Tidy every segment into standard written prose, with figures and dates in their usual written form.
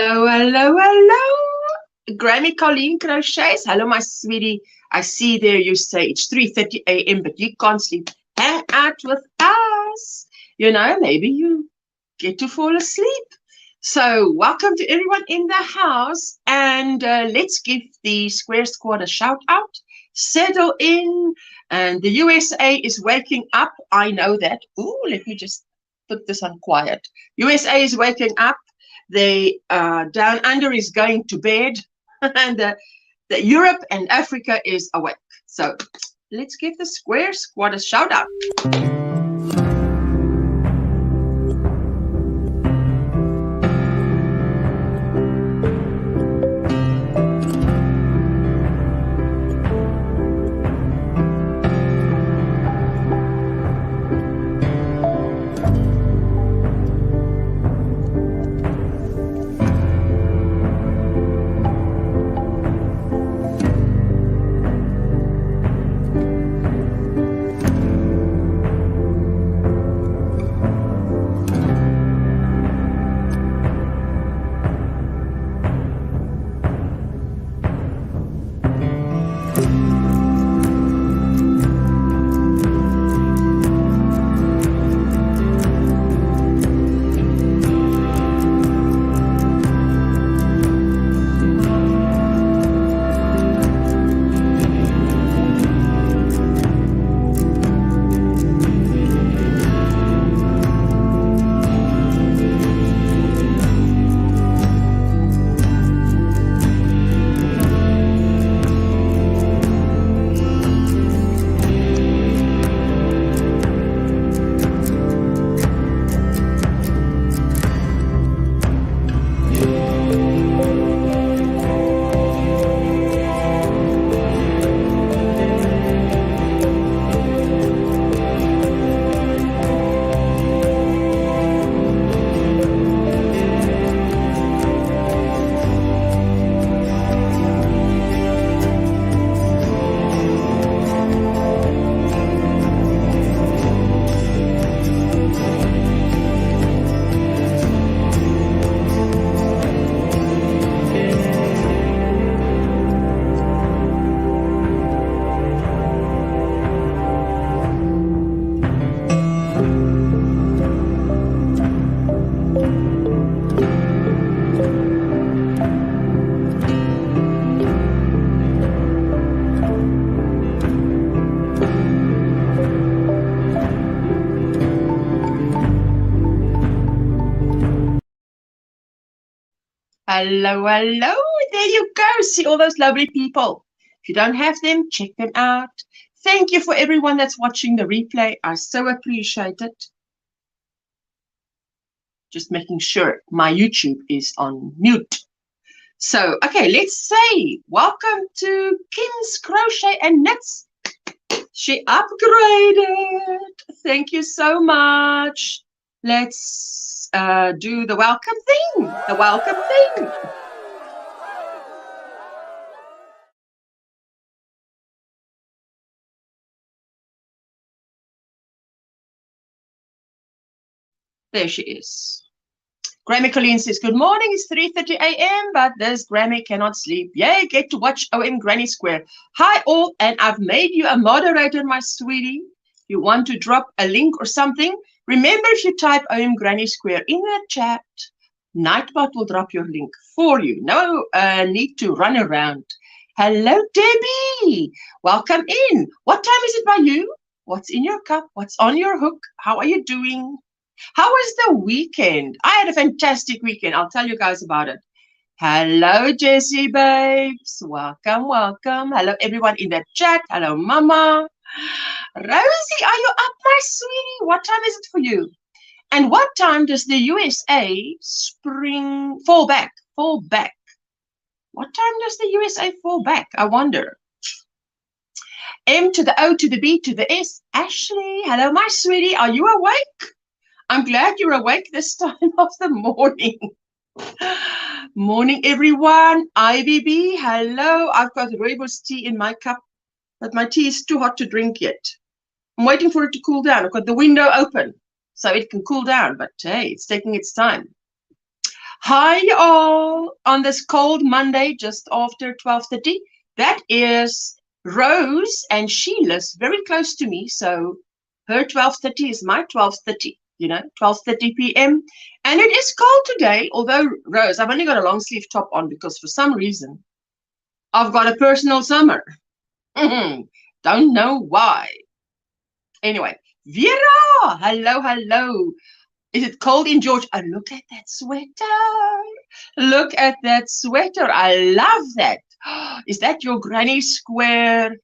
Hello, hello, hello. Granny Colleen Crochets. Hello, my sweetie. I see there you say it's 3:30 a.m., but you can't sleep. Hang out with us. You know, maybe you get to fall asleep. So, welcome to everyone in the house. And let's give the Square Squad a shout out. Settle in. And the USA is waking up. I know that. Ooh, let me just put this on quiet. USA is waking up. The down under is going to bed, and the Europe and Africa is awake. So let's give the Square Squad a shout out. Hello, hello. There you go. See all those lovely people. If you don't have them, check them out. Thank you for everyone that's watching the replay. I so appreciate it. Just making sure my YouTube is on mute. So, okay, let's say welcome to Kim's Crochet and Knits. She upgraded. Thank you so much. Let's do the welcome thing. The welcome thing. There she is. Grammy Colleen says, good morning, it's 3:30 a.m., but this Grammy cannot sleep. Yay, get to watch OMGrannySquare. Hi all, and I've made you a moderator, my sweetie. If you want to drop a link or something, remember if you type OMGrannySquare in the chat, Nightbot will drop your link for you. No need to run around. Hello, Debbie. Welcome in. What time is it by you? What's in your cup? What's on your hook? How are you doing? How was the weekend? I had a fantastic weekend. I'll tell you guys about it. Hello, Jessie babes. Welcome, welcome. Hello, everyone in the chat. Hello, Mama. Rosie, are you up, my sweetie? What time is it for you? And what time does the USA fall back? Fall back. What time does the USA fall back? I wonder. M to the O to the B to the S. Ashley, hello, my sweetie. Are you awake? I'm glad you're awake this time of the morning. Morning, everyone. IBB, hello. I've got rooibos tea in my cup, but my tea is too hot to drink yet. I'm waiting for it to cool down. I've got the window open so it can cool down, but hey, it's taking its time. Hi all on this cold Monday just after 12:30. That is Rose, and she lives very close to me, so her 12:30 is my 12:30, 12:30 p.m. And it is cold today, although Rose, I've only got a long sleeve top on because for some reason I've got a personal summer. Don't know why. Anyway, Vera, hello. Is it cold in Georgia? Oh, look at that sweater. Look at that sweater. I love that. Is that your Granny Square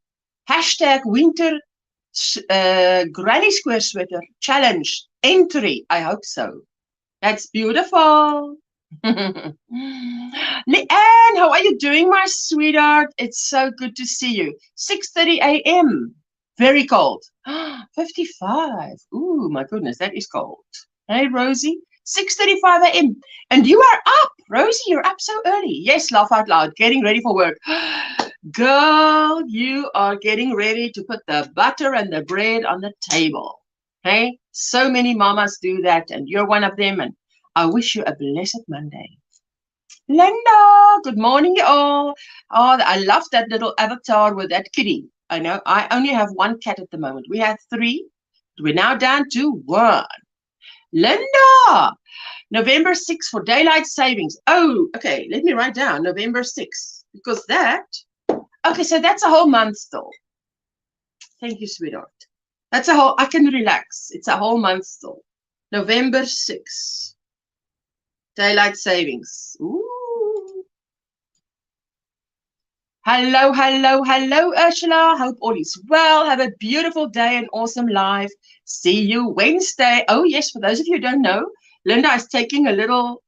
hashtag winter Granny Square sweater challenge entry? I hope so. That's beautiful. Leanne, how are you doing, my sweetheart? It's so good to see you. 6:30 a.m. Very cold. 55. Ooh, my goodness, that is cold. Hey, Rosie. 6:35 a.m. And you are up. Rosie, you're up so early. Yes, laugh out loud. Getting ready for work. Girl, you are getting ready to put the butter and the bread on the table. Hey, so many mamas do that, and you're one of them. And I wish you a blessed Monday. Linda, good morning, you all. Oh, I love that little avatar with that kitty. I know I only have one cat at the moment. We had 3. We're now down to 1. Linda, November 6th for daylight savings. Oh, okay. Let me write down November 6th because that. Okay, so that's a whole month still. Thank you, sweetheart. That's a whole. I can relax. It's a whole month still. November 6th. Daylight savings. Ooh. Hello, Ursula. Hope all is well. Have a beautiful day and awesome life. See you Wednesday. Oh, yes, for those of you who don't know, Linda is taking a little,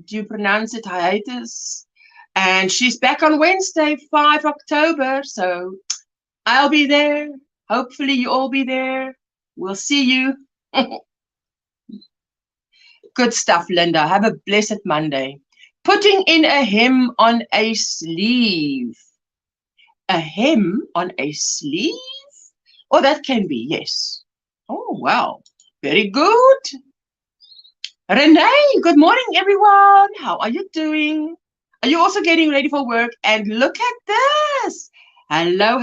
do you pronounce it, hiatus? And she's back on Wednesday, 5 October. So I'll be there. Hopefully you all be there. We'll see you. Good stuff, Linda. Have a blessed Monday. Putting in a hem on a sleeve. A hem on a sleeve? Oh, that can be, yes. Oh, wow. Very good. Renee, good morning, everyone. How are you doing? Are you also getting ready for work? And look at this. Hello.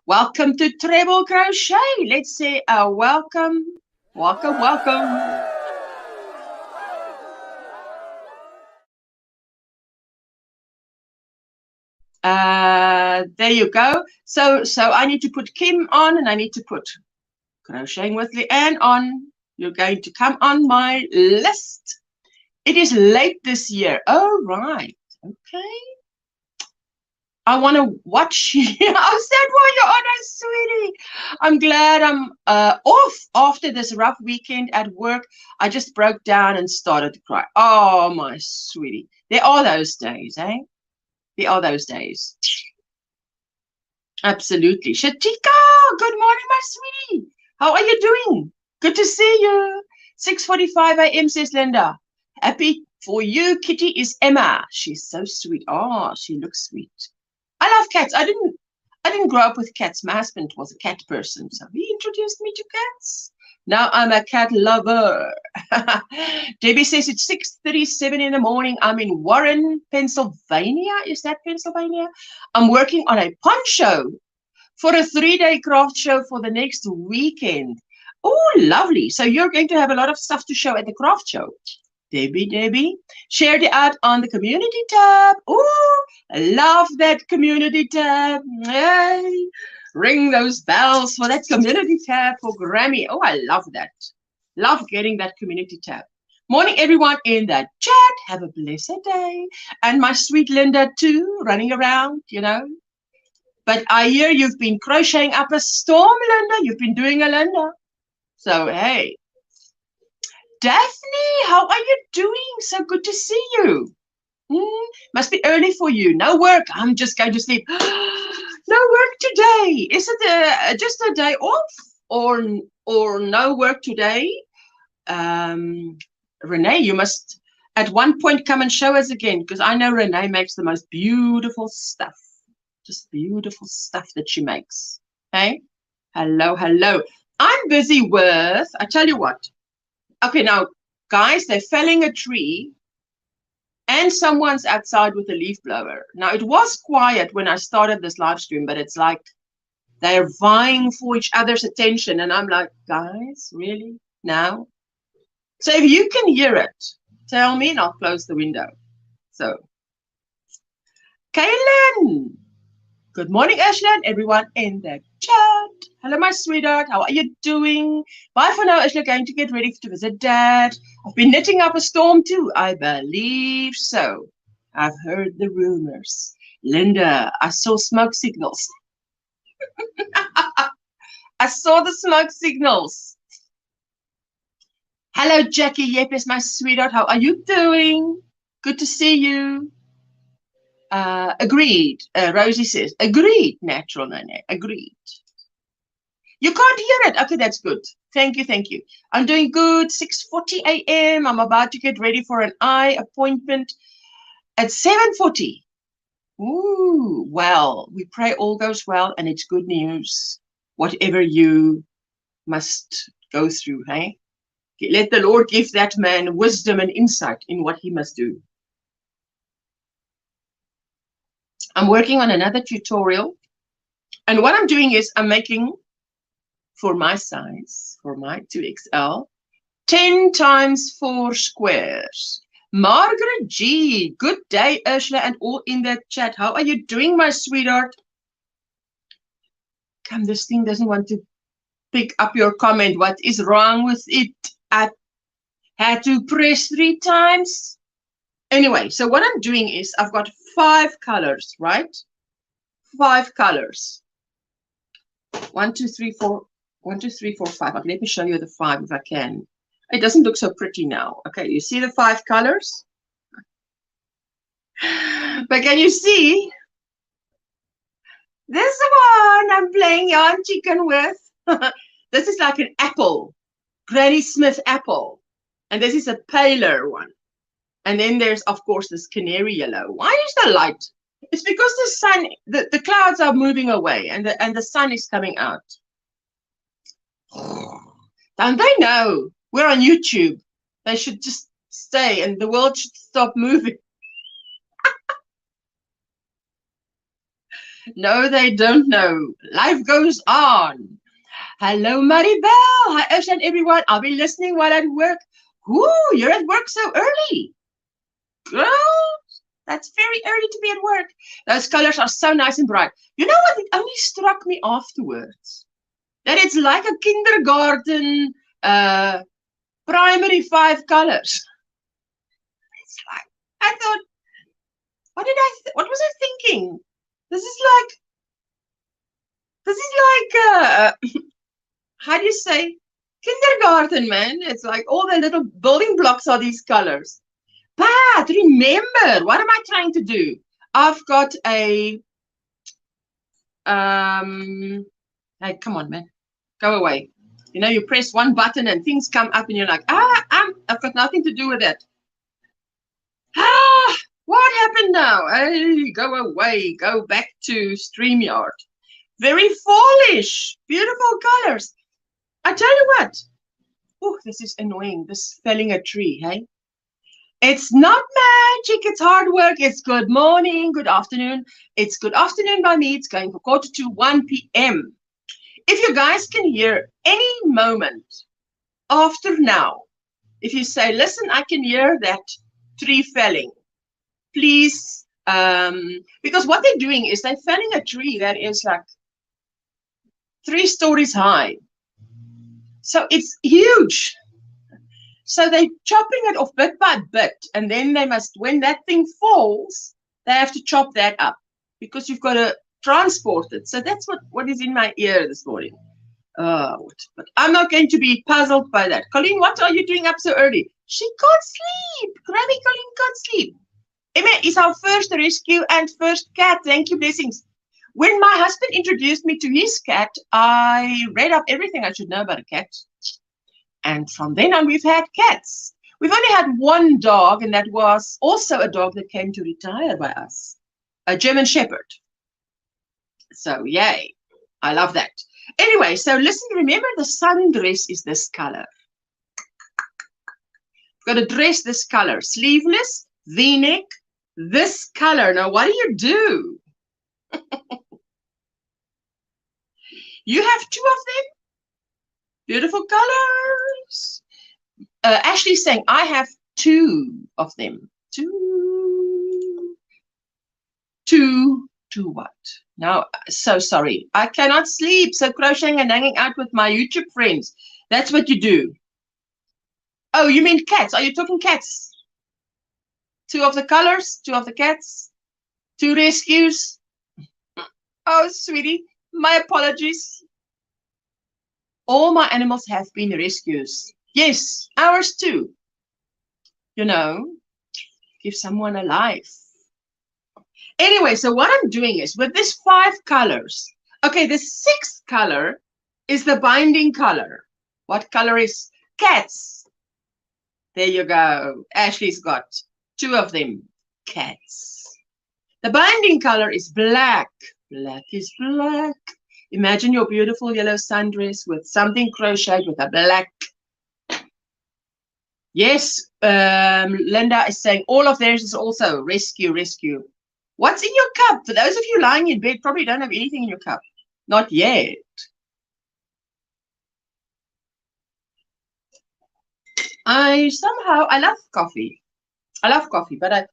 Welcome to Treble Crochet. Let's say a welcome. There you go. So I need to put Kim on, and I need to put Crocheting with Leanne on. You're going to come on my list. It is late this year. Oh, right. Okay. I want to watch you. Is that why you're on us, sweetie? I'm glad I'm off after this rough weekend at work. I just broke down and started to cry. Oh, my sweetie. There are those days, eh? There are those days. Absolutely. Shatika, good morning, my sweetie. How are you doing? Good to see you. 6:45 a.m. says Linda. Happy for you, Kitty, is Emma. She's so sweet. Oh, she looks sweet. I love cats. I didn't grow up with cats. My husband was a cat person, so he introduced me to cats. Now I'm a cat lover. Debbie says it's 6:37 in the morning. I'm in Warren, Pennsylvania. Is that Pennsylvania? I'm working on a poncho for a 3-day craft show for the next weekend. Oh, lovely. So you're going to have a lot of stuff to show at the craft show. Debbie, shared it out on the community tab. Oh, I love that community tab. Yay. Ring those bells for that community tab for Grammy. Oh, I love that. Love getting that community tab. Morning, everyone in the chat. Have a blessed day. And my sweet Linda, too, running around, But I hear you've been crocheting up a storm, Linda. You've been doing a Linda. So, hey. Daphne, how are you doing? So good to see you. Must be early for you. No work. I'm just going to sleep. No work today. Is it just a day off or no work today? Renee, you must at one point come and show us again, because I know Renee makes the most beautiful stuff. Just beautiful stuff that she makes. Hey? Hello. I'm busy with, I tell you what. Okay, now, Guys, they're felling a tree and someone's outside with a leaf blower. Now, it was quiet when I started this live stream, but it's like they're vying for each other's attention. And I'm like, guys, really? Now? So if you can hear it, tell me and I'll close the window. So, Kaylin. Good morning, Ashley, and everyone in the chat. Hello, my sweetheart. How are you doing? Bye for now, Ashley. Going to get ready to visit Dad. I've been knitting up a storm too. I believe so. I've heard the rumors. Linda, I saw smoke signals. I saw the smoke signals. Hello, Jackie. Yepes, my sweetheart. How are you doing? Good to see you. Agreed. Rosie says, agreed, Natural Nene. Agreed. You can't hear it. Okay, that's good. Thank you, thank you. I'm doing good. 6:40 a.m. I'm about to get ready for an eye appointment at 7:40. Ooh, well, we pray all goes well and it's good news. Whatever you must go through, hey? Let the Lord give that man wisdom and insight in what he must do. I'm working on another tutorial, and what I'm doing is I'm making, for my size, for my 2XL, 10 times 4 squares. Margaret G, good day, Ursula, and all in that chat. How are you doing, my sweetheart? Come, this thing doesn't want to pick up your comment. What is wrong with it? I had to press 3 times. Anyway, so what I'm doing is I've got 5 colors, right? 5 colors. 1, 2, 3, 4. 1, 2, 3, 4, 5. Okay, let me show you the 5 if I can. It doesn't look so pretty now. Okay, you see the 5 colors? But can you see? This one I'm playing yarn chicken with. This is like an apple. Granny Smith apple. And this is a paler one. And then there's, of course, this canary yellow. Why is the light? It's because the sun, the clouds are moving away and the sun is coming out. Don't they know? We're on YouTube. They should just stay and the world should stop moving. No, they don't know. Life goes on. Hello, Maribel. Hi, Ursula and everyone. I'll be listening while at work. Ooh, you're at work so early. Girl, that's very early to be at work. Those colors are so nice and bright. You know what? It only struck me afterwards. That it's like a kindergarten primary 5 colors. It's like, I thought, what was I thinking? This is like, how do you say? Kindergarten, man. It's like all the little building blocks are these colors. But remember, what am I trying to do? I've got a, hey, come on, man. Go away. You know, you press one button and things come up and you're like, I've got nothing to do with it. What happened now? Hey, go away. Go back to StreamYard. Very fallish. Beautiful colors. I tell you what. Oh, this is annoying. This felling a tree, hey? It's not magic. It's hard work. It's good morning, good afternoon. It's good afternoon by me. It's going for 1:45 p.m. If you guys can hear any moment after now, if you say, listen, I can hear that tree felling, please, because what they're doing is they're felling a tree that is like 3 stories high. So it's huge. So they're chopping it off bit by bit, and then they must, when that thing falls, they have to chop that up because you've got to transport it. So that's what is in my ear this morning. But I'm not going to be puzzled by that. Colleen, what are you doing up so early? She can't sleep. Granny Colleen can't sleep. Emma is our first rescue and first cat. Thank you, blessings. When my husband introduced me to his cat, I read up everything I should know about a cat. And from then on, we've had cats. We've only had one dog, and that was also a dog that came to retire by us, a German Shepherd. So, yay. I love that. Anyway, so listen, remember the sundress is this color. Got a dress this color, sleeveless, V-neck, this color. Now, what do? You have two of them. Beautiful colors. Ashley's saying, I have two of them. Two what? Now, so sorry. I cannot sleep. So crocheting and hanging out with my YouTube friends. That's what you do. Oh, you mean cats? Are you talking cats? Two of the colors, two of the cats, two rescues. Oh, sweetie, my apologies. All my animals have been rescues. Yes, ours too. You know, give someone a life. Anyway, so what I'm doing is with these 5 colors. Okay, the 6th color is the binding color. What color is cats? There you go. Ashley's got 2 of them. Cats. The binding color is black. Black is black. Imagine your beautiful yellow sundress with something crocheted with a black. Yes, Linda is saying all of theirs is also rescue, rescue. What's in your cup? For those of you lying in bed, probably don't have anything in your cup. Not yet. I love coffee. I love coffee, but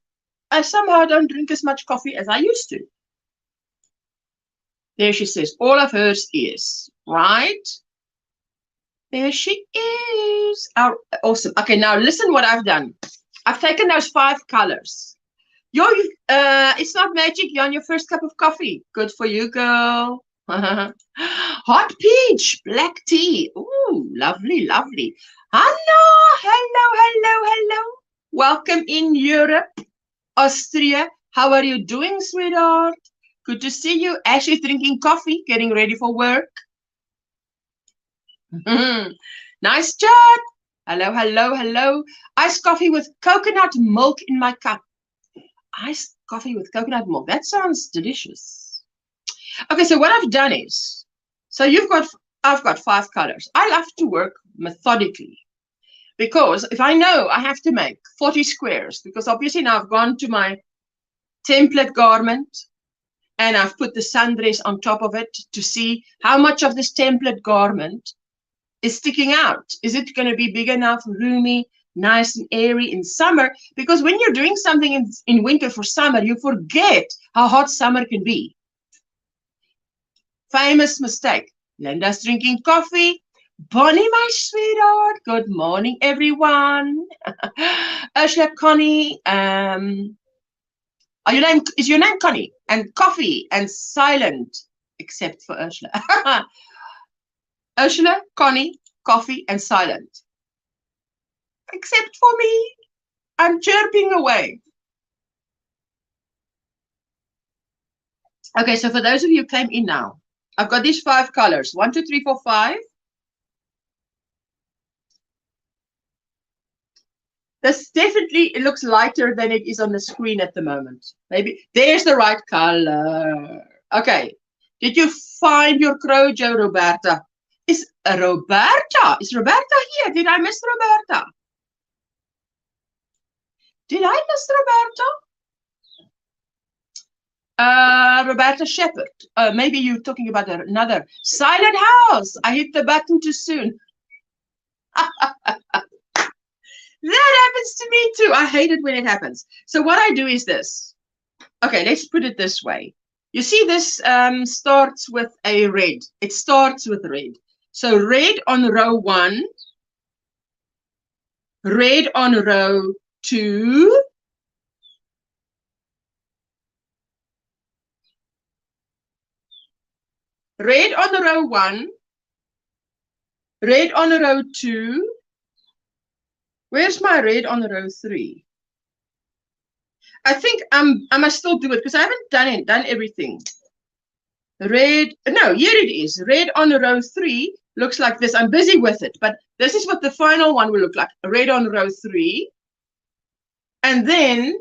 I somehow don't drink as much coffee as I used to. There she says, all of hers is, right? There she is. Oh, awesome. Okay, now listen what I've done. I've taken those 5 colors. It's not magic. You're on your first cup of coffee. Good for you, girl. Hot peach, black tea. Ooh, lovely, lovely. Hello. Welcome in Europe, Austria. How are you doing, sweetheart? Good to see you. Ashley's drinking coffee, getting ready for work. Nice chat. Hello. Iced coffee with coconut milk in my cup. Iced coffee with coconut milk. That sounds delicious. Okay, so what I've done is, so I've got 5 colors. I love to work methodically because if I know I have to make 40 squares, because obviously now I've gone to my template garment and I've put the sundress on top of it to see how much of this template garment is sticking out. Is it going to be big enough, roomy, nice and airy in summer? Because when you're doing something in winter for summer, you forget how hot summer can be. Famous mistake. Linda's drinking coffee. Bonnie, my sweetheart. Good morning, everyone. Ursula, Connie. Is your name Connie? And coffee and silent, except for Ursula. Ursula, Connie, coffee, and silent. Except for me. I'm chirping away. Okay, so for those of you who came in now, I've got these 5 colors. 1, 2, 3, 4, 5. This definitely, it looks lighter than it is on the screen at the moment. Maybe there's the right color. Okay. Did you find your Crochet, Roberta? Is Roberta here? Did I miss Roberta? Did I miss Roberta? Roberta Shepherd. Maybe you're talking about another. Silent House. I hit the button too soon. That happens to me too. I hate it when it happens. So what I do is this. Okay, let's put it this way. You see this starts with a red. It starts with red. So red on row 1, red on row 2, red on row 1, red on row 2. Where's my red on row 3? I think I must still do it because I haven't done everything. Red, no, here it is. Red on row 3 looks like this. I'm busy with it, but this is what the final one will look like. Red on row 3. And then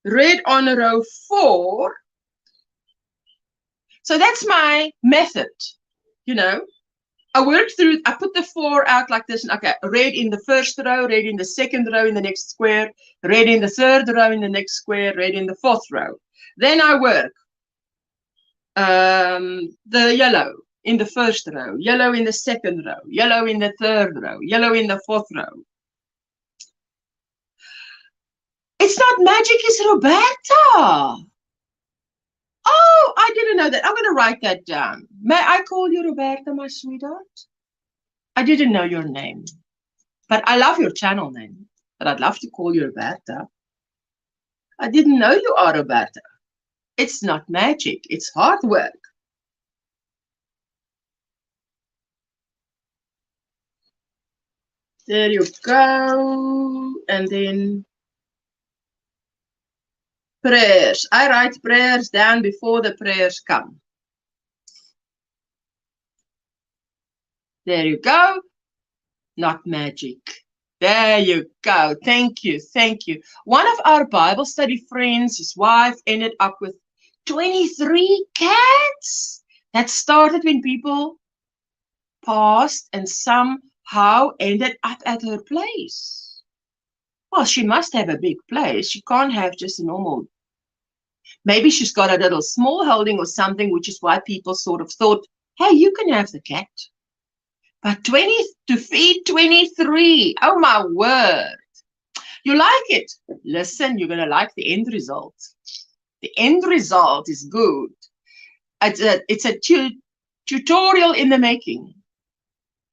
red on row 4. So that's my method, you know. I worked through, I put the 4 out like this, and okay, red in the first row, red in the second row in the next square, red in the third row in the next square, red in the fourth row. Then I work the yellow in the first row, yellow in the second row, yellow in the third row, yellow in the fourth row. It's not magic, it's Roberta. Oh, I didn't know that. I'm going to write that down. May I call you Roberta, my sweetheart? I didn't know your name, but I love your channel name. But I'd love to call you Roberta. I didn't know you are Roberta. It's not magic, it's hard work. There you go. And then prayers. I write prayers down before the prayers come. There you go. Not magic. There you go. Thank you. Thank you. One of our Bible study friends, his wife, ended up with 23 cats. That started when people passed and somehow ended up at her place. Well, she must have a big place. She can't have just a normal. Maybe she's got a little small holding or something, which is why people sort of thought, hey, you can have the cat. But 20 to feed 23. Oh, my word. You like it? Listen, you're going to like the end result. The end result is good. It's a tutorial in the making.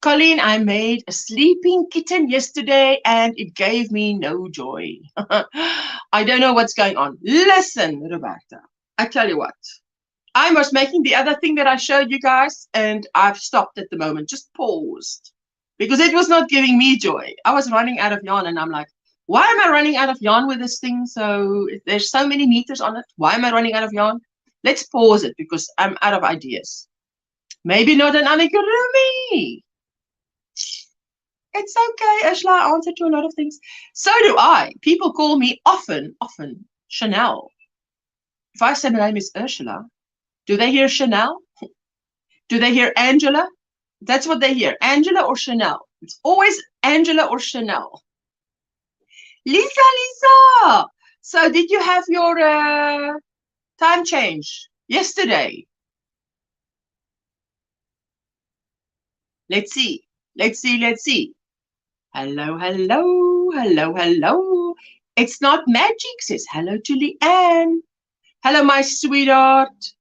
Colleen, I made a sleeping kitten yesterday and it gave me no joy. I don't know what's going on. Listen, Roberta, I tell you what. I was making the other thing that I showed you guys and I've stopped at the moment, just paused because it was not giving me joy. I was running out of yarn and I'm like, why am I running out of yarn with this thing? So there's so many meters on it. Why am I running out of yarn? Let's pause it because I'm out of ideas. Maybe not an amigurumi. It's okay, Ursula, I answer to a lot of things. So do I. People call me often, Chanel. If I say my name is Ursula, do they hear Chanel? Do they hear Angela? That's what they hear, Angela or Chanel. It's always Angela or Chanel. Lisa. So did you have your time change yesterday? Let's see. Hello. It's not magic, says hello to Leanne. Hello, my sweetheart.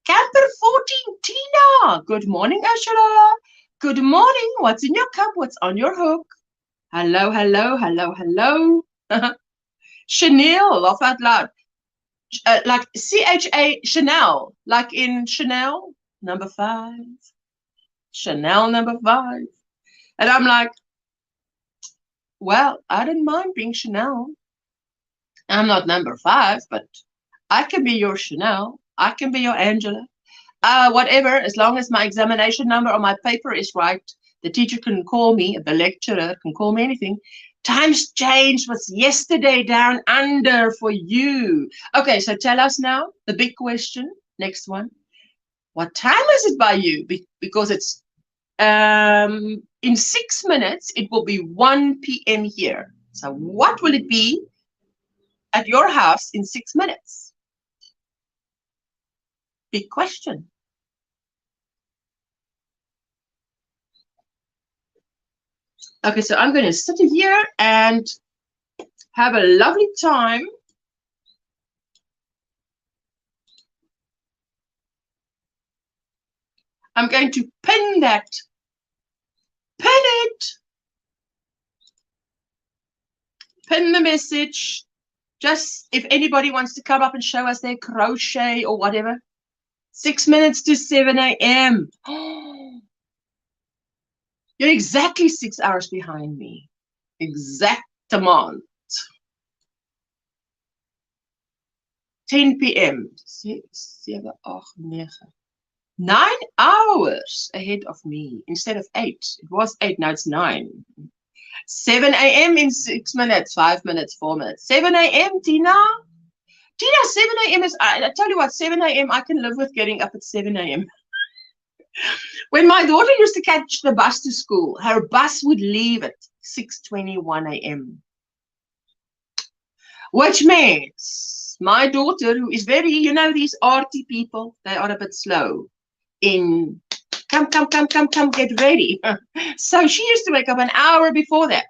Camper 14, Tina. Good morning, Ursula. Good morning. What's in your cup? What's on your hook? Hello. Chanel, laugh out loud. Like C-H-A, Chanel, like in Chanel, number 5. Chanel number 5. And I'm like, well, I don't mind being Chanel. I'm not number 5, but I can be your Chanel. I can be your Angela. Whatever, as long as my examination number on my paper is right, the teacher can call me, the lecturer can call me anything. Times change was yesterday down under for you. Okay, so tell us now, the big question, next one. What time is it by you? Because it's in 6 minutes, it will be 1 p.m. here. So what will it be at your house in 6 minutes? Big question. Okay, so I'm going to sit here and have a lovely time. I'm going to pin that. Pin it. Pin the message. Just if anybody wants to come up and show us their crochet or whatever. 6 minutes to 7 a.m. You're exactly 6 hours behind me. Exactement. 10 p.m. 6, 7, 8, 9. 9 hours ahead of me instead of 8. It was 8, now it's 9. 7 a.m. in 6 minutes, 5 minutes, 4 minutes. 7 a.m., Tina? Tina, 7 a.m. is, I tell you what, 7 a.m. I can live with getting up at 7 a.m. When my daughter used to catch the bus to school, her bus would leave at 6:21 a.m. Which means my daughter, who is very, you know, these arty people, they are a bit slow in come, get ready. So she used to wake up an hour before that.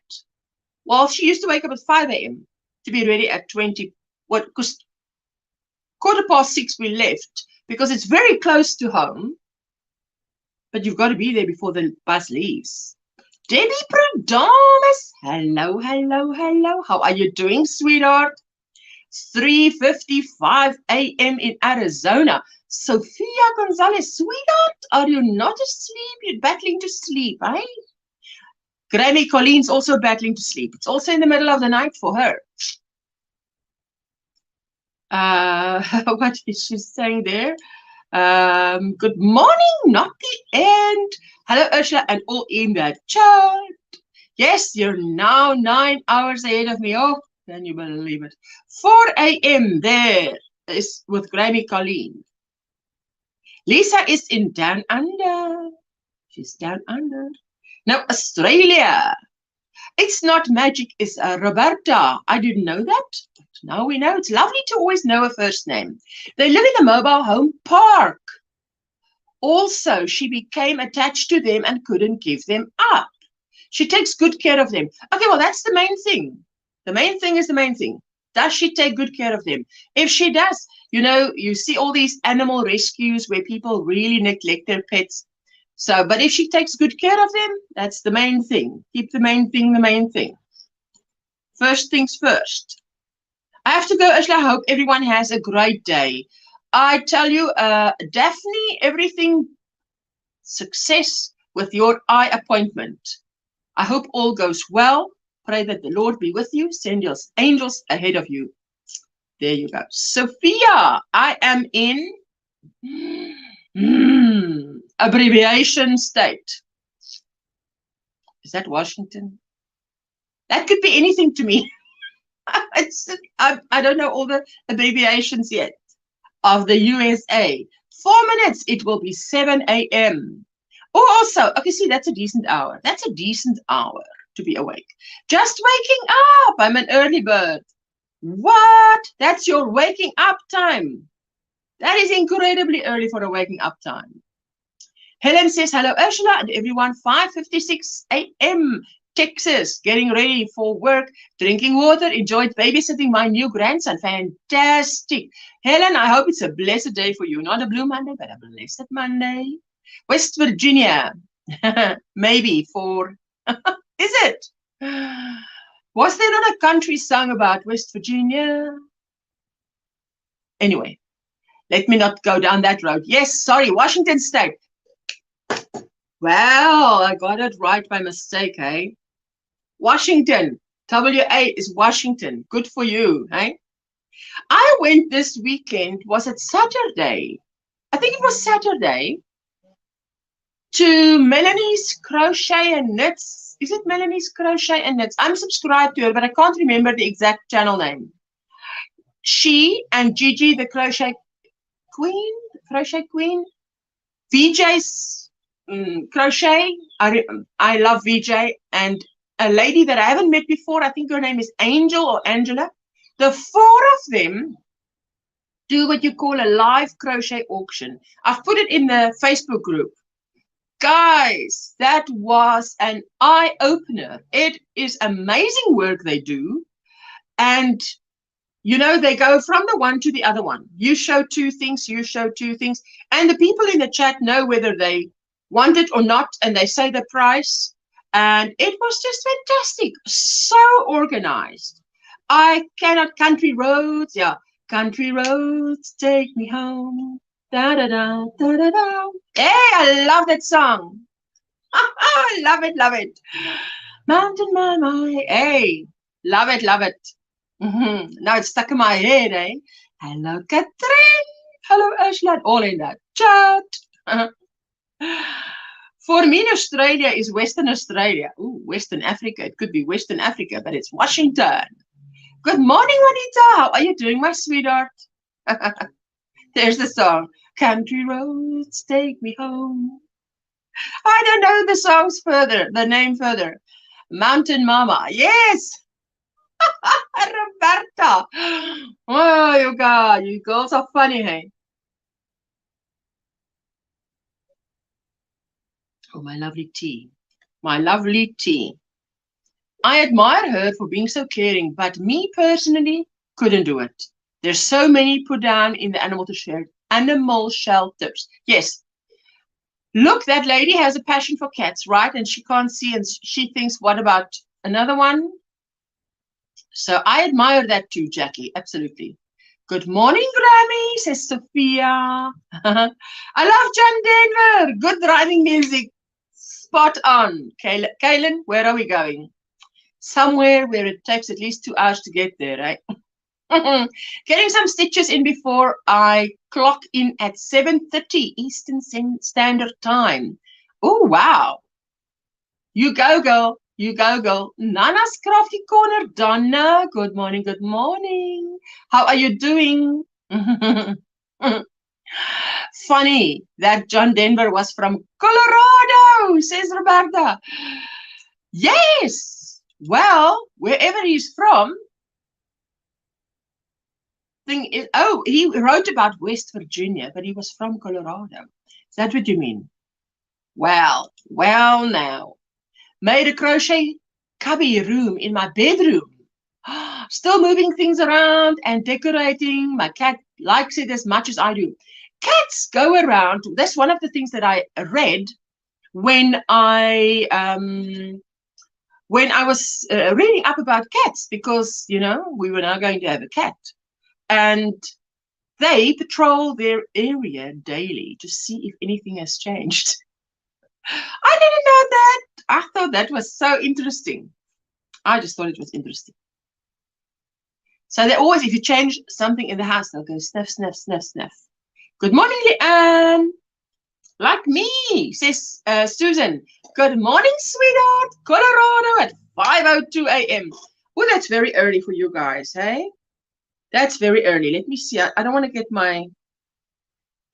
Well, she used to wake up at 5 a.m. to be ready at 20, what, because 6:15 we left, because it's very close to home, but you've got to be there before the bus leaves. Debbie Prodamus, hello, hello, hello. How are you doing, sweetheart? 3:55 a.m. in Arizona. Sophia Gonzalez, sweetheart, are you not asleep? You're battling to sleep, eh? Granny Colleen's also battling to sleep. It's also in the middle of the night for her. What is she saying there? Good morning, not the end. Hello, Ursula, and all in the chat. Yes, you're now 9 hours ahead of me. Oh, can you believe it? 4 a.m. there is with Granny Colleen. Lisa is in Down Under. She's down under. Now, Australia. It's not magic, it's Roberta. I didn't know that. But now we know. It's lovely to always know a first name. They live in a mobile home park. Also, she became attached to them and couldn't give them up. She takes good care of them. Okay, well, that's the main thing. The main thing is the main thing. Does she take good care of them? If she does, you know, you see all these animal rescues where people really neglect their pets. So, but if she takes good care of them, that's the main thing. Keep the main thing the main thing. First things first. I have to go, Ursula. I hope everyone has a great day. I tell you, Daphne, everything success with your eye appointment. I hope all goes well. Pray that the Lord be with you. Send your angels ahead of you. There you go. Sophia, I am in abbreviation state. Is that Washington? That could be anything to me. I don't know all the abbreviations yet of the USA. 4 minutes, it will be 7 a.m. Oh, also, okay, see, that's a decent hour. That's a decent hour to be awake. Just waking up. I'm an early bird. What? That's your waking up time. That is incredibly early for a waking up time. Helen says, hello, Ursula, and everyone. 5:56 a.m. Texas, getting ready for work, drinking water, enjoyed babysitting my new grandson. Fantastic. Helen, I hope it's a blessed day for you. Not a blue Monday, but a blessed Monday. West Virginia, maybe for, is it? Was there not a country song about West Virginia? Anyway, let me not go down that road. Yes, sorry, Washington State. Well, I got it right by mistake, eh? Washington, WA is Washington. Good for you, eh? I went this weekend, was it Saturday? I think it was Saturday, to Melanie's Crochet and Knits. Is it Melanie's Crochet and Knits? I'm subscribed to her, but I can't remember the exact channel name. She and Gigi, the Crochet Queen, VJ's Crochet. I love VJ, and a lady that I haven't met before, I think her name is Angel or Angela. The 4 of them do what you call a live crochet auction. I've put it in the Facebook group. Guys, that was an eye-opener. It is amazing work they do. And, you know, they go from the one to the other one. You show 2 things, you show 2 things. And the people in the chat know whether they want it or not, and they say the price. And it was just fantastic. So organized. I cannot, country roads, yeah. Country roads take me home. Da da da da da da. Hey, I love that song. I love it, love it. Mountain my. Hey, love it, love it. Now it's stuck in my head, eh? Hello, Catherine. Hello, Ursula. All in that chat. For me, Australia is Western Australia. Ooh, Western Africa. It could be Western Africa, but it's Washington. Good morning, Juanita. How are you doing, my sweetheart? There's the song. Country roads take me home. I don't know the songs further, the name further. Mountain Mama. Yes. Roberta. Oh, you guys, you girls are funny, hey? Oh, my lovely tea. My lovely tea. I admire her for being so caring, but me personally couldn't do it. There's so many put down in the animal shelters. Yes. Look, that lady has a passion for cats, right? And she can't see, and she thinks, what about another one? So I admire that too, Jackie. Absolutely. Good morning, Grammy, says Sophia. I love John Denver. Good driving music. Spot on. Kaylin, where are we going? Somewhere where it takes at least 2 hours to get there, right? Getting some stitches in before I clock in at 7:30 Eastern Standard Time. Oh, wow. You go, girl. You go, girl. Nana's Crafty Corner. Donna, good morning, good morning. How are you doing? Funny that John Denver was from Colorado, says Roberta. Yes. Well, wherever he's from, thing is, oh, he wrote about West Virginia, but he was from Colorado. Is that what you mean? Well now. Made a crochet cubby room in my bedroom. Still moving things around and decorating. My cat likes it as much as I do. Cats go around. That's one of the things that I read when I was reading up about cats, because, you know, we were now going to have a cat. And they patrol their area daily to see if anything has changed. I didn't know that. I thought that was so interesting. I just thought it was interesting. So they always, if you change something in the house, they'll go sniff, sniff, sniff, sniff. Good morning, Leanne. Like me, says Susan. Good morning, sweetheart. Colorado at 5:02 a.m. Oh, that's very early for you guys, hey? That's very early. Let me see. I don't want to get my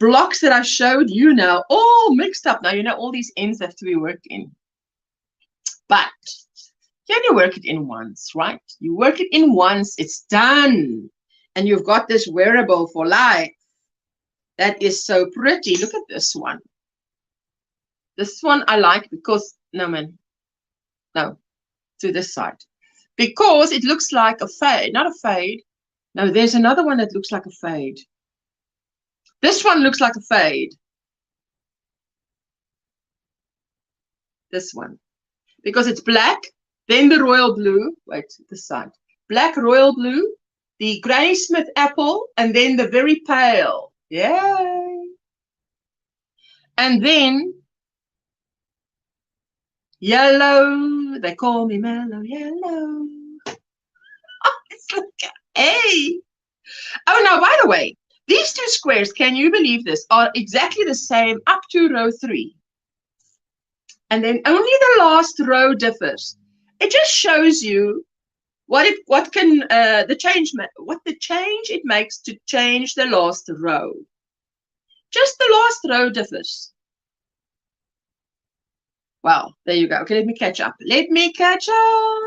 blocks that I showed you now all mixed up. Now, you know, all these ends have to be worked in. But you only work it in once, right? You work it in once, it's done. And you've got this wearable for life. That is so pretty. Look at this one. This one I like because, no, to this side. Because it looks like a fade, not a fade. No, there's another one that looks like a fade. This one looks like a fade. This one. Because it's black, then the royal blue. Wait, this side. Black, royal blue, the Granny Smith apple, and then the very pale. Yay! And then yellow. They call me Mellow Yellow. Oh, it's like, hey. Oh, now, by the way, these two squares, can you believe this, are exactly the same up to row 3. And then only the last row differs. It just shows you what the change it makes to change the last row. Just the last row differs. Well, there you go. Okay, let me catch up. Let me catch up.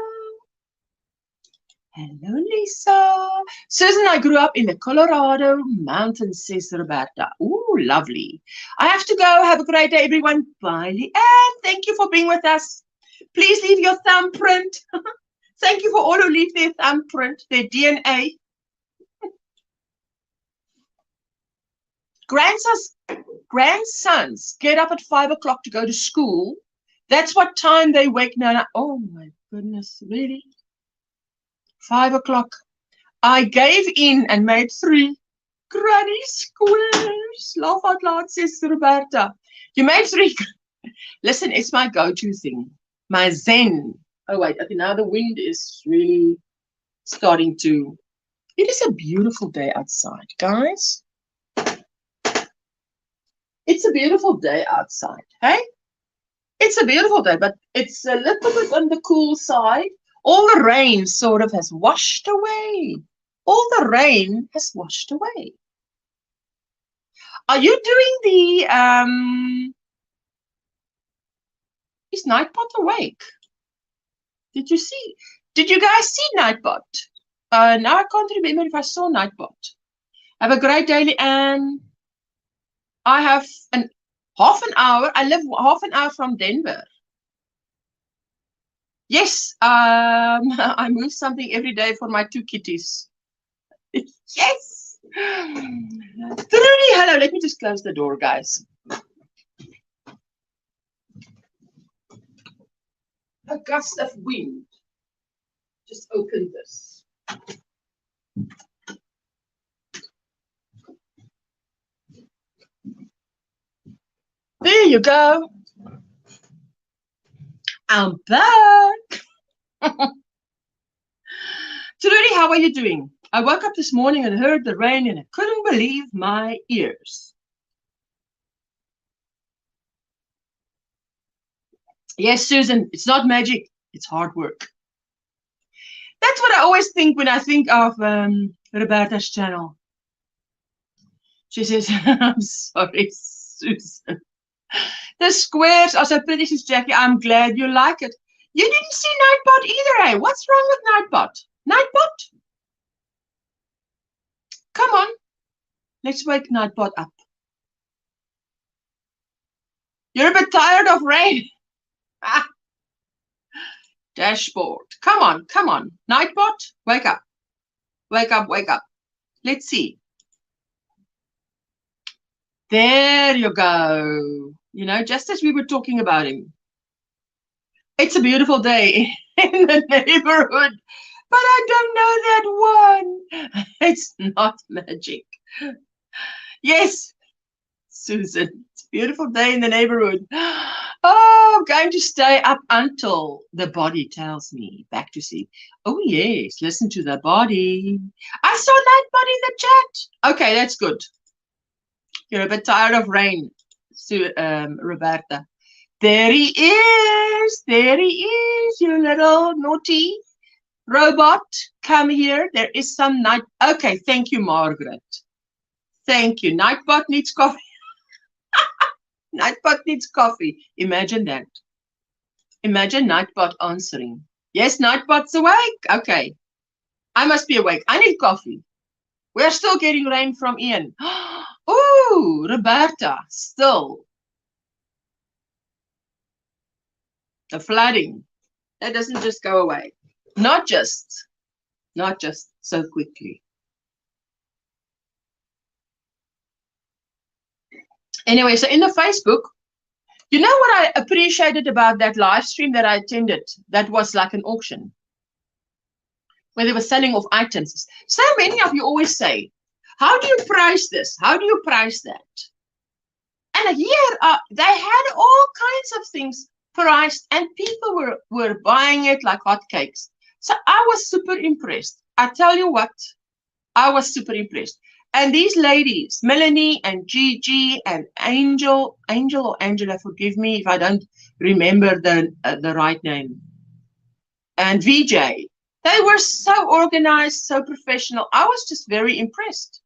Hello, Lisa. Susan, I grew up in the Colorado mountains, says Roberta. Ooh, lovely. I have to go. Have a great day, everyone. Bye, Leanne. Thank you for being with us. Please leave your thumbprint. Thank you for all who leave their thumbprint, their DNA. Grandsons get up at 5 o'clock to go to school. That's what time they wake now. Oh, my goodness, really? 5 o'clock. I gave in and made 3 granny squares. Laugh out loud, says Roberta. You made 3. Listen, it's my go-to thing. My zen. Oh, wait. Okay, now the wind is really starting to... It is a beautiful day outside, guys. It's a beautiful day outside, hey? It's a beautiful day, but it's a little bit on the cool side. All the rain sort of has washed away. All the rain has washed away. Are you doing Is Nightbot awake? Did you see? Did you guys see Nightbot? Now I can't remember if I saw Nightbot. Have a great day, and I have half an hour. I live half an hour from Denver. Yes, I move something every day for my 2 kitties. Yes. Trudy, hello. Let me just close the door, guys. A gust of wind. Just open this. There you go. I'm back. Trudy, how are you doing? I woke up this morning and heard the rain and I couldn't believe my ears. Yes, Susan, it's not magic. It's hard work. That's what I always think when I think of Roberta's channel. She says, I'm sorry, Susan. The squares are so pretty, says Jackie. I'm glad you like it. You didn't see Nightbot either, eh? What's wrong with Nightbot? Nightbot? Come on. Let's wake Nightbot up. You're a bit tired of rain. Ah. Dashboard. Come on, come on. Nightbot, wake up. Wake up, wake up. Let's see. There you go. You know, just as we were talking about him. It's a beautiful day in the neighborhood, but I don't know that one. It's not magic. Yes, Susan, it's a beautiful day in the neighborhood. Oh, I'm going to stay up until the body tells me back to sleep. Oh, yes, listen to the body. I saw Nightbot in the chat. Okay, that's good. You're a bit tired of rain, Roberta. There he is. There he is, you little naughty robot. Come here. There is some night. Okay, thank you, Margaret. Thank you. Nightbot needs coffee. Nightbot needs coffee. Imagine that. Imagine Nightbot answering. Yes, Nightbot's awake. Okay. I must be awake. I need coffee. We're still getting rain from Ian. Oh, Roberta, still. The flooding. That doesn't just go away. Not just so quickly. Anyway, so in the Facebook, you know what I appreciated about that live stream that I attended? That was like an auction where they were selling off items. So many of you always say, how do you price this? How do you price that? And here, they had all kinds of things priced and people were buying it like hotcakes. So I was super impressed. I tell you what, I was super impressed. And these ladies, Melanie and Gigi and Angel or Angela, forgive me if I don't remember the right name, and VJ, they were so organized, so professional. I was just very impressed.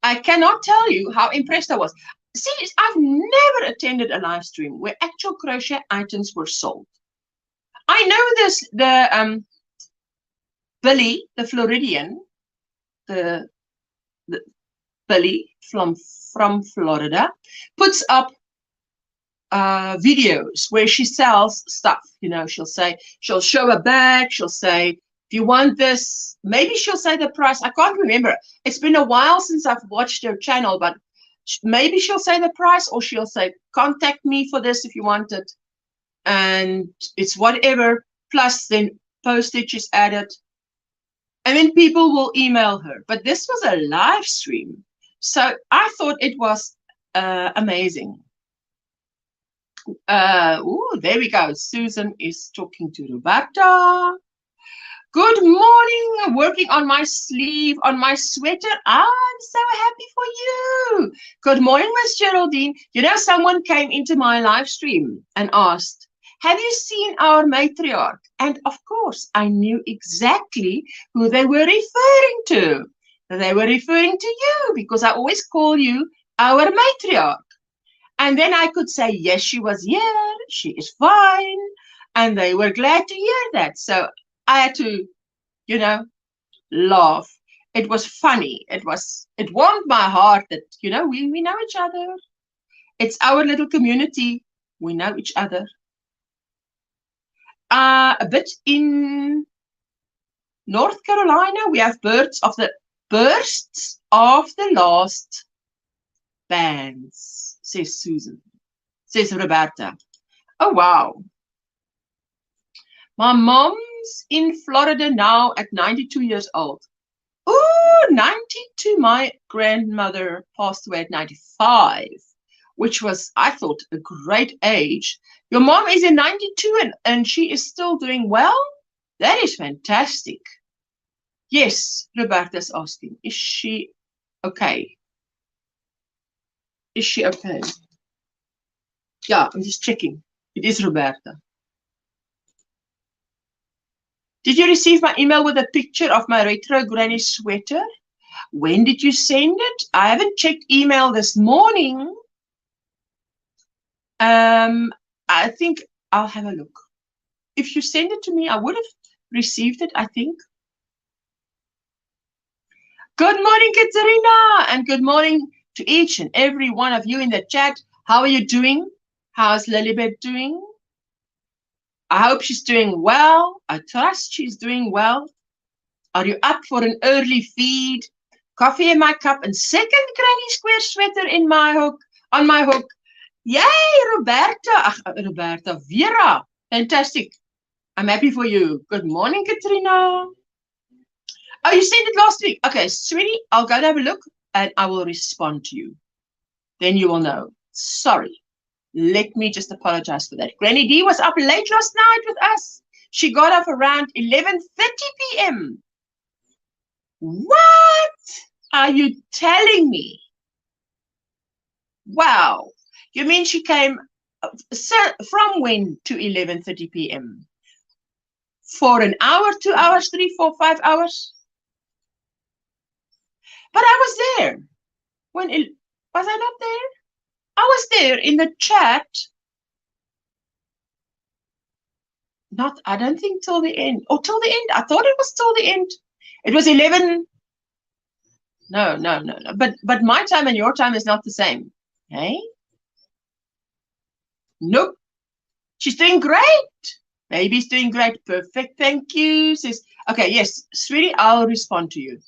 I cannot tell you how impressed I was. See, I've never attended a live stream where actual crochet items were sold. I know this, Billy, the Floridian, the Billy from Florida, puts up videos where she sells stuff. You know, she'll show a bag, she'll say, if you want this, maybe she'll say the price. I can't remember. It's been a while since I've watched her channel, but maybe she'll say the price, or she'll say, contact me for this if you want it. And it's whatever, plus then postage is added. And then people will email her. But this was a live stream. So I thought it was amazing. Oh, there we go. Susan is talking to Roberta. Good morning. Working on my sleeve, on my sweater. I'm so happy for you. Good morning, Miss Geraldine. You know, someone came into my live stream and asked, have you seen our matriarch? And of course, I knew exactly who they were referring to. They were referring to you because I always call you our matriarch. And then I could say, yes, she was here, she is fine. And they were glad to hear that. So I had to, you know, laugh. It was funny. It warmed my heart that, you know, we know each other. It's our little community. We know each other. A bit in North Carolina, we have bursts of the last bands, says Susan, says Roberta. Oh, wow. My mom's in Florida now at 92 years old. Ooh, 92. My grandmother passed away at 95, which was, I thought, a great age. Your mom is in 92 and she is still doing well? That is fantastic. Yes, Roberta's asking, is she okay? Is she okay? Yeah, I'm just checking. It is Roberta. Did you receive my email with a picture of my retro granny sweater? When did you send it? I haven't checked email this morning. I think I'll have a look. If you send it to me, I would have received it, I think. Good morning, Katerina, and good morning to each and every one of you in the chat. How are you doing? How's Lilibet doing? I hope she's doing well. I trust she's doing well. Are you up for an early feed? Coffee in my cup and second granny square sweater in my hook, on my hook. Yay, Roberta. Roberta, Vera. Fantastic. I'm happy for you. Good morning, Katrina. Oh, you sent it last week. Okay, sweetie, I'll go and have a look and I will respond to you. Then you will know. Sorry. Let me just apologize for that. Granny D was up late last night with us. She got up around 11:30 p.m. What are you telling me? Wow. You mean she came from when to 11:30 p.m.? For an hour, 2 hours, 3, 4, 5 hours? But I was there. Was I not there? I was there in the chat. I don't think till the end. Or till the end. I thought it was till the end. It was 11. No. But my time and your time is not the same. Hey? Nope. She's doing great. Baby's doing great. Perfect. Thank you. Says, okay, yes, sweetie, I'll respond to you.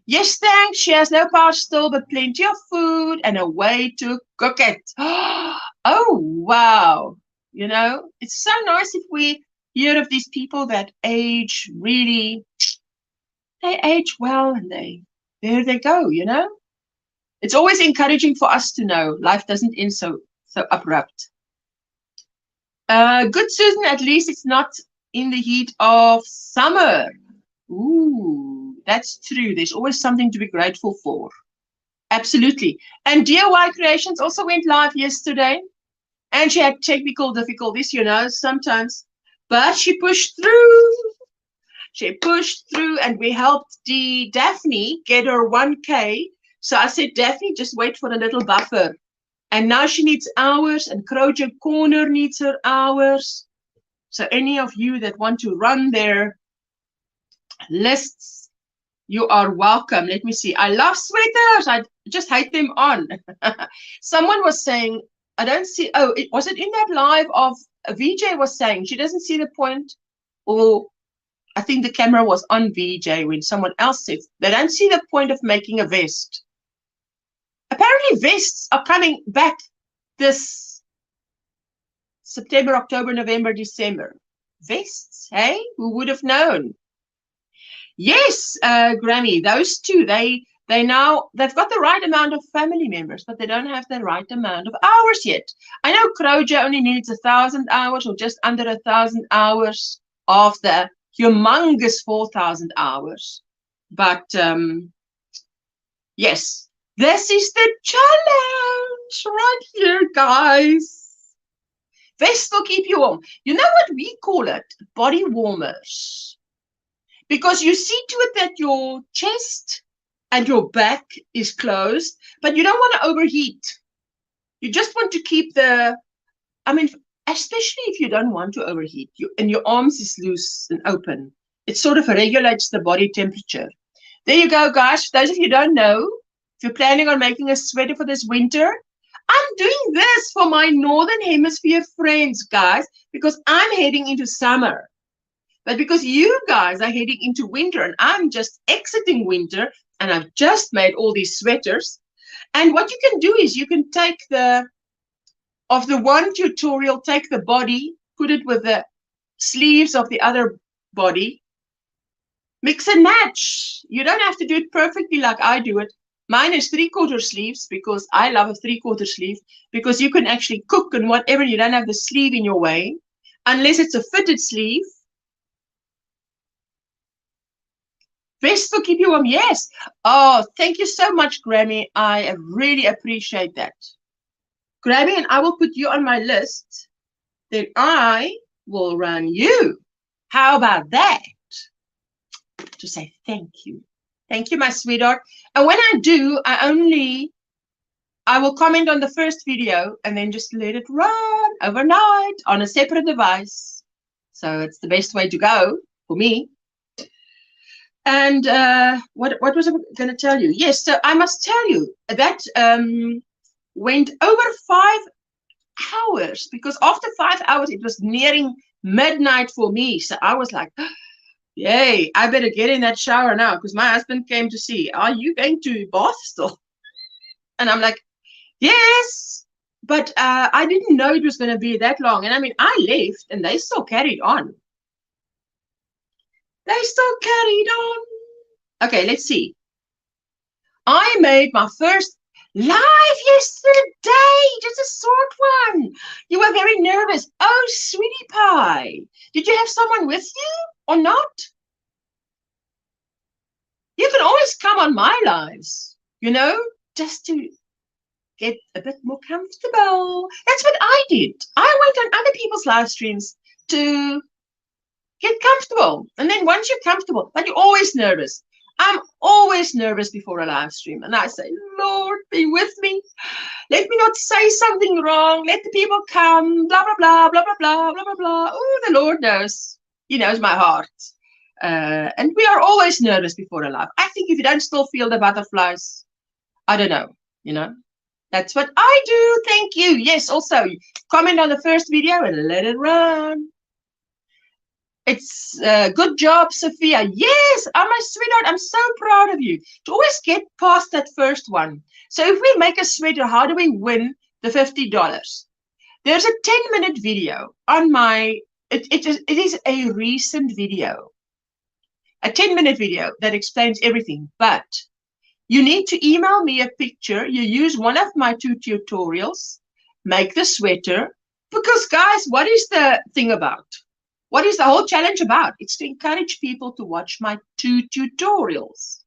Yes, thanks. She has no power still, but plenty of food and a way to cook it. Oh, wow. You know, it's so nice if we hear of these people that age really, they age well and there they go, you know. It's always encouraging for us to know life doesn't end so abrupt. Good, Susan, at least it's not in the heat of summer. Ooh, that's true. There's always something to be grateful for. Absolutely. And DIY Creations also went live yesterday. And she had technical difficulties, you know, sometimes. But she pushed through. She pushed through and we helped Daphne get her 1K. So I said, Daphne, just wait for a little buffer. And now she needs hours and Crochet Corner needs her hours. So any of you that want to run their lists, you are welcome. Let me see. I love sweaters. I just hate them on. Someone was saying, I don't see, was it in that live of VJ was saying she doesn't see the point, or I think the camera was on VJ when someone else said they don't see the point of making a vest. Apparently vests are coming back this September, October, November, December. Vests, hey? Who would have known? Yes, Granny, those two, they've got the right amount of family members, but they don't have the right amount of hours yet. I know Crochet only needs 1,000 hours or just under 1,000 hours of the humongous 4,000 hours. But yes, this is the challenge right here, guys. Vests will keep you warm. You know what we call it? Body warmers. Because you see to it that your chest and your back is closed, but you don't want to overheat. You just want to keep the, I mean, especially if you don't want to overheat, and your arms is loose and open. It sort of regulates the body temperature. There you go, guys. For those of you who don't know, if you're planning on making a sweater for this winter, I'm doing this for my Northern Hemisphere friends, guys, because I'm heading into summer. But because you guys are heading into winter and I'm just exiting winter and I've just made all these sweaters. And what you can do is you can take of the one tutorial, take the body, put it with the sleeves of the other body, mix and match. You don't have to do it perfectly like I do it. Mine is 3/4 sleeves because I love a 3/4 sleeve, because you can actually cook and whatever. You don't have the sleeve in your way unless it's a fitted sleeve. Vest for keep you warm. Yes. Oh, thank you so much, Grammy. I really appreciate that. Grammy, and I will put you on my list. Then I will run you. How about that? To say thank you. Thank you, my sweetheart. And when I do, I will comment on the first video and then just let it run overnight on a separate device. So it's the best way to go for me. And what was I going to tell you? Yes, so I must tell you that went over 5 hours, because after 5 hours, it was nearing midnight for me. So I was like, yay, I better get in that shower now, because my husband came to see, are you going to bath still? And I'm like, yes, but I didn't know it was going to be that long. And I mean, I left and they still carried on. They still carried on. Okay, let's see. I made my first live yesterday, just a short one. You were very nervous. Oh, sweetie pie. Did you have someone with you or not? You can always come on my lives, you know, just to get a bit more comfortable. That's what I did. I went on other people's live streams to get comfortable. And then once you're comfortable, but you're always nervous. I'm always nervous before a live stream. And I say, Lord, be with me. Let me not say something wrong. Let the people come, blah, blah, blah, blah, blah, blah, blah, blah, blah. Oh, the Lord knows. He knows my heart. And we are always nervous before a live. I think if you don't still feel the butterflies, I don't know, you know. That's what I do. Thank you. Yes, also, comment on the first video and let it run. It's good job, Sophia. Yes, I'm my sweetheart. I'm so proud of you to always get past that first one. So if we make a sweater, how do we win the $50? There's a 10-minute video on my, it is a recent video, a 10-minute video that explains everything. But you need to email me a picture. You use one of my 2 tutorials, make the sweater. Because guys, what is the thing about? What is the whole challenge about? It's to encourage people to watch my 2 tutorials.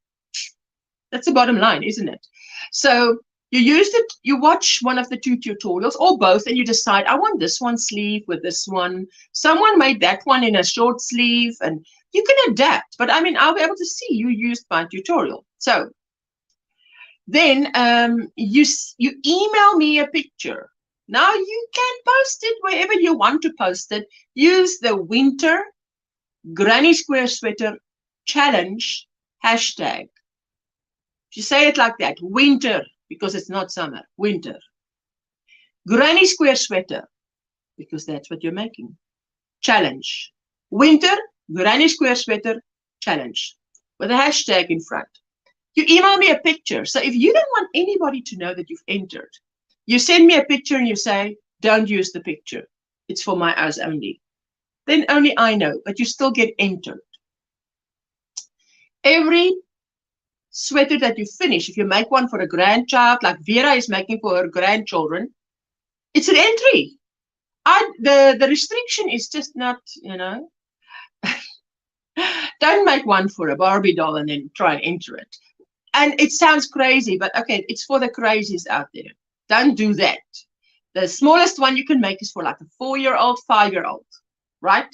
That's the bottom line, isn't it? So you use it, you watch one of the 2 tutorials or both, and you decide, I want this one sleeve with this one. Someone made that one in a short sleeve, and you can adapt. But I mean, I'll be able to see you used my tutorial. So then you email me a picture. Now you can post it wherever you want to post it. Use the Winter Granny Square Sweater Challenge hashtag. If you say it like that, winter, because it's not summer, winter. Granny Square Sweater, because that's what you're making. Challenge. Winter Granny Square Sweater Challenge with a hashtag in front. You email me a picture. So if you don't want anybody to know that you've entered, you send me a picture and you say, don't use the picture. It's for my eyes only. Then only I know, but you still get entered. Every sweater that you finish, if you make one for a grandchild, like Vera is making for her grandchildren, it's an entry. The restriction is just not, you know, don't make one for a Barbie doll and then try and enter it. And it sounds crazy, but okay, it's for the crazies out there. Don't do that. The smallest one you can make is for like a 4-year-old, 5-year-old, right?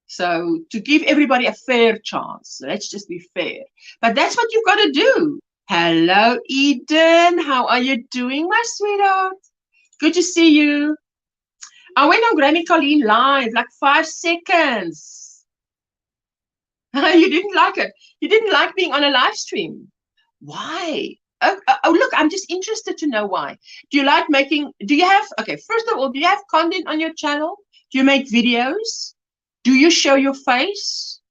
So to give everybody a fair chance, let's just be fair. But that's what you've got to do. Hello, Eden. How are you doing, my sweetheart? Good to see you. I went on Granny Colleen live, like 5 seconds. You didn't like it. You didn't like being on a live stream. Why? Oh, look, I'm just interested to know why. Do you like making, do you have, okay, first of all, do you have content on your channel? Do you make videos? Do you show your face?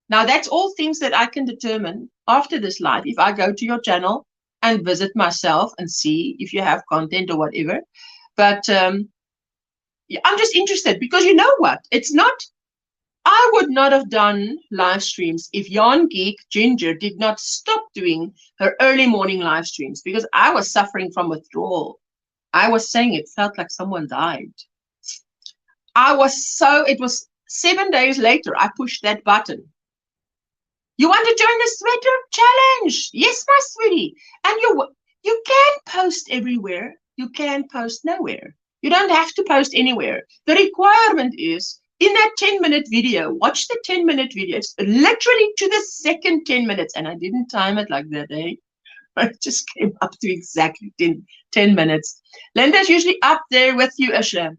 Now, that's all things that I can determine after this live. If I go to your channel and visit myself and see if you have content or whatever. But yeah, I'm just interested because you know what? It's not, I would not have done live streams if Yarn Geek Ginger did not stop doing her early morning live streams because I was suffering from withdrawal. I was saying it felt like someone died. It was 7 days later, I pushed that button. You want to join the sweater challenge? Yes, my sweetie. And you can post everywhere. You can post nowhere. You don't have to post anywhere. The requirement is in that 10-minute video, watch the 10-minute video. It's literally to the second 10 minutes. And I didn't time it like that, eh? I just came up to exactly 10 minutes. Linda's usually up there with you, Asha.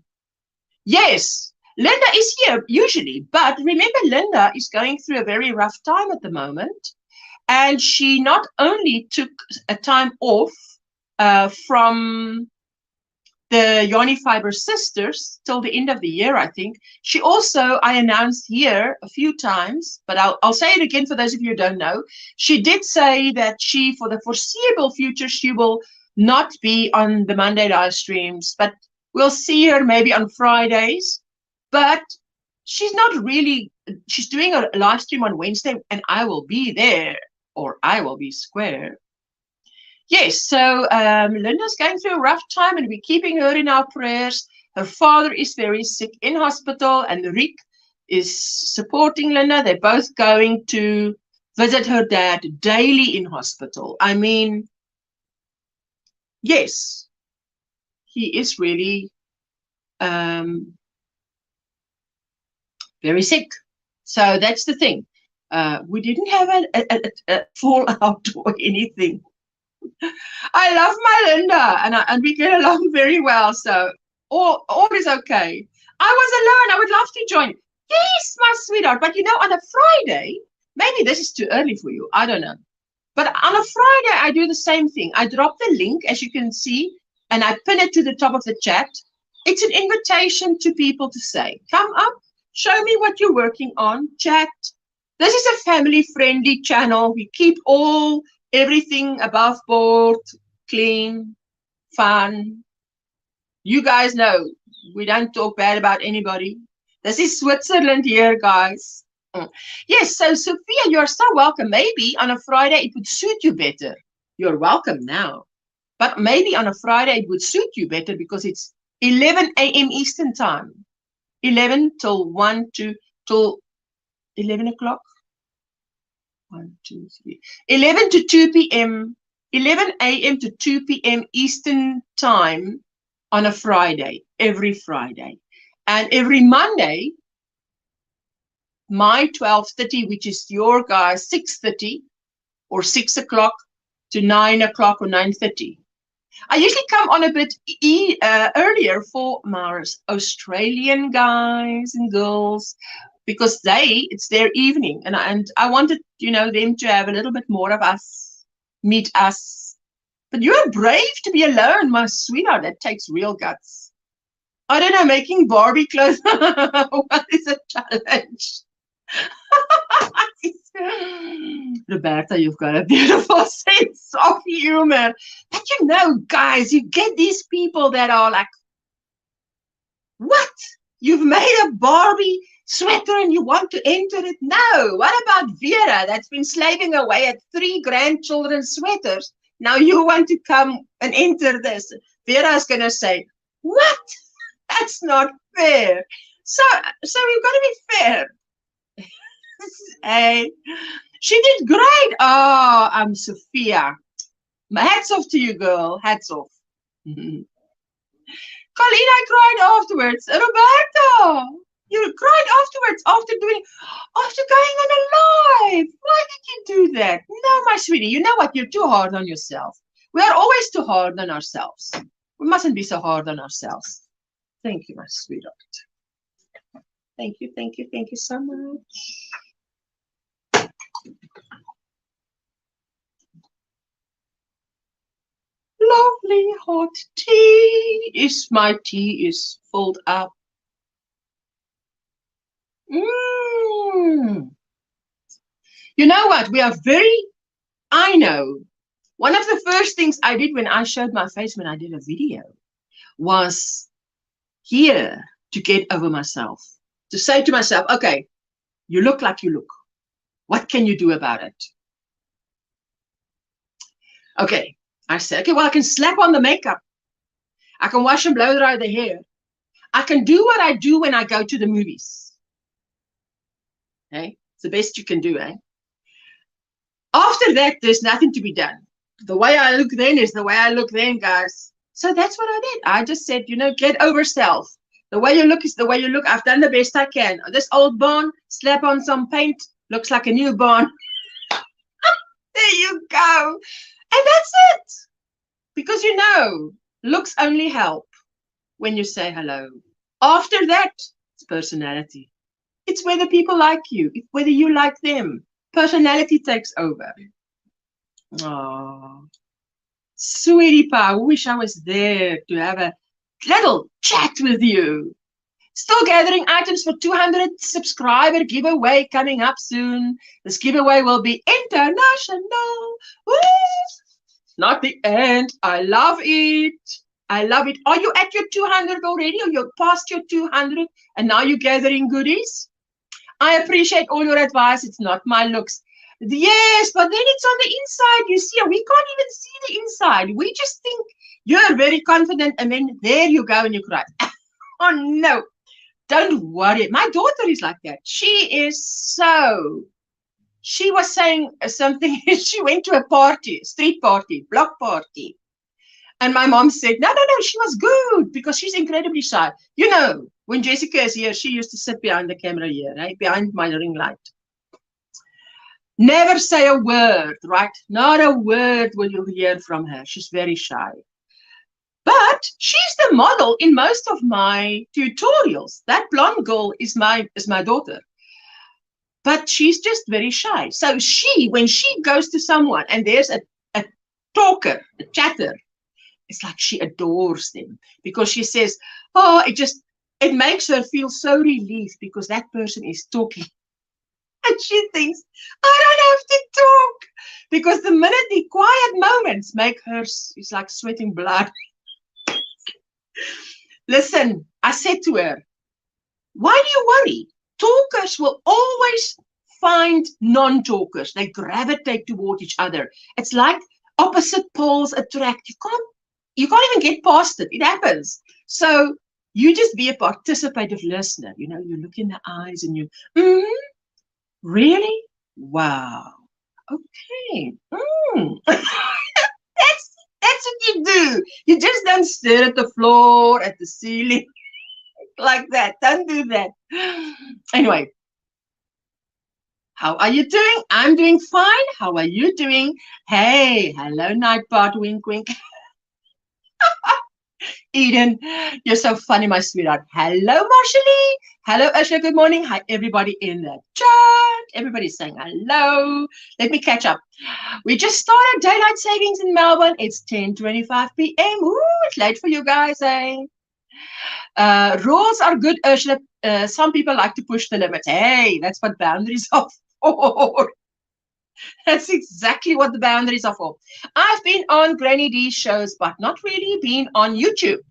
Yes, Linda is here usually. But remember, Linda is going through a very rough time at the moment. And she not only took a time off from the Yarny Fiber Sisters till the end of the year, I think. She also, I announced here a few times, but I'll say it again for those of you who don't know. She did say that she, for the foreseeable future, she will not be on the Monday live streams, but we'll see her maybe on Fridays. But she's not really, she's doing a live stream on Wednesday, and I will be there, or I will be square. Yes, so Linda's going through a rough time and we're keeping her in our prayers. Her father is very sick in hospital and Rick is supporting Linda. They're both going to visit her dad daily in hospital. I mean, yes, he is really very sick. So that's the thing. We didn't have a fallout or anything. I love my Linda, and we get along very well, so all is okay. I was alone. I would love to join. Yes, my sweetheart, but you know, on a Friday, maybe this is too early for you. I don't know. But on a Friday, I do the same thing. I drop the link, as you can see, and I pin it to the top of the chat. It's an invitation to people to say, come up, show me what you're working on, chat. This is a family-friendly channel. We keep everything above board, clean, fun. You guys know we don't talk bad about anybody. This is Switzerland here, guys. Yes, so Sophia, you're so welcome. Maybe on a Friday it would suit you better. You're welcome now. But maybe on a Friday it would suit you better because it's 11 a.m. Eastern time. 11 till 1 till 11 o'clock. 1, 2, 3. 11 to 2 p.m. 11 a.m. to 2 p.m. Eastern time on a Friday, every Friday. And every Monday, my 12:30, which is your guys' 6:30 or 6 o'clock to 9 o'clock or 9:30. I usually come on a bit earlier for my Australian guys and girls because it's their evening, and I wanted, you know, them to have a little bit more of us, meet us. But you're brave to be alone, my sweetheart. That takes real guts. I don't know, making Barbie clothes. What is a challenge? Roberta, you've got a beautiful sense of humor. But you know, guys, you get these people that are like, what? You've made a Barbie sweater and you want to enter it? No. What about Vera that's been slaving away at 3 grandchildren's sweaters? Now you want to come and enter this. Vera's going to say, what? That's not fair. So you've got to be fair. Hey, she did great. Oh, I'm Sophia. Hats off to you, girl. Hats off. Colleen, I cried afterwards. Roberta, you cried afterwards after going on a live. Why did you do that? No, my sweetie, you know what? You're too hard on yourself. We are always too hard on ourselves. We mustn't be so hard on ourselves. Thank you, my sweetheart. Thank you, thank you, thank you so much. Lovely hot tea. My tea is filled up. You know what? We are I know. One of the first things I did when I showed my face when I did a video was here to get over myself. To say to myself, okay, you look like you look. What can you do about it? Okay, I said, okay, well, I can slap on the makeup. I can wash and blow dry the hair. I can do what I do when I go to the movies. Okay, it's the best you can do, eh? After that, there's nothing to be done. The way I look then is the way I look then, guys. So that's what I did. I just said, you know, get over self. The way you look is the way you look. I've done the best I can. This old barn, slap on some paint, looks like a new barn. There you go. And that's it. Because, you know, looks only help when you say hello. After that, it's personality. It's whether people like you, whether you like them. Personality takes over. Oh, sweetie pie, I wish I was there to have a little chat with you. Still gathering items for 200 subscriber giveaway coming up soon. This giveaway will be international. Woo! Not the end. I love it. I love it. Are you at your 200 already, or you're past your 200 and now you're gathering goodies? I appreciate all your advice. It's not my looks. Yes, but then it's on the inside. You see, we can't even see the inside. We just think you're very confident, and then there you go and you cry. Oh, no. Don't worry. My daughter is like that. She was saying something. She went to a party, street party, block party. And my mom said, no, she was good because she's incredibly shy. You know, when Jessica is here, she used to sit behind the camera here, right? Behind my ring light. Never say a word, right? Not a word will you hear from her. She's very shy. But she's the model in most of my tutorials. That blonde girl is my daughter. But she's just very shy. So when she goes to someone and there's a talker, a chatter, it's like she adores them because she says, oh, it makes her feel so relieved because that person is talking. And she thinks, I don't have to talk. Because the minute the quiet moments make her, it's like sweating blood. Listen, I said to her, why do you worry? Talkers will always find non-talkers. They gravitate toward each other. It's like opposite poles attract. You can't even get past it. It happens. So you just be a participative listener. You know, you look in the eyes and you, really? Wow. Okay. That's what you do. You just don't stare at the floor, at the ceiling, like that. Don't do that. Anyway, how are you doing? I'm doing fine. How are you doing? Hey, hello, Nightbot. Wink, wink. Eden, you're so funny, my sweetheart. Hello, Marshallie. Hello, Ursula. Good morning. Hi, everybody in the chat. Everybody's saying hello. Let me catch up. We just started daylight savings in Melbourne. It's 10:25 p.m. Ooh, it's late for you guys, eh? Rules are good, Ursula. Some people like to push the limits. Hey, that's what boundaries are for. That's exactly what the boundaries are for. I've been on Granny D's shows, but not really been on YouTube.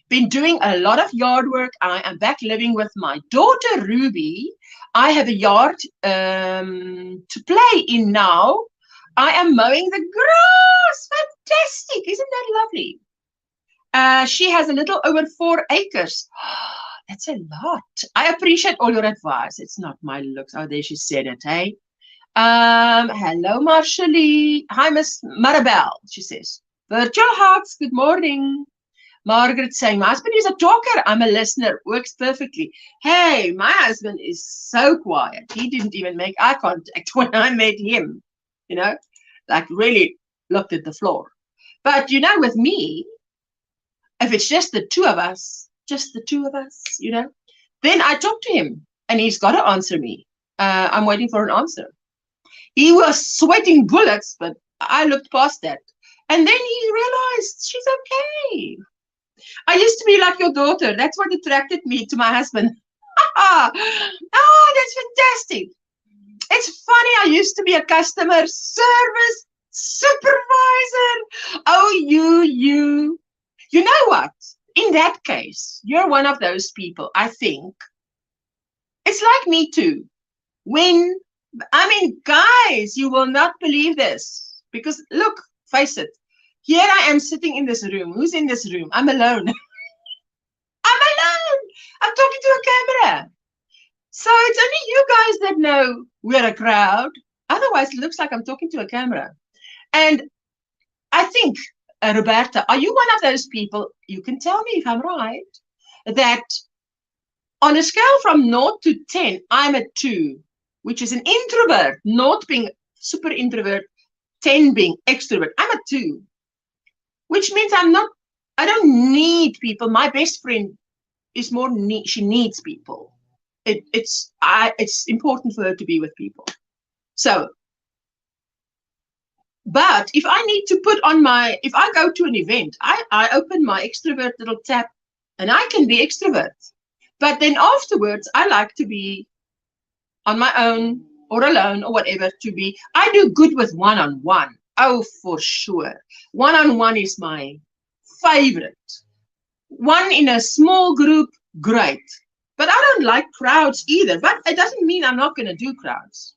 Been doing a lot of yard work. I am back living with my daughter, Ruby. I have a yard to play in now. I am mowing the grass. Fantastic. Isn't that lovely? She has a little over 4 acres. That's a lot. I appreciate all your advice. It's not my looks. Oh, there she said it, hey? Hello, Marshallie. Hi, Miss Maribel, she says. Virtual hugs, good morning. Margaret saying, my husband is a talker. I'm a listener. Works perfectly. Hey, my husband is so quiet. He didn't even make eye contact when I met him. You know, like really looked at the floor. But, you know, with me, If it's just the two of us, you know, then I talk to him and he's got to answer me. I'm waiting for an answer. He was sweating bullets, but I looked past that. And then he realized she's okay. I used to be like your daughter. That's what attracted me to my husband. Oh, that's fantastic. It's funny. I used to be a customer service supervisor. Oh, you know what? In that case, you're one of those people, I think. It's like me too. Guys, you will not believe this. Because look, face it. Here I am sitting in this room. Who's in this room? I'm alone. I'm alone. I'm talking to a camera. So it's only you guys that know we're a crowd. Otherwise, it looks like I'm talking to a camera. And I think, Roberta, are you one of those people, you can tell me if I'm right, that on a scale from 0 to 10, I'm a 2, which is an introvert, 0 being super introvert, 10 being extrovert. I'm a 2, which means I don't need people. My best friend is more she needs people. It's important for her to be with people. So, but if I need to put on if I go to an event, I open my extrovert little tab and I can be extrovert. But then afterwards, I like to be on my own or alone or whatever I do good with one-on-one. Oh, for sure. One-on-one is my favorite. One in a small group, great. But I don't like crowds either. But it doesn't mean I'm not going to do crowds.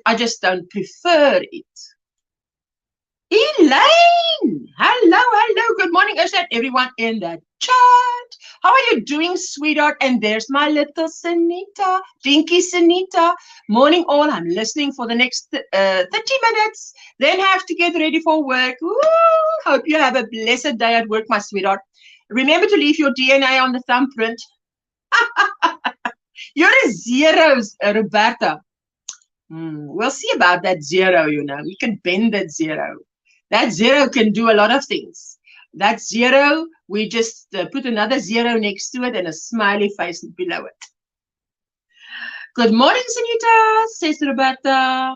I just don't prefer it. Elaine! Hello. Good morning, everyone in the chat. How are you doing, sweetheart? And there's my little Sunita, Dinky Sunita. Morning all. I'm listening for the next 30 minutes. Then have to get ready for work. Ooh, hope you have a blessed day at work, my sweetheart. Remember to leave your DNA on the thumbprint. You're a 0, Roberta. We'll see about that 0, you know. We can bend that 0. That 0 can do a lot of things. That 0, we just put another 0 next to it and a smiley face below it. Good morning, Sunita, says Roberta.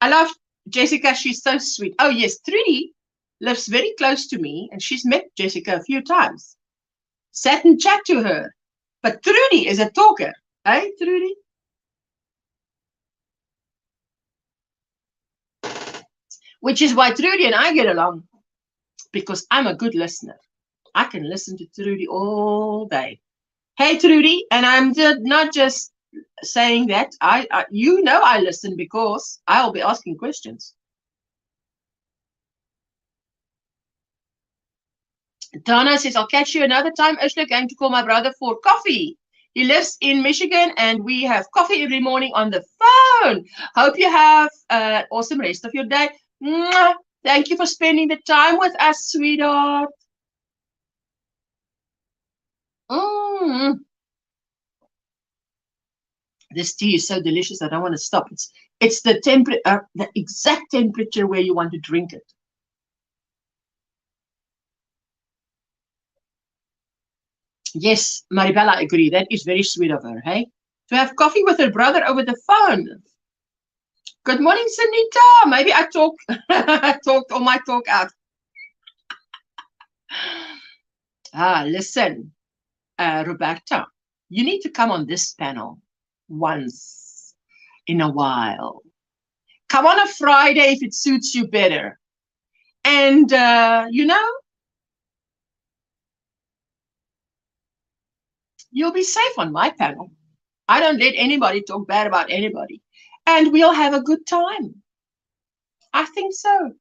I love Jessica. She's so sweet. Oh, yes, Trudy lives very close to me, and she's met Jessica a few times. Sat and chat to her. But Trudy is a talker. Hey, Trudy? Which is why Trudy and I get along, because I'm a good listener. I can listen to Trudy all day. Hey, Trudy, and I'm not just saying that. You know I listen because I'll be asking questions. Donna says, I'll catch you another time. Ursula, going to call my brother for coffee. He lives in Michigan, and we have coffee every morning on the phone. Hope you have an awesome rest of your day. Mwah. Thank you for spending the time with us, sweetheart. This tea is so delicious. I don't want to stop. It's the the exact temperature where you want to drink it. Yes, Maribel, I agree. That is very sweet of her, hey? To have coffee with her brother over the phone. Good morning, Sunita. Maybe I talked or might talk out. Listen, Roberta, you need to come on this panel once in a while. Come on a Friday if it suits you better. And, you know, you'll be safe on my panel. I don't let anybody talk bad about anybody. And we'll have a good time. I think so.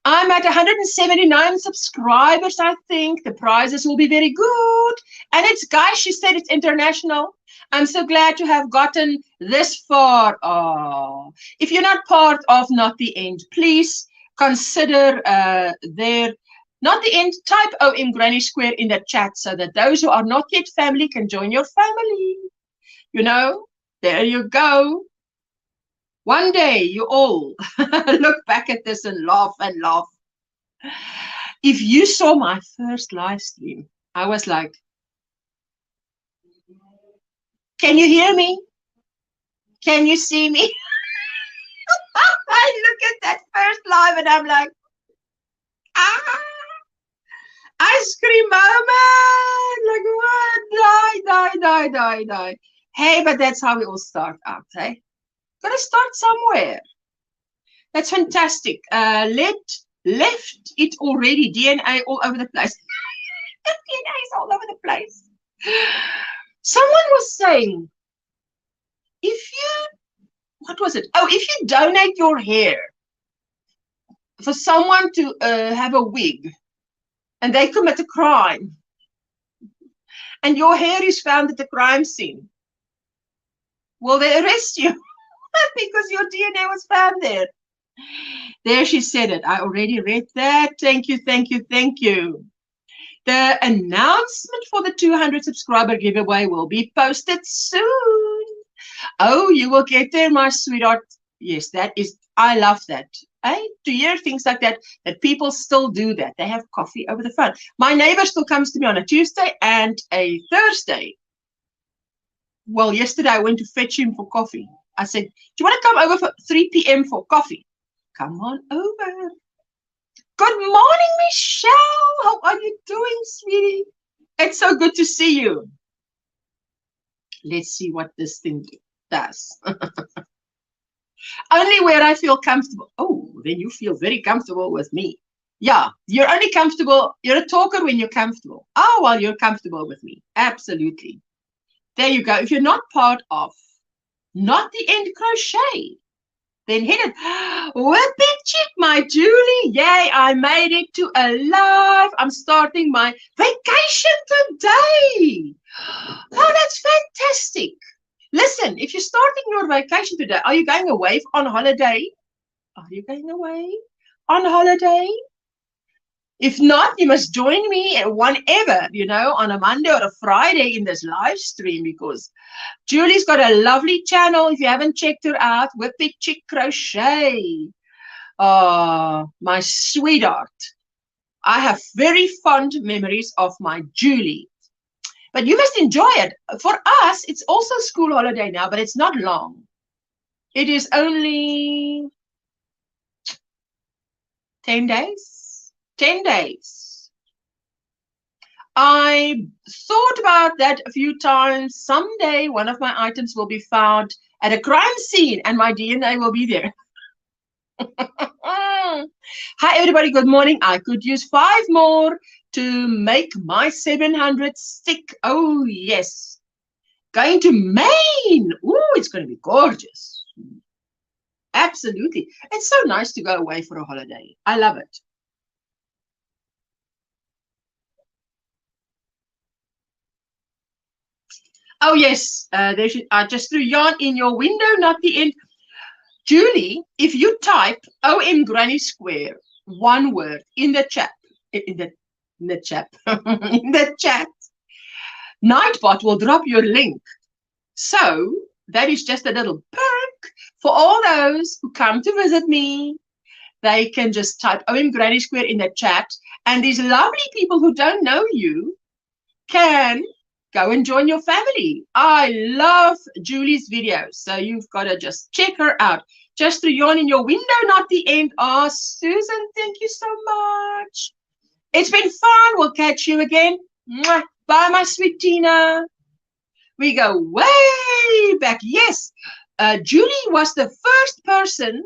I'm at 179 subscribers, I think. The prizes will be very good. And it's, guys, she said it's international. I'm so glad to have gotten this far. Oh, if you're not part of Not the End, please consider Not the End. Type OMGrannySquare in the chat so that those who are not yet family can join your family. You know, there you go. One day you all look back at this and laugh and laugh. If you saw my first live stream, I was like, can you hear me? Can you see me? I look at that first live and I'm like, ah, ice cream moment. Like, what? Die. Hey, but that's how we all start out, hey? Gotta start somewhere. That's fantastic. Left it already. DNA all over the place. DNA is all over the place. Someone was saying, what was it? Oh, if you donate your hair for someone to have a wig and they commit a crime and your hair is found at the crime scene, will they arrest you? Because your DNA was found there. There, she said it. I already read that. Thank you. The announcement for the 200 subscriber giveaway will be posted soon. Oh, you will get there, my sweetheart. Yes, I love that. To hear things like that people still do that. They have coffee over the phone. My neighbor still comes to me on a Tuesday and a Thursday. Well, yesterday I went to fetch him for coffee. I said, do you want to come over for 3 p.m. for coffee? Come on over. Good morning, Michelle. How are you doing, sweetie? It's so good to see you. Let's see what this thing does. Only where I feel comfortable. Oh, then you feel very comfortable with me. Yeah, you're only comfortable. You're a talker when you're comfortable. Oh, well, you're comfortable with me. Absolutely. There you go. If you're not part of Not the End Crochet, then hit it. Whipping chick, my Julie. Yay, I made it to a live. I'm starting my vacation today. Oh, that's fantastic. Listen, if you're starting your vacation today, are you going away on holiday? Are you going away on holiday? If not, you must join me whenever, on a Monday or a Friday in this live stream, because Julie's got a lovely channel. If you haven't checked her out, Whipping Chick Crochet. Oh, my sweetheart. I have very fond memories of my Julie. But you must enjoy it. For us, it's also school holiday now, but it's not long. It is only 10 days. 10 days. I thought about that a few times. Someday, one of my items will be found at a crime scene and my DNA will be there. Hi, everybody. Good morning. I could use 5 more to make my 700 stick. Oh, yes. Going to Maine. Ooh, it's going to be gorgeous. Absolutely. It's so nice to go away for a holiday. I love it. Oh, yes. I just threw yarn in your window, not the end. Julie, if you type OMGrannySquare, one word, in the chat, in the chat, Nightbot will drop your link. So that is just a little perk for all those who come to visit me. They can just type OMGrannySquare in the chat, and these lovely people who don't know you can go and join your family. I love Julie's videos, so you've got to just check her out. Just through yarn in your window, not the end. Oh, Susan, thank you so much. It's been fun. We'll catch you again. Mwah. Bye, my sweet Tina. We go way back. Yes, Julie was the first person,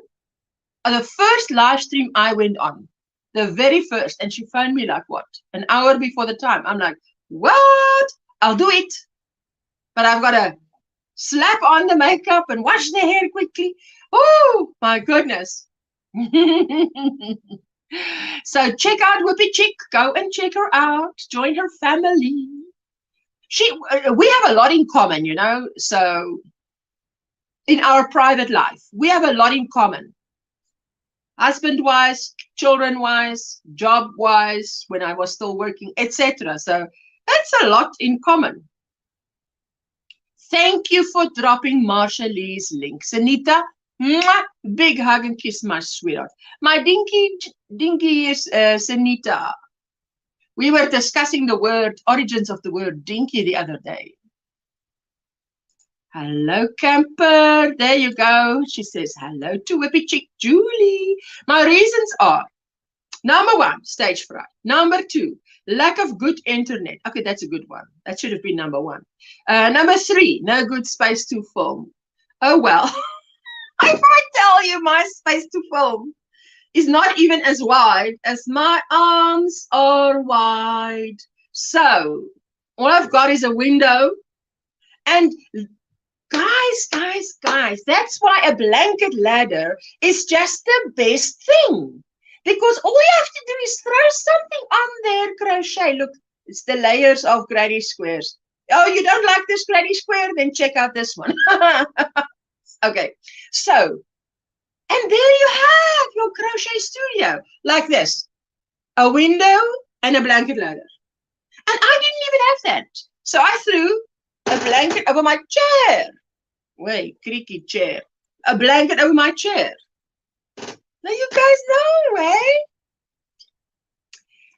the first live stream I went on. The very first. And she phoned me like, what? An hour before the time. I'm like, what? I'll do it. But I've got to slap on the makeup and wash the hair quickly. Oh, my goodness. So check out Whippy Chick. Go and check her out. Join her family. We have a lot in common, so in our private life, we have a lot in common. Husband-wise, children-wise, job-wise, when I was still working, etc. So that's a lot in common. Thank you for dropping Marsha Lee's link. Sanita, mwah, big hug and kiss, my sweetheart. My dinky is Sanita. We were discussing the origins of the word dinky the other day. Hello, Camper. There you go. She says, hello to Whippy Chick Julie. My reasons are, number 1, stage fright. Number 2, lack of good internet. Okay, that's a good one. That should have been number 1. Number 3, no good space to film. Oh, well, if I tell you my space to film is not even as wide as my arms are wide. So all I've got is a window. And guys, that's why a blanket ladder is just the best thing. Because all you have to do is throw something on there, Crochet. Look, it's the layers of Granny Squares. Oh, you don't like this Granny Square? Then check out this one. Okay, so, and there you have your crochet studio, like this. A window and a blanket ladder. And I didn't even have that. So I threw a blanket over my chair. Wait, creaky chair. A blanket over my chair. Now you guys know, eh?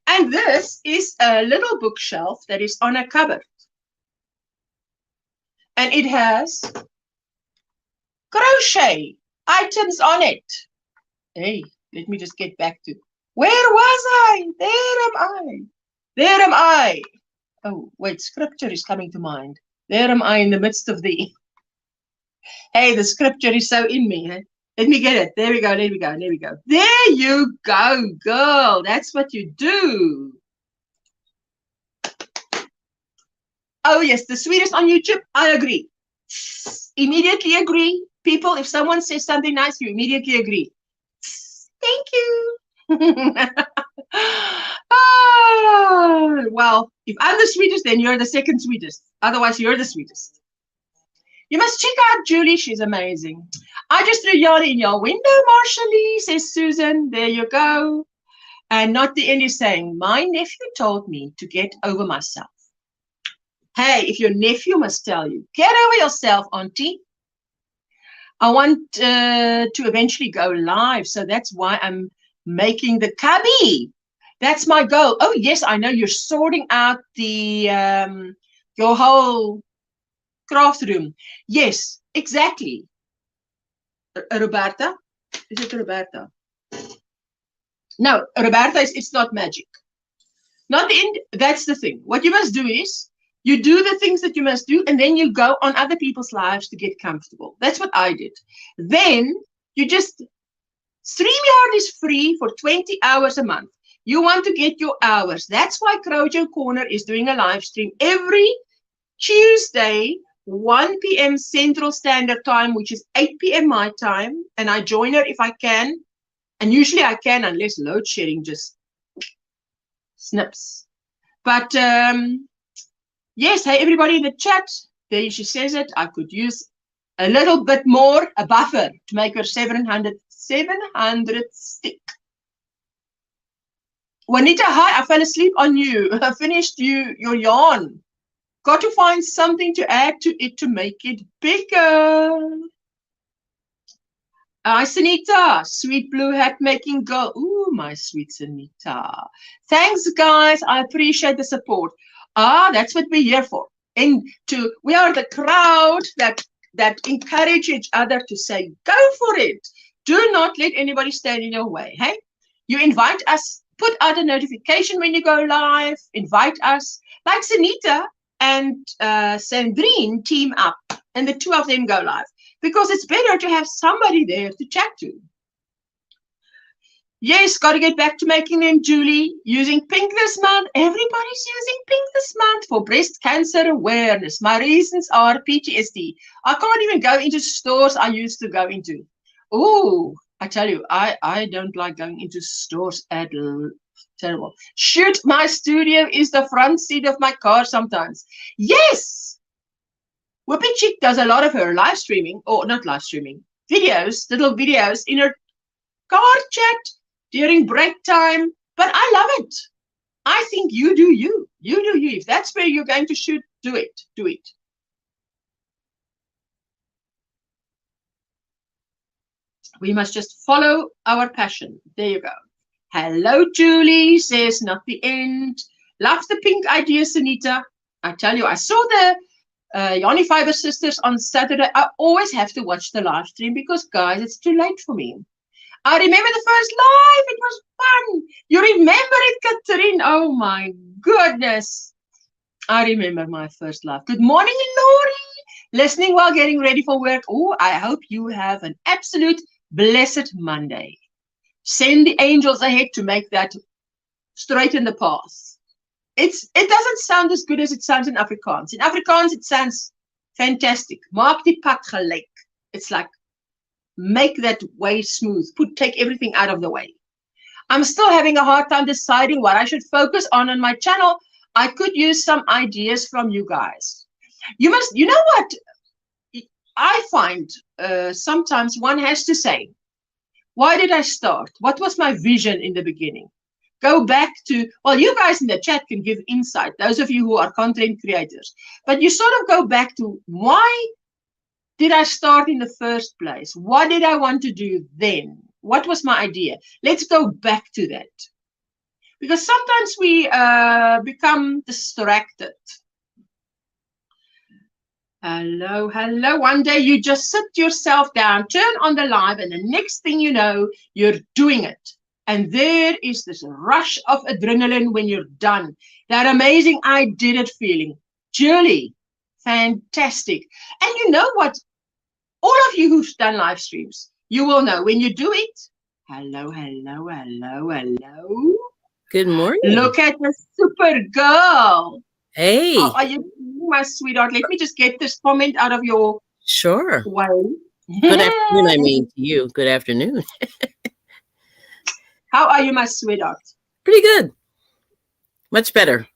And this is a little bookshelf that is on a cupboard. And it has crochet items on it. Hey, let me just get back to, where was I? There am I. There am I. Oh, wait, scripture is coming to mind. There am I in the midst of thee. Hey, the scripture is so in me. Eh? Let me get it. There we go, there we go, there we go. There you go, girl. That's what you do. Oh, yes, the sweetest on YouTube. I agree. Immediately agree. People, if someone says something nice, you immediately agree. Thank you. Oh, well, if I'm the sweetest, then you're the second sweetest. Otherwise, you're the sweetest. You must check out Julie. She's amazing. I just threw yarn in your window, Marshall, says Susan. There you go. And Not the End is saying, my nephew told me to get over myself. Hey, if your nephew must tell you, get over yourself, auntie. I want to eventually go live, so that's why I'm making the cubby. That's my goal. Oh, yes, I know you're sorting out the your whole craft room. Yes, exactly. Roberta? Is it Roberta? No, Roberta, it's not magic. Not the end. That's the thing. What you must do is you do the things that you must do, and then you go on other people's lives to get comfortable. That's what I did. Then you just, StreamYard is free for 20 hours a month. You want to get your hours. That's why Crochet Corner is doing a live stream every Tuesday, 1 p.m. Central Standard Time, which is 8 p.m. my time. And I join her if I can. And usually I can, unless load shedding just snips. But yes, hey, everybody in the chat, there she says it. I could use a little bit more, a buffer, to make her 700 stick. Juanita, hi, I fell asleep on you. I finished your yarn. Got to find something to add to it to make it bigger. Hi, Sunita, sweet blue hat making girl. Ooh, my sweet Sunita. Thanks, guys. I appreciate the support. Ah, that's what we're here for. We are the crowd that encourage each other to say, go for it. Do not let anybody stand in your way. Hey, you invite us, put out a notification when you go live, invite us. Like Sunita and Sandrine team up, and the two of them go live. Because it's better to have somebody there to chat to. Yes, got to get back to making them, Julie. Using pink this month. Everybody's using pink this month for breast cancer awareness. My reasons are PTSD. I can't even go into stores I used to go into. Oh, I tell you, I don't like going into stores at all. Terrible. Shoot, my studio is the front seat of my car sometimes. Yes. Whoopi Chick does a lot of her live streaming, or not live streaming, videos, little videos in her car chat during break time. But I love it. I think you do you. You do you. If that's where you're going to shoot, do it. Do it. We must just follow our passion. There you go. Hello, Julie, says Not the End. Love the pink idea, Sunita. I tell you, I saw the Yanni Fiber Sisters on Saturday. I always have to watch the live stream because, guys, it's too late for me. I remember the first live. It was fun. You remember it, Catherine? Oh, my goodness. I remember my first live. Good morning, Lori. Listening while getting ready for work. Oh, I hope you have an absolute blessed Monday. Send the angels ahead to make that straighten the path. It doesn't sound as good as it sounds in Afrikaans. In Afrikaans, it sounds fantastic. Maak die pad gelyk. It's like, make that way smooth. Take everything out of the way. I'm still having a hard time deciding what I should focus on my channel. I could use some ideas from you guys. You know what? I find sometimes one has to say, why did I start? What was my vision in the beginning? Go back to, well, you guys in the chat can give insight, those of you who are content creators. But you sort of go back to, why did I start in the first place? What did I want to do then? What was my idea? Let's go back to that. Because sometimes we become distracted. Hello, hello. One day you just sit yourself down, turn on the live, and the next thing you know, you're doing it. And there is this rush of adrenaline when you're done. That amazing I did it feeling. Julie, fantastic. And you know what? All of you who've done live streams, you will know when you do it. Hello, hello, hello, hello. Good morning. Look at the super girl. Hey. How are you, my sweetheart? Let me just get this comment out of your way. Good afternoon, I mean to you. Good afternoon. How are you, my sweetheart? Pretty good. Much better.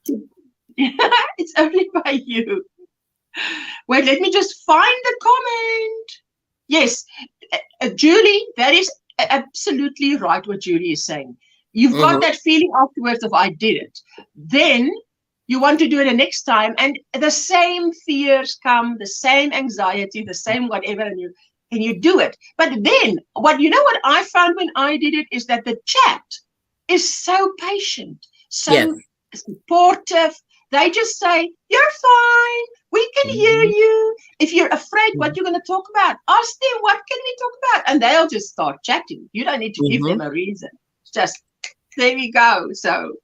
It's only by you. Wait, let me just find the comment. Yes, Julie, that is absolutely right what Julie is saying. You've got that feeling afterwards of I did it. Then you want to do it the next time, and the same fears come, the same anxiety, the same whatever, and you do it. But then, what I found when I did it is that the chat is so patient, so supportive. They just say, "You're fine. We can hear you. If you're afraid, what you're going to talk about, ask them, what can we talk about?" And they'll just start chatting. You don't need to give them a reason. It's just, there we go. So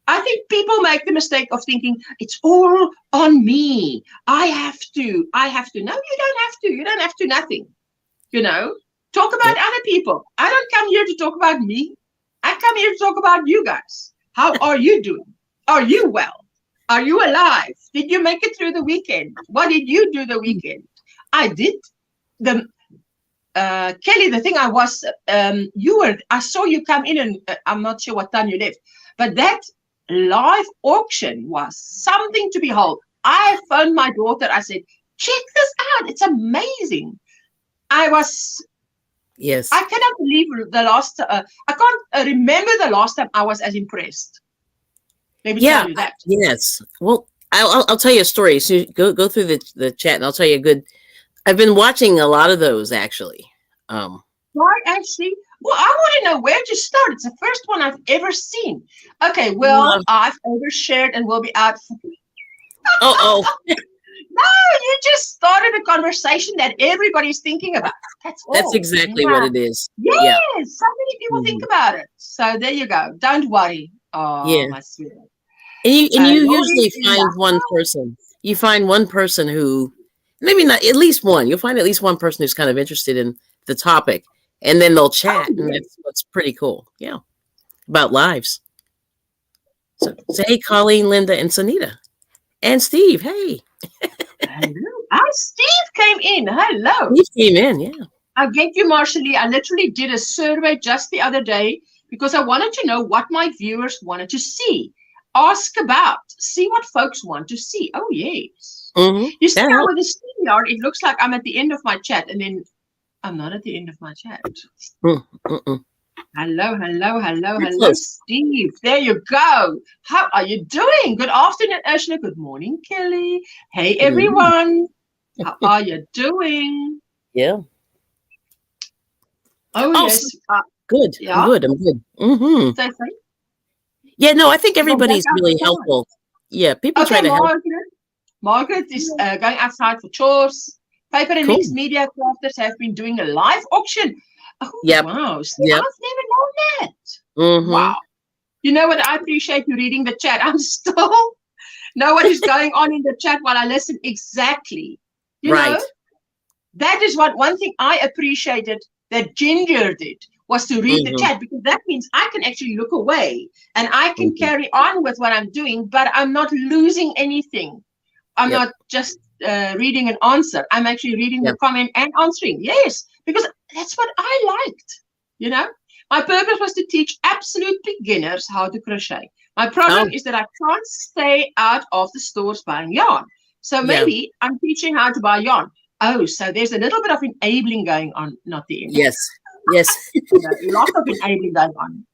I think people make the mistake of thinking it's all on me. I have to. No, you don't have to. You don't have to nothing. Talk about other people. I don't come here to talk about me. I come here to talk about you guys. How are you doing? Are you well? Are you alive? Did you make it through the weekend? What did you do the weekend? I did. Kelly, the thing I saw you come in, and I'm not sure what time you left, but that live auction was something to behold. I phoned my daughter. I said, check this out. It's amazing. I cannot believe I can't remember the last time I was as impressed. Let me tell you that. Yes. Well, I'll tell you a story. So go through the chat, and I'll tell you a good. I've been watching a lot of those actually. Right, actually. Well, I want to know where to start. It's the first one I've ever seen. Okay, well, I've overshared and will be out. No, you just started a conversation that everybody's thinking about. That's all. That's exactly what it is. Yes, so many people think about it. So there you go. Don't worry. Oh, my sweetheart. And you usually find one person. You find one person who, maybe not, at least one. You'll find at least one person who's kind of interested in the topic, and then they'll chat, and that's what's pretty cool. Yeah, about lives. So say, hey, Colleen, Linda, and Sunita, and Steve. Hey. Hello. Steve came in. Hello. Steve came in. Yeah. I'll get you, Marshall. I literally did a survey just the other day because I wanted to know what my viewers wanted to see. Ask about. See what folks want to see. Oh, yes. You see how with the StreamYard, it looks like I'm at the end of my chat, and then I'm not at the end of my chat. Hello, Steve. There you go. How are you doing? Good afternoon, Ursula. Good morning, Kelly. Hey, everyone. How are you doing? Yeah. Oh, yes. Good. Yeah. I'm good. Say. Yeah, no, I think People back everybody's really outside. helpful. Yeah, people try Okay, to help. Margaret is going outside for chores. Paper and Cool. Mixed Media Crafters have been doing a live auction. Oh, Yep. wow. See, Yep. I've never known that. Mm-hmm. Wow. You know what? I appreciate you reading the chat. I'm still know what is going on in the chat while I listen. Exactly. You know, that is one thing I appreciated that Ginger did, was to read the chat, because that means I can actually look away and I can carry on with what I'm doing, but I'm not losing anything. I'm not just reading an answer. I'm actually reading the comment and answering. Yes, because that's what I liked. You know, my purpose was to teach absolute beginners how to crochet. My problem is that I can't stay out of the stores buying yarn. So maybe I'm teaching how to buy yarn. Oh, so there's a little bit of enabling going on, not the end. Yes. Yes. Lots of enabling going on.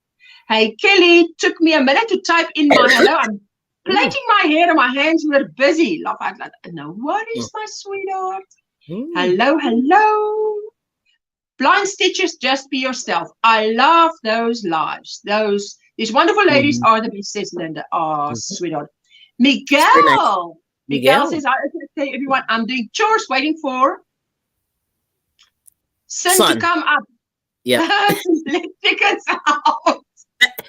Hey, Kelly, took me a minute to type in my hello. I'm plaiting my hair and my hands were busy. Laugh out loud. No worries, my sweetheart. Hello, hello. Blind Stitches, just be yourself. I love those lives. These wonderful ladies are the best, says Linda. Oh, sweetheart. Miguel. Miguel says, okay, everyone, I'm doing chores, waiting for sun to come up. Yeah. Let chickens out.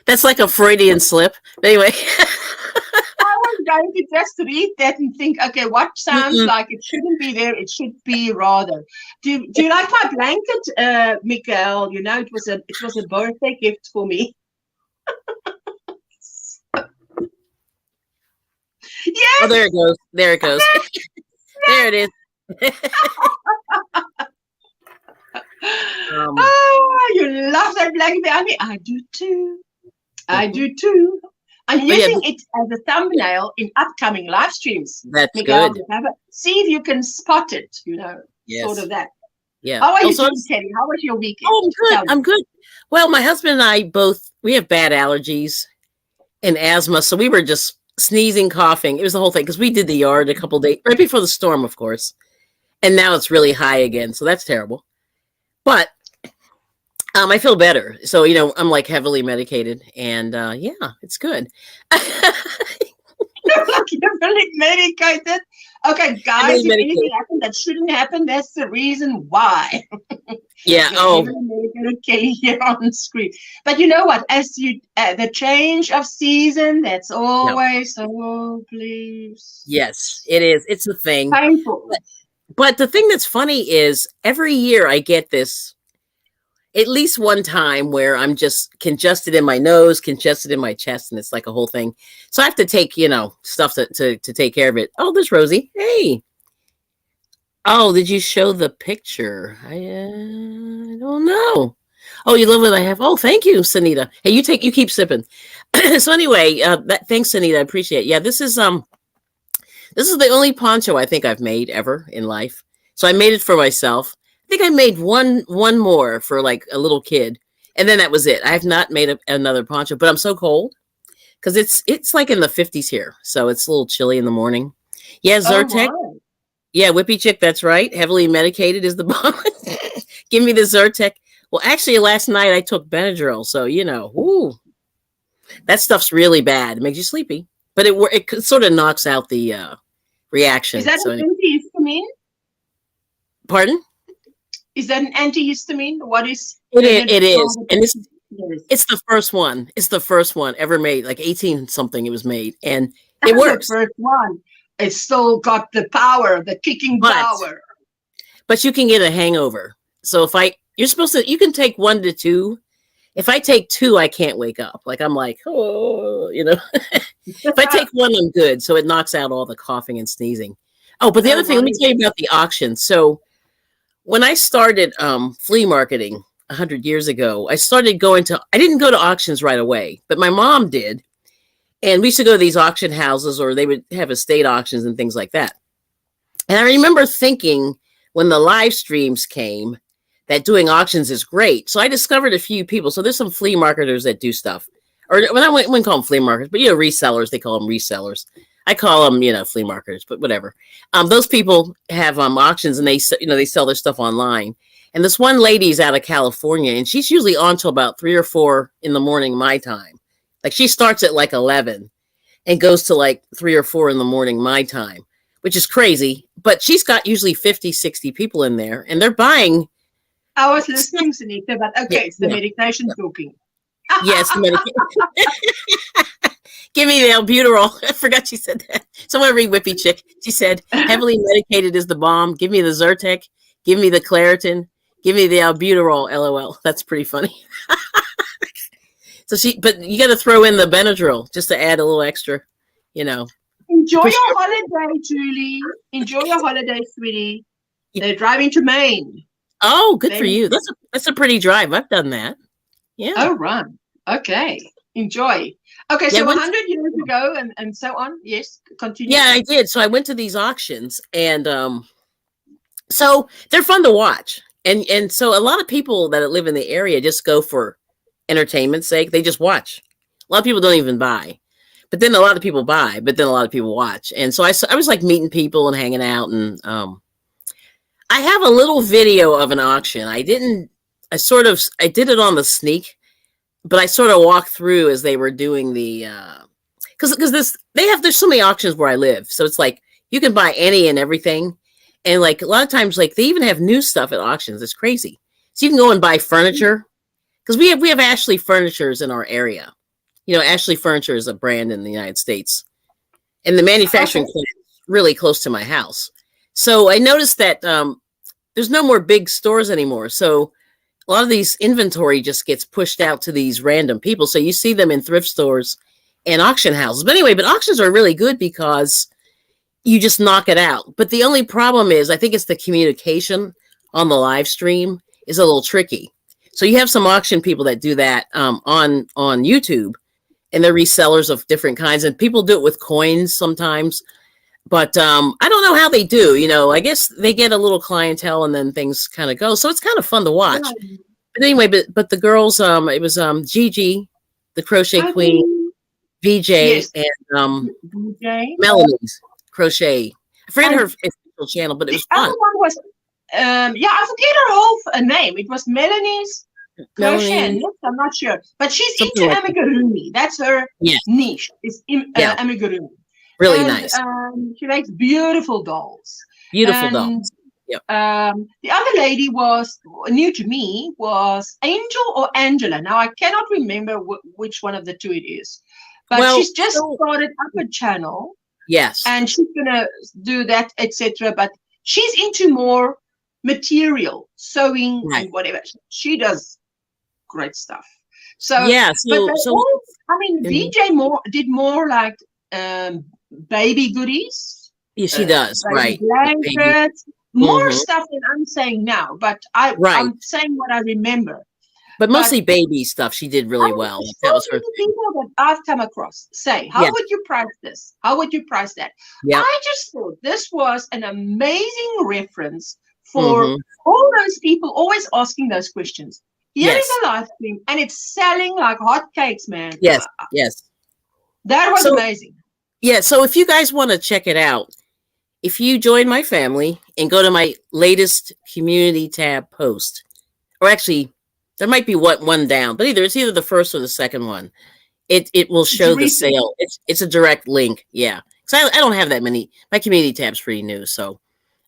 That's like a Freudian slip. Anyway. I was going to just read that and think, okay, what sounds like it shouldn't be there? It should be rather. Do you like my blanket, Miguel? You know, it was a birthday gift for me. Yes. Oh, there it goes. There it goes. There it is. Oh, you love that blanket. I mean, I do too. I do too. I'm using it as a thumbnail in upcoming live streams. That's Miguel, good. See if you can spot it, you know, sort of that. Yeah. How are you doing, Teddy? How was your weekend? Oh, I'm good. I'm good. Well, my husband and I we have bad allergies and asthma, so we were just sneezing, coughing. It was the whole thing, because we did the yard a couple days, right before the storm, of course. And now it's really high again, so that's terrible. But I feel better. So, you know, I'm like heavily medicated, and yeah, it's good. You're like heavily medicated. Okay, guys, if anything happened that shouldn't happen, that's the reason why. Yeah. Kelly here on the screen. But you know what? As you the change of season, that's always so please. Yes, it is. It's a thing. Painful. But the thing that's funny is every year I get this, at least one time, where I'm just congested in my nose, congested in my chest, and it's like a whole thing. So I have to take, you know, stuff to take care of it. Oh, there's Rosie. Hey. Oh, did you show the picture? I don't know. Oh, you love what I have. Oh, thank you, Sunita. Hey, you keep sipping. So anyway, thanks, Sunita. I appreciate it. Yeah, this is the only poncho I think I've made ever in life. So I made it for myself. I think I made one more for like a little kid, and then that was it. I have not made another poncho, but I'm so cold because it's like in the 50s here, so it's a little chilly in the morning. Yeah, Zyrtec. Oh, yeah, Whippy Chick, that's right. Heavily medicated is the bomb. Give me the Zyrtec. Well, actually, last night I took Benadryl, so, you know, ooh, that stuff's really bad. It makes you sleepy, but it sort of knocks out the reaction. Is that an antihistamine? Pardon? Is that an antihistamine? What is it? It is, and it's the first one. It's the first one ever made, like 18 something. It was made, and it works. The first one. It's still got the power, the kicking power. But you can get a hangover. So you can take 1 to 2. If I take 2, I can't wake up. Like I'm like, oh, you know. If I take 1, I'm good. So it knocks out all the coughing and sneezing. Oh, but the other thing, let me tell you about the auction. So when I started flea marketing 100 years ago, I didn't go to auctions right away, but my mom did. And we used to go to these auction houses, or they would have estate auctions and things like that. And I remember thinking when the live streams came that doing auctions is great. So I discovered a few people. So there's some flea marketers that do stuff. Or when I wouldn't call them flea marketers, but, you know, resellers, they call them resellers. I call them, you know, flea marketers, but whatever. Those people have auctions, and they sell their stuff online. And this one lady's out of California, and she's usually on till about 3 or 4 in the morning, my time. Like she starts at like 11 and goes to like 3 or 4 in the morning my time, which is crazy. But she's got usually 50, 60 people in there, and they're buying. I was listening, Sunita, but okay, Yeah, it's the yeah. medication talking. Yes, the medication. Give me the albuterol. I forgot she said that. Someone read Whippy Chick. She said, heavily medicated is the bomb. Give me the Zyrtec. Give me the Claritin. Give me the albuterol. LOL. That's pretty funny. But you got to throw in the Benadryl just to add a little extra, you know. Enjoy your holiday, Julie. Enjoy your holiday, sweetie. They're driving to Maine. Oh, good for you. That's a pretty drive. I've done that. Yeah. Oh, right. Okay. Enjoy. Okay, so 100 years ago and so on. Yes, continue. Yeah, I did. So I went to these auctions, and so they're fun to watch. And so a lot of people that live in the area just go for entertainment's sake. They just watch. A lot of people don't even buy. But then a lot of people buy, but then a lot of people watch. And so I was like meeting people and hanging out, and I have a little video of an auction. I did it on the sneak, but I sort of walked through as they were doing the because there's so many auctions where I live. So it's like you can buy any and everything. And like a lot of times, like they even have new stuff at auctions. It's crazy. So you can go and buy furniture, because we have Ashley Furnitures in our area. You know, Ashley Furniture is a brand in the United States, and the manufacturing plant is really close to my house. So I noticed that there's no more big stores anymore. So a lot of these inventory just gets pushed out to these random people. So you see them in thrift stores and auction houses. But anyway, auctions are really good because you just knock it out. But the only problem is, I think it's the communication on the live stream is a little tricky. So you have some auction people that do that on YouTube, and they're resellers of different kinds, and people do it with coins sometimes. But I don't know how they do. You know, I guess they get a little clientele and then things kind of go. So it's kind of fun to watch. Yeah. But anyway, but the girls, it was Gigi, the Crochet Queen, VJ, yes, and Melanie's Crochet. I forget her official channel, but it was fun. The other one was, I forget her whole name. It was Melanie's Crochet. I'm not sure. But she's into amigurumi. That's her niche. Is amigurumi. Really nice. She makes beautiful dolls. Beautiful dolls. Yep. The other lady was new to me, was Angel or Angela. Now I cannot remember which one of the two it is. But she's just started up a channel. Yes. And she's gonna do that, etc. But she's into more material, sewing and whatever. She does great stuff. So yeah. VJ did more like baby goodies. Yeah, she does, right? Blankets, more stuff than I'm saying now, but I'm saying what I remember. But mostly baby stuff. She did really well. That was her people that I've come across say, how would you price this? How would you price that? Yep. I just thought this was an amazing reference for all those people always asking those questions. Here is a live stream, and it's selling like hotcakes, man. Yes, yes. That was amazing. Yeah, so if you guys want to check it out, if you join my family and go to my latest community tab post, or actually, there might be one down, but it's either the first or the second one. It will show the sale. It's a direct link. Yeah, because I don't have that many. My community tab's pretty new, so.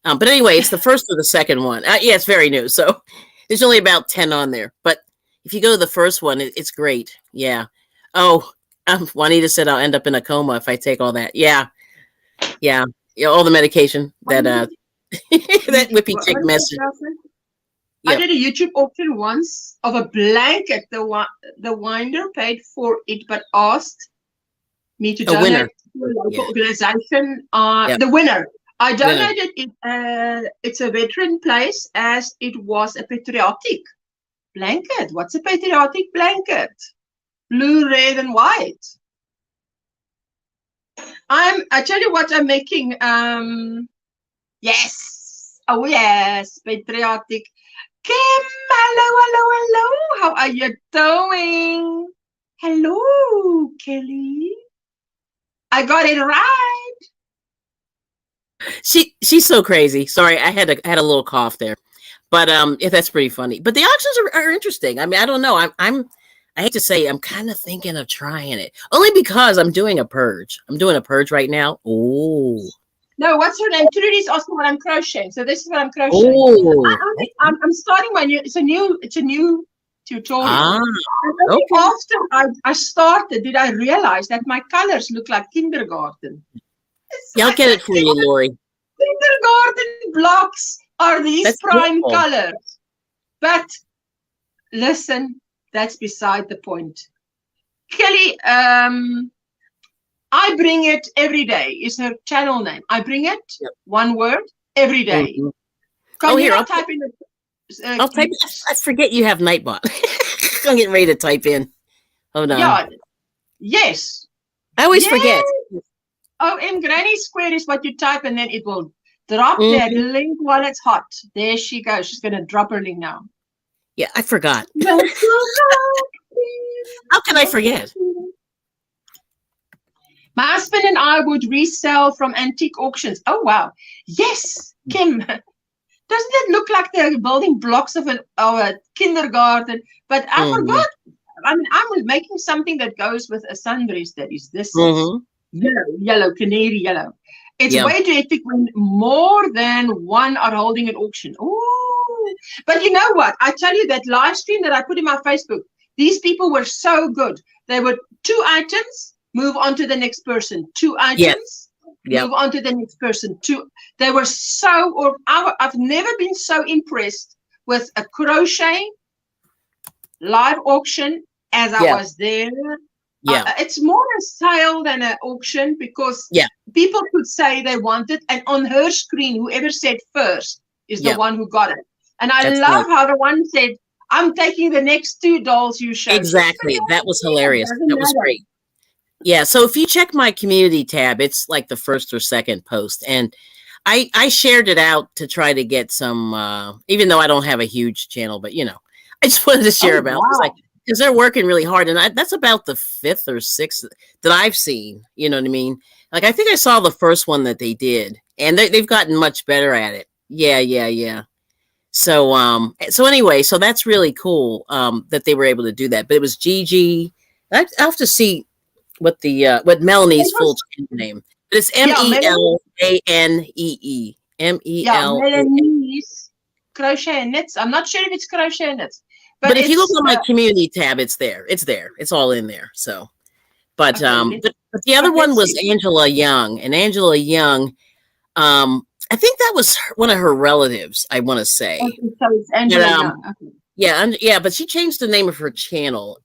But anyway, it's the first or the second one. Yeah, it's very new, so there's only about 10 on there. But if you go to the first one, it's great. Yeah. Oh. Juanita said I'll end up in a coma if I take all that. Yeah. All the medication that that Whippy Chick message. I did a YouTube auction once of a blanket. The winder paid for it, but asked me to donate to a local organization. The winner, I donated it. It's a veteran place, as it was a patriotic blanket. What's a patriotic blanket? Blue, red, and white. I tell you what I'm making. Yes. Oh yes, patriotic. Kim, hello. How are you doing? Hello, Kelly. I got it right. She's so crazy. Sorry, I had a little cough there, but that's pretty funny. But the auctions are interesting. I mean, I don't know. I hate to say, I'm kind of thinking of trying it. Only because I'm doing a purge. I'm doing a purge right now. Oh. No, what's her name? Trudy's asking what I'm crocheting. So this is what I'm crocheting. Oh. I'm starting my new. It's a new tutorial. Ah, and after I started, did I realize that my colors look like kindergarten? Yeah, I'll get it for you, Lori. Kindergarten blocks are these prime beautiful. colors. But listen, that's beside the point. Kelly, I bring it every day is her channel name. I bring it, one word, every day. Can you not type in the... I'll type. I forget you have Nightbot. I'm getting ready to type in. Hold on. Yeah. Yes. I always forget. OMGrannySquare is what you type, and then it will drop that link while it's hot. There she goes. She's going to drop her link now. Yeah, I forgot. How can I forget? My husband and I would resell from antique auctions. Oh, wow. Yes, Kim. Doesn't it look like they're building blocks of a kindergarten? But I forgot. I mean, I'm making something that goes with a sundress that is this yellow, canary yellow. It's way too epic when more than one are holding an auction. Oh, but you know what? I tell you that live stream that I put in my Facebook, these people were so good. They were 2 items, move on to the next person. 2 items, move on to the next person. 2. They were so, I've never been so impressed with a crochet live auction as I was there. It's more a sale than an auction because people could say they want it, and on her screen, whoever said first is the one who got it. And I love how the one said, I'm taking the next 2 dolls you showed. Exactly. That was hilarious. That was great. Yeah. So if you check my community tab, it's like the first or second post. And I shared it out to try to get some, even though I don't have a huge channel, but you know, I just wanted to share about it. Because they're working really hard. And that's about the 5th or 6th that I've seen. You know what I mean? Like, I think I saw the first one that they did. And they've gotten much better at it. Yeah. So, so anyway, so that's really cool that they were able to do that. But it was Gigi. I have to see what the what Melanie's full name. But it's MELANEE. Melanie's Crochet and Knits. I'm not sure if it's Crochet and Knits. But if you look on my community tab, it's there. It's there. It's all in there. So, but but the other one was Angela Young, and Angela Young, I think that was one of her relatives. I want to say. So it's Angela Young. Okay. Yeah, but she changed the name of her channel.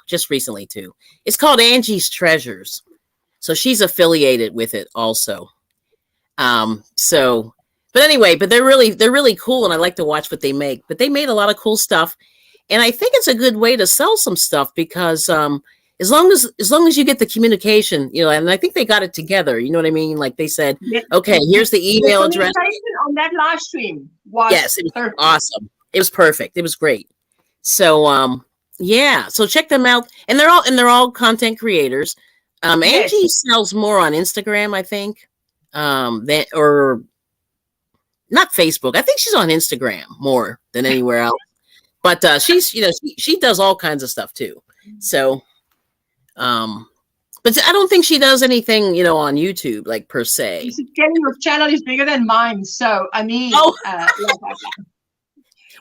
Just recently too. It's called Angie's Treasures, so she's affiliated with it also. So, but anyway, but they're really cool, and I like to watch what they make. But they made a lot of cool stuff. And I think it's a good way to sell some stuff because as long as you get the communication, you know, and I think they got it together. You know what I mean? Like they said, okay, here's the email address. On that live stream was it was awesome. It was perfect. It was great. So yeah, so check them out, and they're all content creators. Angie sells more on Instagram, I think, or not Facebook. I think she's on Instagram more than anywhere else. But she's, you know, she does all kinds of stuff too. So, but I don't think she does anything, you know, on YouTube, like per se. Your channel is bigger than mine, so I mean, well,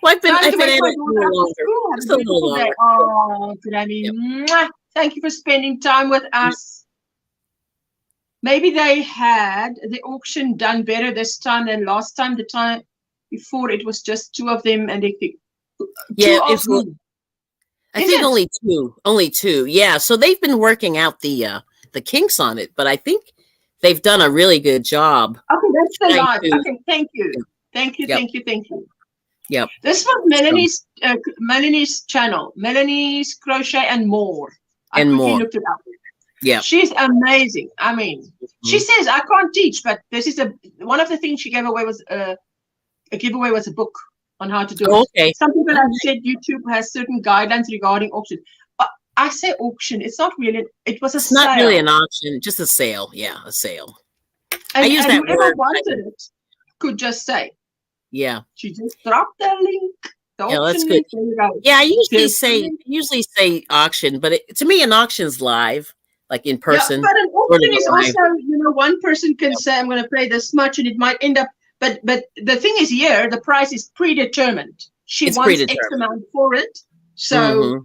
I've been at it a little longer. Oh, Granny, thank you for spending time with us. Maybe they had the auction done better this time than last time. The time before, it was just 2 of them, and they picked. I think only two. Yeah. So they've been working out the kinks on it, but I think they've done a really good job. Okay, that's the live. Okay, thank you. Thank you. Yep. This was Melanie's channel, Melanie's Crochet and More. I looked it up. Yeah. She's amazing. I mean, she says I can't teach, but this is one of the things she gave away was a giveaway was a book on how to do it. Okay. Some people have said YouTube has certain guidelines regarding auction. I say auction. It's not really. It was a sale. It's not really an auction, just a sale. Yeah, a sale. And, I use that word. Wanted it could just say. Yeah. She just dropped the link. The Yeah, that's auction good. link. There you go. Yeah, I There's the link. usually say auction, but to me, an auction's live, like in Yeah, person, but an sort of auction is live. also, one person can say, I'm going to pay this much, and it might end up. But the thing is, here the price is predetermined. She It's wants X predetermined. amount for it, so Mm-hmm.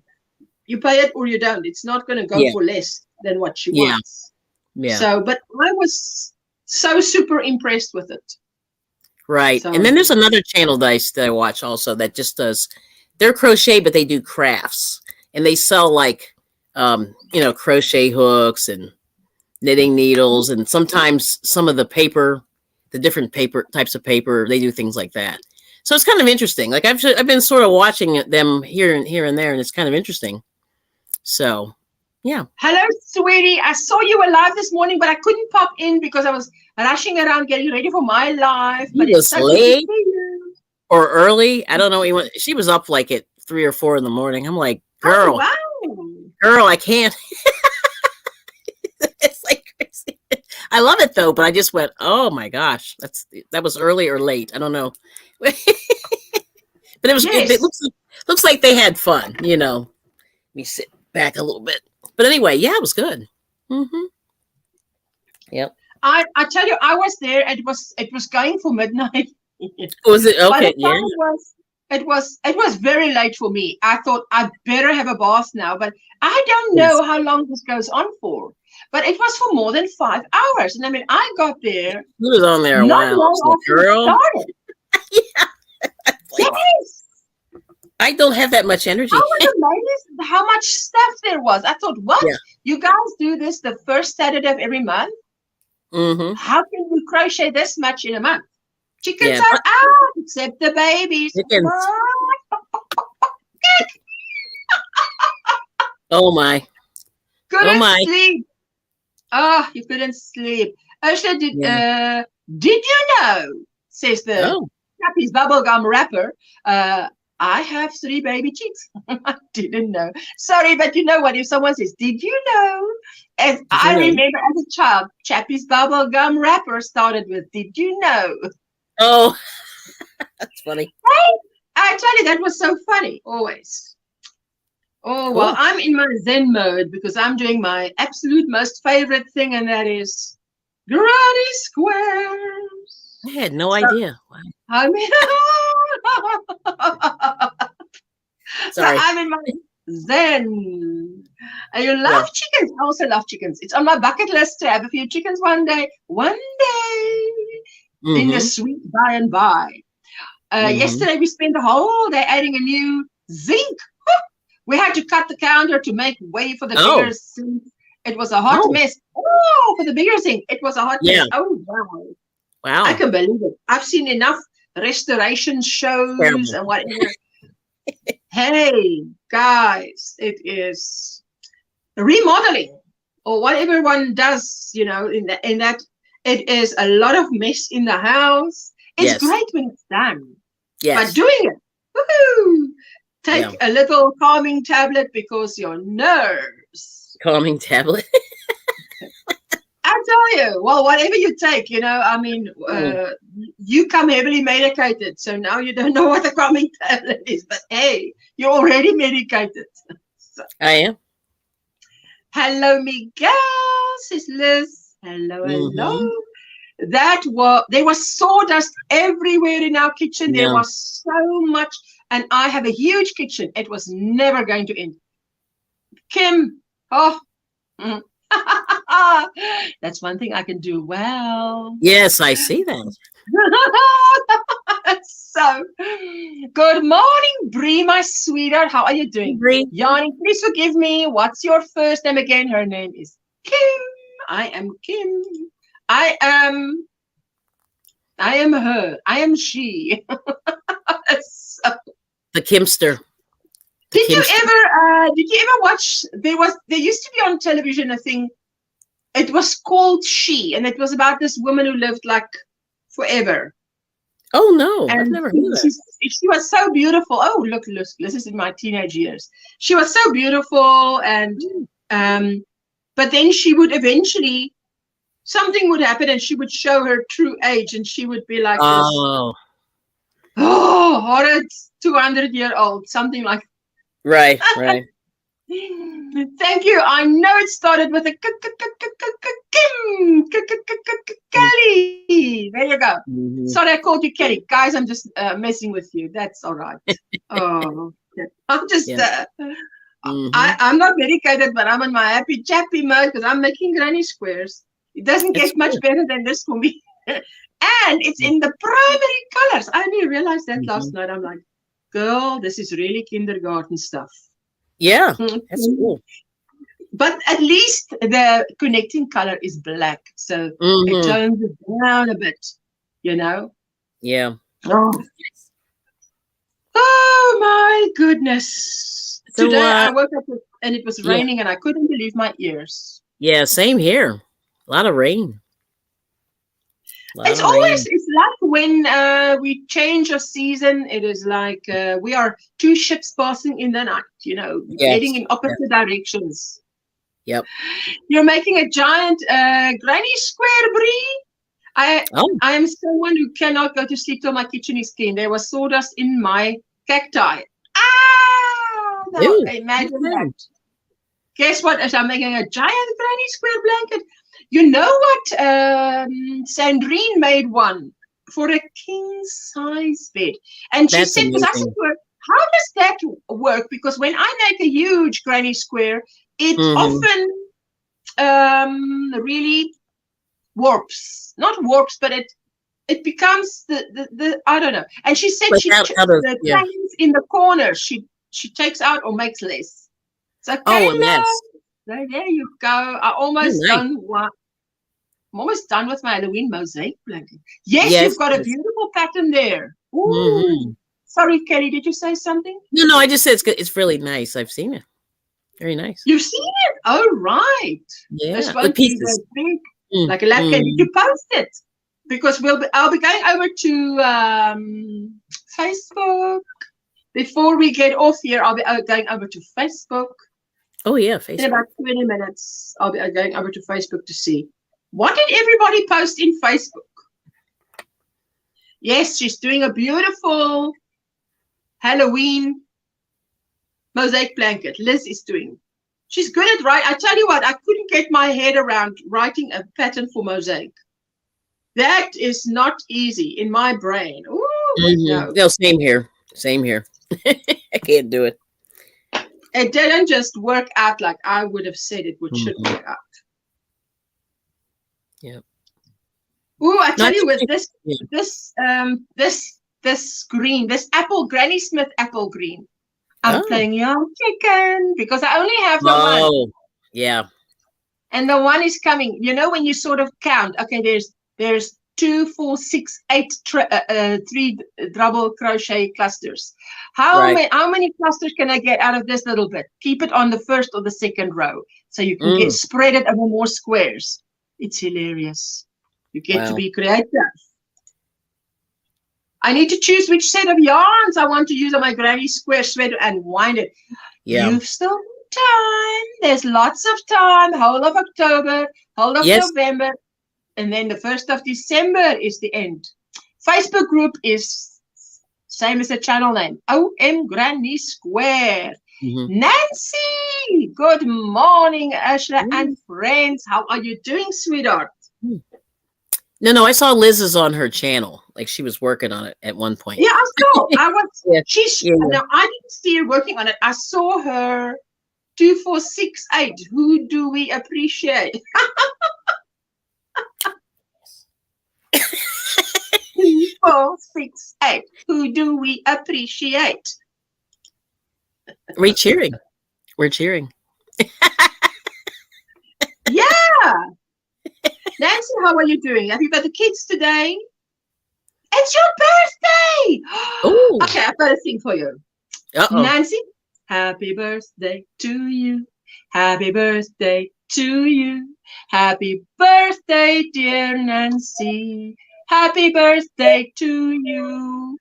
you pay it or you don't. It's not going to go Yeah, for less than what she yeah, wants. yeah. So, but I was so super impressed with it. Right. And So, then there's another channel that I watch also that just does, they're crochet, but they do crafts, and they sell like, crochet hooks and knitting needles, and sometimes some of the different paper types of paper, they do things like that. So it's kind of interesting. Like I've been sort of watching them here and there, and it's kind of interesting. So, yeah. hello, sweetie. I saw you were live this morning, but I couldn't pop in because I was rushing around getting ready for my live. He But it's was so good to late see you. or early. I don't know what you want. She was up like at 3 or 4 in the morning. I'm like, Oh, girl, wow. I can't. It's like crazy. I love it though, but I just went, oh my gosh, that was early or late. I don't know. But it Yes. looks like they had fun, Let me sit back a little bit. But anyway, yeah, it was good. Mm-hmm. Yep. I tell you, I was there. It was going for midnight. Was it By the okay? time Yeah. it was very late for me. I thought I'd better have a bath now, but I don't Yes. know how long this goes on for. But it was for more than 5 hours, and I mean, I got there He was on there a not while. long Like, after it girl. started. Yeah. Like, Yes, I don't have that much energy. I was amazed how much stuff there was. I thought, what? Yeah. You guys do this the first Saturday of every month? Mm-hmm. How can you crochet this much in a month? Chickens Yeah. are out, except the babies. Chickens. Oh my. Couldn't Oh my. sleep. Oh, you couldn't sleep. Ursula, Yeah. did you know, says the Oh. Happy's bubblegum wrapper, I have 3 baby chicks. I didn't know. Sorry, but you know what? If someone says, did you know? As Did you I know? remember as a child, Chappie's bubblegum wrapper started with, did you know? Oh, that's funny. Right? I tell you, that was so funny, always. Oh, Cool. well, I'm in my Zen mode because I'm doing my absolute most favorite thing, and that is Granny Squares. I had no idea. Wow. I mean, so Sorry. I'm in my Zen. And you love chickens. I also love chickens. It's on my bucket list to have a few chickens one day. One day in the sweet by and by. Yesterday we spent the whole day adding a new zinc. We had to cut the counter to make way for the bigger zinc. It was a hot mess. Oh, for the bigger zinc, it was a hot mess. Oh, wow. Wow. I can believe it. I've seen enough restoration shows and whatever. Hey, guys, it is remodeling or whatever one does, in that it is a lot of mess in the house. It's great when it's done. Yes. But doing it, woohoo! Take a little calming tablet because your nerves. Calming tablet. I tell you, well, whatever you take, you come heavily medicated, so now you don't know what a calming tablet is. But hey, you're already medicated. So. I am. Hello, Miguel, says Liz. Hello, hello. There was sawdust everywhere in our kitchen. There was so much, and I have a huge kitchen. It was never going to end. Kim, that's one thing I can do well. Yes, I see that. So, good morning, Bree, my sweetheart. How are you doing? Bree. Yanni, please forgive me. What's your first name again? Her name is Kim. I am Kim. I am her. I am she. So, the Kimster. Did you ever watch? There used to be on television a thing. It was called She, and it was about this woman who lived like forever. Oh no, and I've never heard of that. She was so beautiful. Oh, look, this is in my teenage years. She was so beautiful, and but then she would eventually, something would happen, and she would show her true age, and she would be like this. Oh, or it's 200-year-old, something like. Right, right. Thank you. I know it started with a Kim, Kelly. There you go. Mm-hmm. Sorry, I called you Kelly. Guys, I'm just messing with you. That's all right. Oh, I'm just, Yeah. Mm-hmm. I'm not medicated, but I'm in my happy chappy mode because I'm making granny squares. It doesn't It's get much good. better than this for me. And it's in the primary colors. I only realized that last Mm-hmm. night. I'm like, girl, this is really kindergarten stuff. Yeah, that's cool. But at least the connecting color is black. So it Mm-hmm. tones it down a bit, you know? Yeah. Oh, oh my goodness. So, Today I woke up and it was yeah, raining and I couldn't believe my ears. yeah, same here. A lot of rain. A lot It's of rain. always, it's like when we change a season, it is like we are two ships passing in the night, you know, heading Yes. in Yes. opposite directions. Yep. You're making a giant granny square, Brie. I Oh. am someone who cannot go to sleep till my kitchen is clean. There was sawdust in my cacti. Ah, now Ew. imagine Okay. that. Guess what? As I'm making a giant granny square blanket. You know what? Sandrine made one for a king size bed. And she That's said, because I said amazing. to her, how does that work? Because when I make a huge granny square, it Mm-hmm. often really warps. Not warps, but it becomes the I don't know. And she said Like how does, the yeah. planks in the corners she takes out or makes less. So Oh, a Kayla, mess. there you go. Oh, nice. I'm almost done with my Halloween mosaic blanket. Yes, you've Yes. got a Yes. beautiful pattern there. Mm-hmm. Ooh. Sorry, Kelly, did you say something? No, no, I just said it's good. It's really nice. I've seen it. Very nice. You've seen it? Oh, right. This Yeah. The won't be pieces. the big, Mm. like a lap. Did Mm. you post it? Because I'll be going over to Facebook. Before we get off here, I'll be going over to Facebook. Oh, yeah. In Facebook. about 20 minutes, I'll be going over to Facebook to see. What did everybody post in Facebook? Yes, she's doing a beautiful Halloween mosaic blanket. Liz is doing. She's good at writing. I tell you what, I couldn't get my head around writing a pattern for mosaic. That is not easy in my brain. Ooh, Mm-hmm. no. No, same here. Same here. I can't do it. It didn't just work out like I would have said it should Mm-hmm. work out. Yeah. Ooh, I tell Not you, with yeah. this green, this apple, Granny Smith apple green, I'm Oh. playing young chicken because I only have the one. Oh. Yeah. And the one is coming. You know, when you sort of count, okay, there's 2, 4, 6, 8, 3 double crochet clusters. How Right. many clusters can I get out of this little bit? Keep it on the first or the second row so you can get Mm. spread it over more squares. It's hilarious. You get to Wow. be creative. I need to choose which set of yarns I want to use on my granny square sweater and wind it. Yeah. You've still got time. There's lots of time. Whole of October, whole of Yes. November, and then the 1st of December is the end. Facebook group is same as the channel name, OMGrannySquare. Mm-hmm. Nancy, good morning, Ashla Mm. and friends. How are you doing, sweetheart? No, I saw Liz's on her channel. Like she was working on it at one point. Yeah, I saw. I was. Yeah. Yeah. Now I didn't see her working on it. I saw her 2468. Who do we appreciate? 2468. Who do we appreciate? We're cheering. We're cheering. Yeah. Nancy, how are you doing? Have you got the kids today? It's your birthday. Oh. Okay, I've got a thing for you. Uh-oh. Nancy, happy birthday to you. Happy birthday to you. Happy birthday, dear Nancy. Happy birthday to you.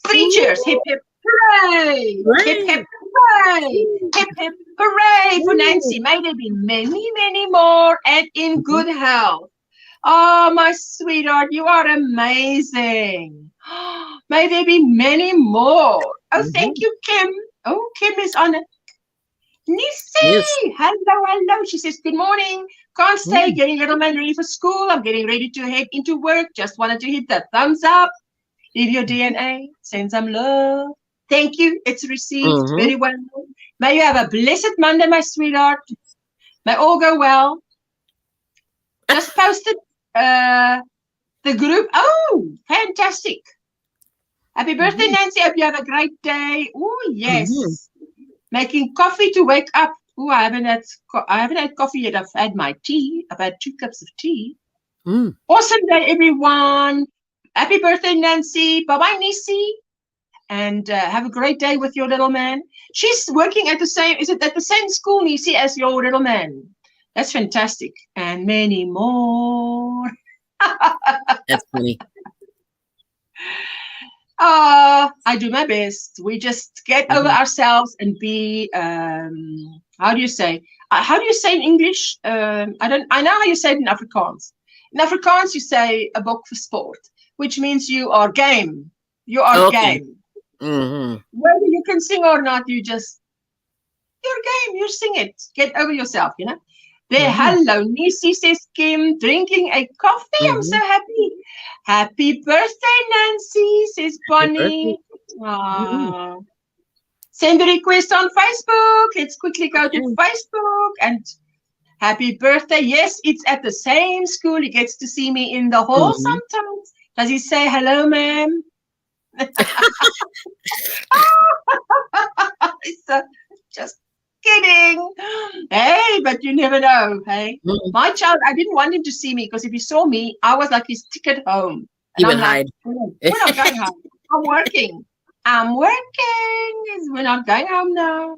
3 cheers. Hip, hip, hooray. Hip, hip, hooray. Hip, hip, hooray for Nancy. May there be many, many more and in good health. Oh, my sweetheart, you are amazing. May there be many more. Oh, thank you, Kim. Oh, Kim is on it. Yes. Nisi, hello, hello. She says, good morning. Can't stay, getting little man ready for school. I'm getting ready to head into work. Just wanted to hit the thumbs up. Leave your DNA. Send some love. Thank you. It's received very well. May you have a blessed Monday, my sweetheart. May all go well. Just posted the group. Oh, fantastic. Happy birthday, Nancy. Hope you have a great day. Oh, yes. Making coffee to wake up. Oh, I haven't had coffee yet. I've had my tea. I've had 2 cups of tea. Awesome day, everyone. Happy birthday, Nancy. Bye-bye, Nisi. And have a great day with your little man. She's working at the same, is it at the same school, Nisi, as your little man? That's fantastic. And many more. That's funny. I do my best. We just get over ourselves and be, how do you say? How do you say in English? I know how you say it in Afrikaans. In Afrikaans, you say a boek for sport, which means you are game. You are game. Whether you can sing or not, you're game. You sing it. Get over yourself, you know. There, hello, Nisi, says Kim, drinking a coffee. I'm so happy. Happy birthday, Nancy, says Bonnie. Send a request on Facebook. Let's quickly go to Facebook and happy birthday. Yes, it's at the same school. He gets to see me in the hall sometimes. Does he say hello, ma'am? Just kidding. Hey, but you never know. Hey, my child, I didn't want him to see me because if he saw me, I was like his ticket home. He would hide. We're not going home. I'm working. We're not going home now.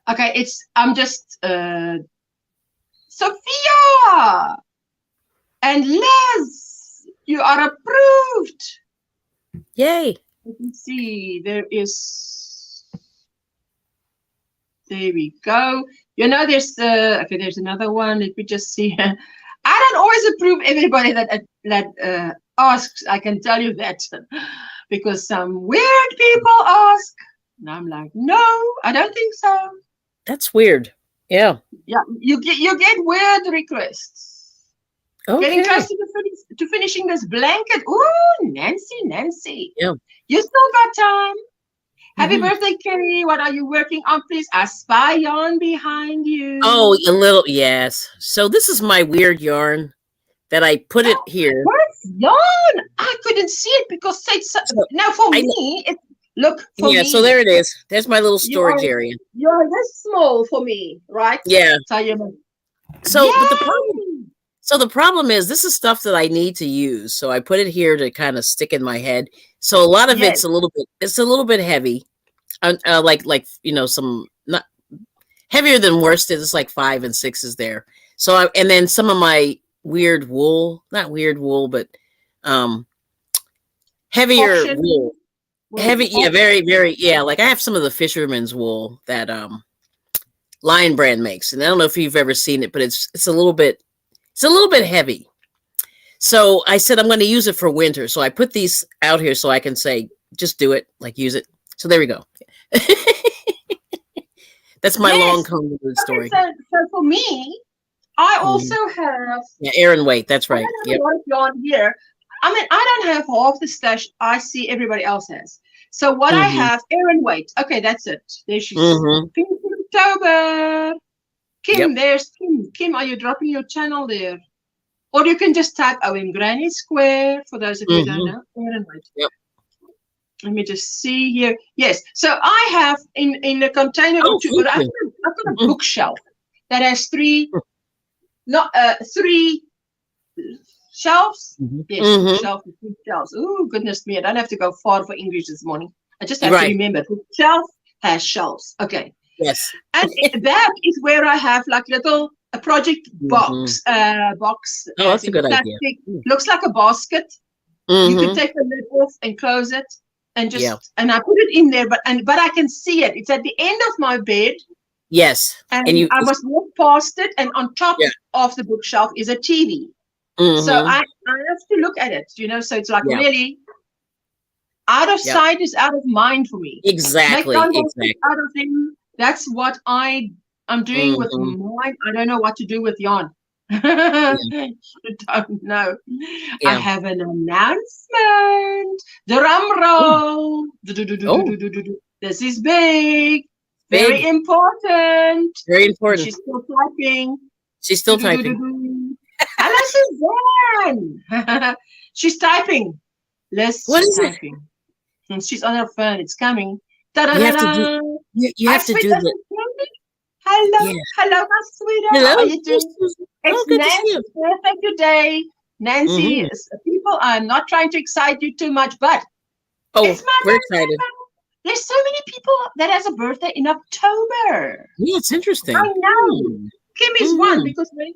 Okay, I'm just Sophia and Liz. You are approved. Yay. You can see there we go. You know, there's another one. Let me just see. I don't always approve everybody that asks. I can tell you that because some weird people ask, and I'm like, no, I don't think so. That's weird. Yeah. Yeah, you get weird requests. Okay. Getting close to finishing this blanket. Ooh, Nancy. Yeah. You still got time. Happy birthday, Kerry. What are you working on, please? I spy yarn behind you. Oh, a little, yes. So this is my weird yarn that I put it here. What's yarn? I couldn't see it because now for me, look for me. Yeah, so there it is. There's my little storage area. You're this small for me, right? Yeah. So the problem is this is stuff that I need to use. So I put it here to kind of stick in my head. So a lot of it's a little bit heavy. Like you know, some not heavier than worsted. It's like 5 and 6 there. So and then some of my weird wool, not weird wool, but heavier wool. Heavy, yeah, very, very, yeah. Like I have some of the fisherman's wool that Lion Brand makes, and I don't know if you've ever seen it, but it's a little bit heavy. So I said I'm going to use it for winter. So I put these out here so I can say, just do it, like use it. So there we go. That's my long convoluted story. So for me, I also have Aaron Weight. That's right. Yeah. Yarn here. I mean, I don't have half the stash I see everybody else has. So what I have, Aaron Weight. Okay, that's it. There she is. October. Kim, there's Kim. Kim, are you dropping your channel there? Or you can just type OMGrannySquare for those of you who don't know. Aaron Weight. Yep. Let me just see here. Yes. So I have in a container or two, but I've got a bookshelf that has three shelves. Yes, shelf with 3 shelves. Oh, goodness me. I don't have to go far for English this morning. I just have to remember. The shelf has shelves. Okay. Yes. And that is where I have like a project box. Oh, that's a good idea. Looks like a basket. You can take the lid off and close it. And just and I put it in there, but I can see it. It's at the end of my bed. Yes, and I must walk past it, and on top of the bookshelf is a TV. So I have to look at it, so it's like really out of sight is out of mind for me. Exactly. Make out of him. That's what I'm doing with mine. I don't know what to do with yarn. I don't know. I have an announcement. Drum roll. This is big. Very important. Very important. She's still typing. She's still typing. Hello, Suzanne. She's typing. What is typing. It? She's on her phone. It's coming. You have to do, you have to do that. Hello, hello, my sweetheart. Hello. How are you doing? It's Nancy's birthday today. Nancy, people, I'm not trying to excite you too much, but it's my we're birthday. excited. There's so many people that has a birthday in October. Yeah, it's interesting. I know. Kim is one because when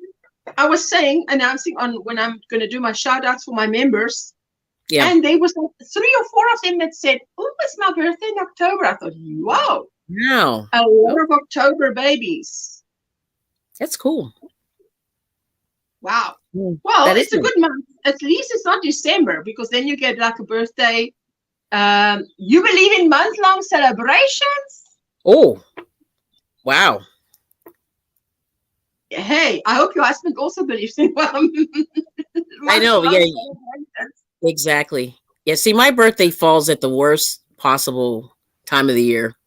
I was announcing on when I'm going to do my shout outs for my members. Yeah. And there was 3 or 4 of them that said, oh, it's my birthday in October. I thought, wow. Wow. A lot of October babies. That's cool. Wow. Well, it's a good month. At least it's not December because then you get like a birthday. You believe in month-long celebrations? Oh, wow. Hey, I hope your husband also believes in I know, yeah. Exactly. Yeah, see, my birthday falls at the worst possible time of the year.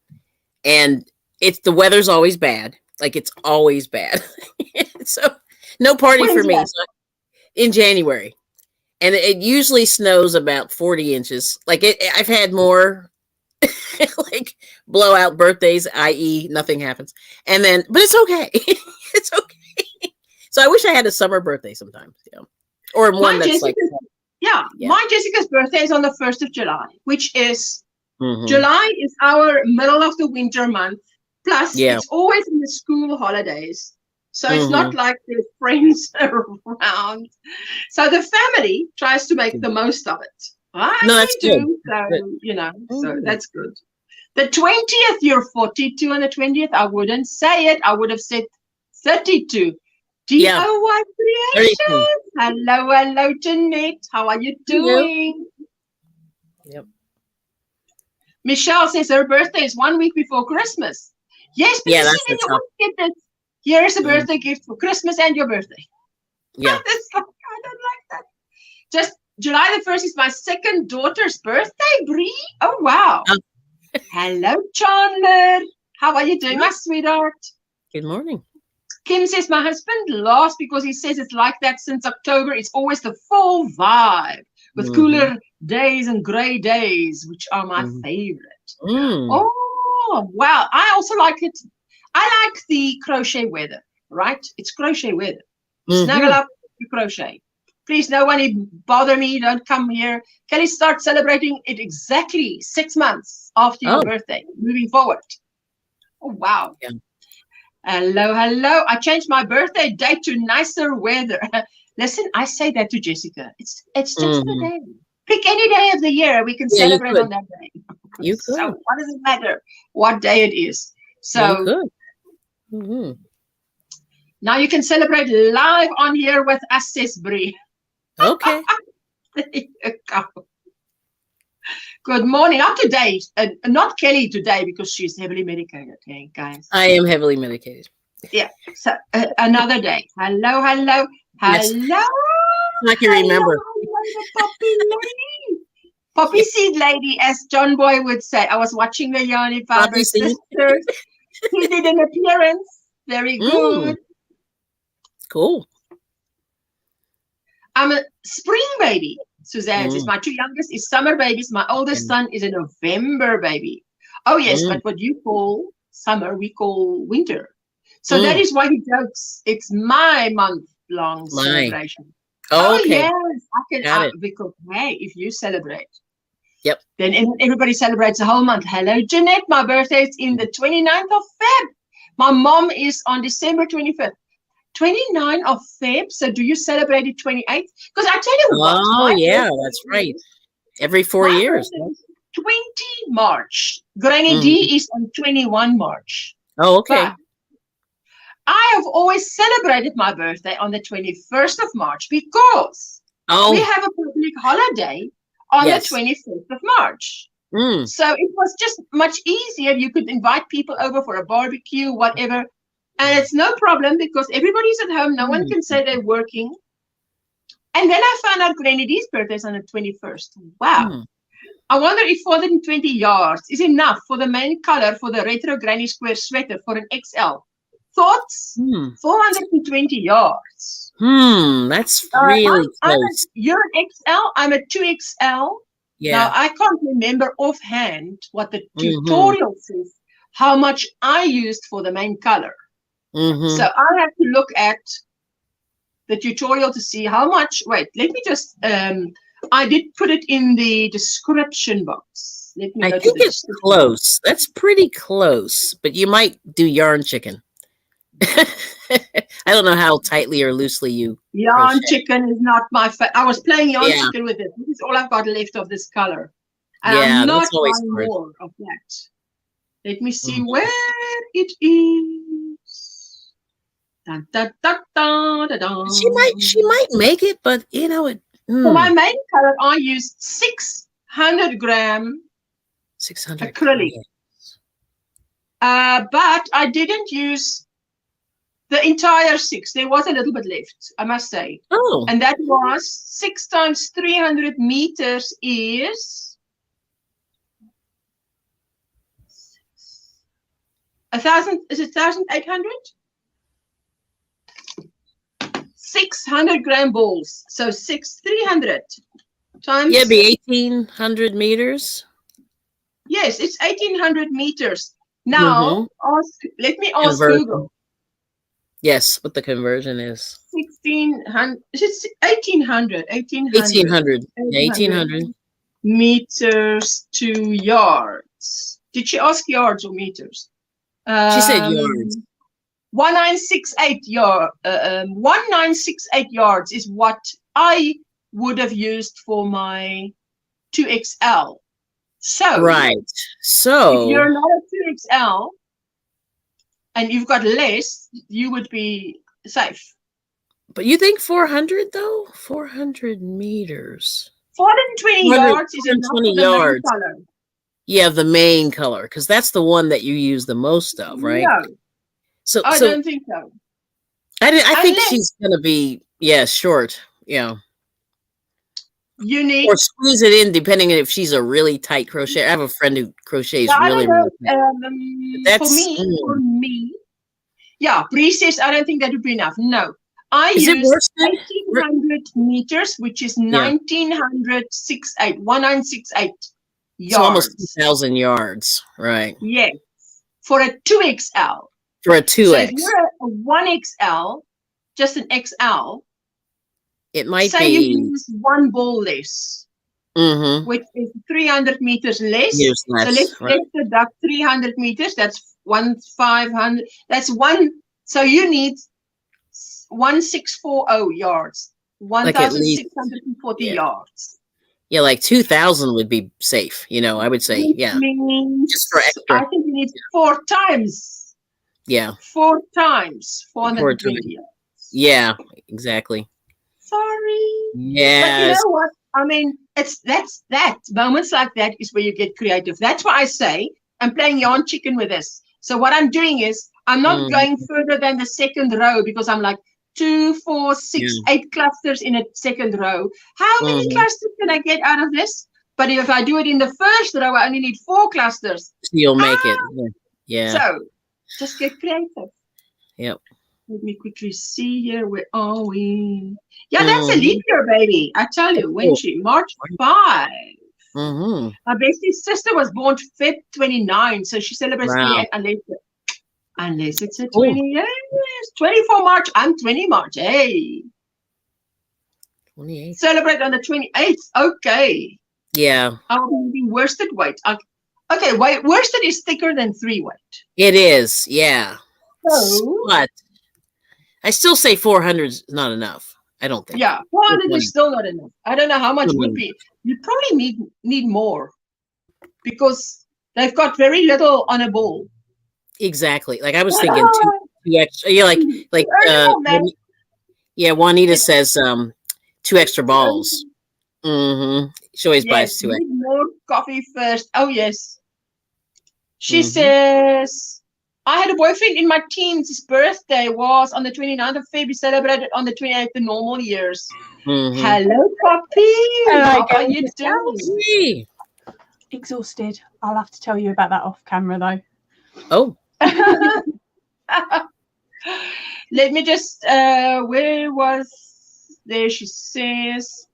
And the weather's always bad. Like, it's always bad. So, no party for me. So, in January. And it usually snows about 40 inches. Like, I've had more, like, blowout birthdays, i.e. nothing happens. And then, but it's okay. It's okay. So, I wish I had a summer birthday sometimes, or one that's like... My Jessica's birthday is on the 1st of July, which is July is our middle of the winter month. Plus, it's always in the school holidays. So it's not like there's friends around. So the family tries to make the most of it. That's good. So, so that's good. The 20th, you're 42, and the 20th, I wouldn't say it. I would have said 32. DIY Creations. Hello, Jeanette. How are you doing? Yep. Michelle says her birthday is 1 week before Christmas. Yes, but you want to get this. Here's a birthday gift for Christmas and your birthday. Yeah. I don't like that. Just July the 1st is my second daughter's birthday, Bree. Oh, wow. Hello, Chandler. How are you doing, my sweetheart? Good morning. Kim says, my husband laughs because he says it's like that since October. It's always the fall vibe with cooler days and gray days, which are my favorite. Oh, wow. I also like it. I like the crochet weather, right? It's crochet weather. Snuggle up, you crochet. Please, no one bother me. Don't come here. Can you start celebrating it exactly 6 months after your birthday, moving forward? Oh, wow. Yeah. Hello. I changed my birthday date to nicer weather. Listen, I say that to Jessica. It's just the day. Pick any day of the year. We can celebrate on that day. You could. So what does it matter what day it is? So now you can celebrate live on here with us, says Bree. Okay. There you go. Good morning. Not today. Not Kelly today because she's heavily medicated. Okay, guys. I am heavily medicated. Yeah. So another day. Hello. Yes. Hello. I can remember. Poppy lady. Poppy seed lady, as John Boy would say. I was watching the Yarny Father Sisters. He did an appearance. Very good. Cool. I'm a spring baby. Suzanne says, my 2 youngest is summer babies. My oldest son is a November baby. Oh, yes, but what you call summer, we call winter. So that is why he jokes. It's my month-long celebration. Oh, okay. Yes. I can, because, hey, if you celebrate, Yep. then everybody celebrates the whole month. Hello, Jeanette. My birthday is in the 29th of Feb. My mom is on December 25th. 29th of Feb. So do you celebrate it 28th? Because I tell you what. Oh, yeah, that's right. Every 4 years. 20 March. Granny D is on 21 March. Oh, okay. I have always celebrated my birthday on the 21st of March because we have a public holiday on the 21st of March. So it was just much easier. You could invite people over for a barbecue, whatever. And it's no problem because everybody's at home. No one can say they're working. And then I found out Granny D's birthday is on the 21st. Wow. I wonder if 420 yards is enough for the main color for the retro Granny Square sweater for an XL. Thoughts? 420 yards. That's really close. You're an XL. I'm a 2XL. Yeah. Now, I can't remember offhand what the tutorial says, how much I used for the main color. So I have to look at the tutorial to see how much. Wait, let me just, I did put it in the description box. Let me I think it's close. That's pretty close, but you might do yarn chicken. I don't know how tightly or loosely you yarn chicken is not my favorite. I was playing yarn chicken with it. This is all I've got left of this color. And I'm not buying more of that. Let me see where it is. Dun, dun, dun, dun, dun, dun. She might make it, but you know it. For my main color, I used 600 gram 600 acrylic. But I didn't use the entire 6. There was a little bit left, I must say. And that was 6 times 300 meters is 1,000. Is it 1,800? 600 gram balls. So 300 times. Yeah, be 1,800 meters. Yes, it's 1,800 meters. Now, let me ask Google. Yes, what the conversion is. 1,600. It's 1,800. 1,800. 1,800 meters to yards. Did she ask yards or meters? She said yards. 1968 yard. 1968 yards is what I would have used for my 2XL. So So if you're not a 2XL and you've got less, you would be safe. But you think 400 though? 400 meters. 420 yards is enough for the main color. Yeah, the main color, because that's the one that you use the most of, right? No. So I don't think so. I think she's gonna be short. Yeah. You need or squeeze it in depending on if she's a really tight crochet. I have a friend who crochets really tight. For me, Bree says I don't think that would be enough. No, I use 1,800 meters, which is 1,968 yards. So almost 2,000 yards, right? Yes, for a 2XL. For a 2X. So if you're a 1XL, just an XL. It might say you use one ball less, which is 300 meters less. So let's deduct 300 meters. That's 1,500. That's one. So you need 1,640 yards. 1,640 yards. Yeah, like 2,000 would be safe. You know, I would say, just for extra. I think you need 4 times. Yeah. 4 times 420 yards. Yeah, exactly. Sorry. Yes. But you know what? I mean, that's moments like that is where you get creative. That's why I say I'm playing yarn chicken with this. So what I'm doing is I'm not going further than the second row because I'm like 2, 4, 6, 8 clusters in a second row. How many clusters can I get out of this? But if I do it in the first row, I only need 4 clusters. So you'll make it. Yeah. So just get creative. Yep. Let me quickly see here. Where are we? Yeah, that's a leap year, baby. I tell you, when she March 5. My bestie sister was born Feb 29, so she celebrates 28 unless it's a 20. Yes, 24 March. I'm 20 March. Hey. 28. Celebrate on the 28th. Okay. Yeah. I'll be worsted weight. Okay, worsted is thicker than 3 weight. It is, yeah. So, but I still say 400 is not enough. I don't think. Yeah, 400 is still not enough. I don't know how much would be. You probably need more because they've got very little on a ball. Exactly. Like I was thinking 2 extra. Yeah, like yeah, Juanita says 2 extra balls. Mm-hmm. She always buys 2 extra. More coffee first. Oh yes. She says, I had a boyfriend in my teens. His birthday was on the 29th of February, celebrated on the 28th, the normal years. Hello, Poppy. Hello, How are you doing? Exhausted. I'll have to tell you about that off camera though. Oh. Let me just, where was, there she says,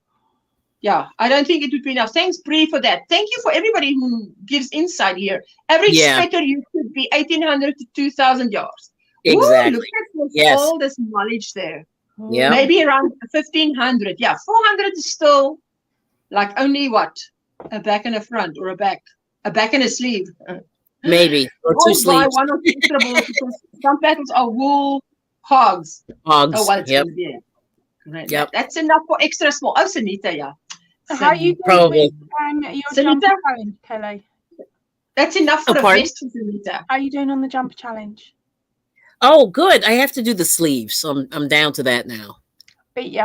yeah, I don't think it would be enough. Thanks, Bree, for that. Thank you for everybody who gives insight here. Average sweater use could be 1,800 to 2,000 yards. Exactly. Ooh, look at all this knowledge there. Yeah. Maybe around 1,500. Yeah, 400 is still like only what? A back and a front, or a back and a sleeve. Maybe. Or 2 sleeves. One or 2 extra balls, because some patterns are wool hogs. Hogs. Oh, well, yep. Right. Yep. That's enough for extra small. Oh, Sanita, yeah. How are you doing with your jumper challenge, Kelly? That's enough for a vest for Sanita. How are you doing on the jumper challenge? Oh, good. I have to do the sleeves, so I'm down to that now.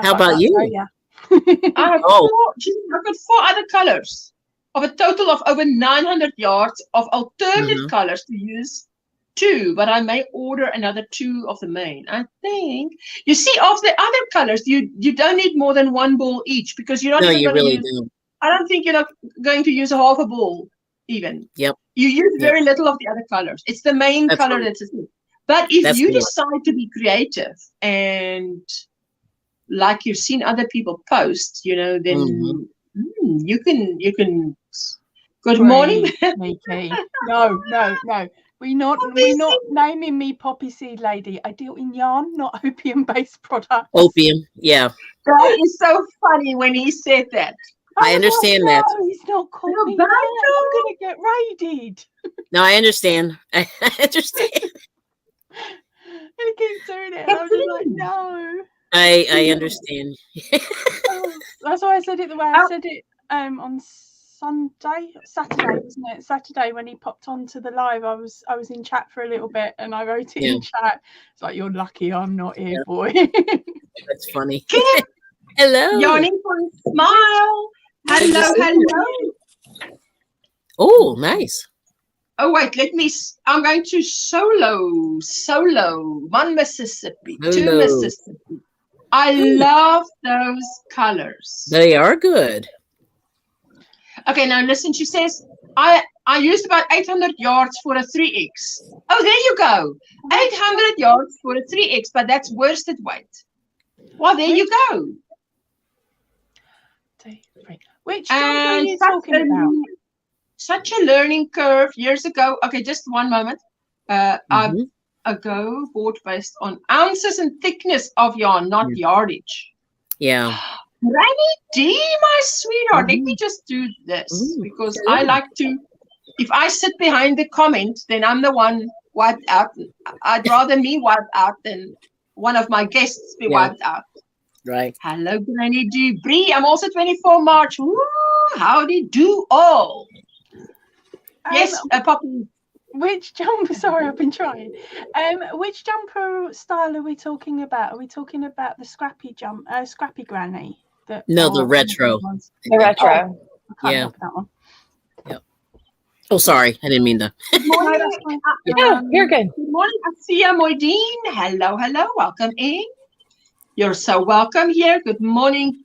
How about you? I've got 4 other colors of a total of over 900 yards of alternate colors to use 2, but I may order another 2 of the main. I think you see, of the other colors, you don't need more than 1 ball each, because you're not even going to use. I don't think you're not going to use a half a ball even. Yep. You use very little of the other colors. It's the main color that's it. But if you decide to be creative and like you've seen other people post, you know, then you can. Good morning. No. We're not naming me Poppy Seed Lady. I deal in yarn, not opium-based products. Opium, yeah. That is so funny when he said that. I understand that. He's not called me that. I'm going to get raided. No, I understand. I understand. He keeps doing it, and I'm just like, no. I understand. That's why I said it the way I said it on Saturday, wasn't it? Saturday when he popped onto the live, I was in chat for a little bit, and I wrote it in chat. It's like, you're lucky I'm not here, boy. That's funny. Hello. Yawning for a smile. Hello. Oh, nice. Oh wait, I'm going to solo. 1 Mississippi, 2 Mississippi. I love those colors. They are good. Okay, now listen. She says I used about 800 yards for a 3X. Oh, there you go. 800 yards for a 3X, but that's worsted weight. Well, there you go. Which jumper are you talking about? Such a learning curve years ago. Okay, just one moment. I bought based on ounces and thickness of yarn, not yardage. Yeah. Granny D, my sweetheart, let me just do this because I like to. If I sit behind the comment, then I'm the one wiped out. I'd rather me wiped out than one of my guests be wiped out. Right. Hello, Granny D. Bree, I'm also 24 March. Woo, howdy do all. Yes, Poppy. Which jumper? Sorry, I've been trying. Which jumper style are we talking about? Are we talking about the scrappy granny? No, the retro. The retro. I can't look at that one. Yep. Oh, sorry, I didn't mean to. Good morning. You're good. Good morning, Asia Moideen. Hello, welcome in. You're so welcome here. Good morning.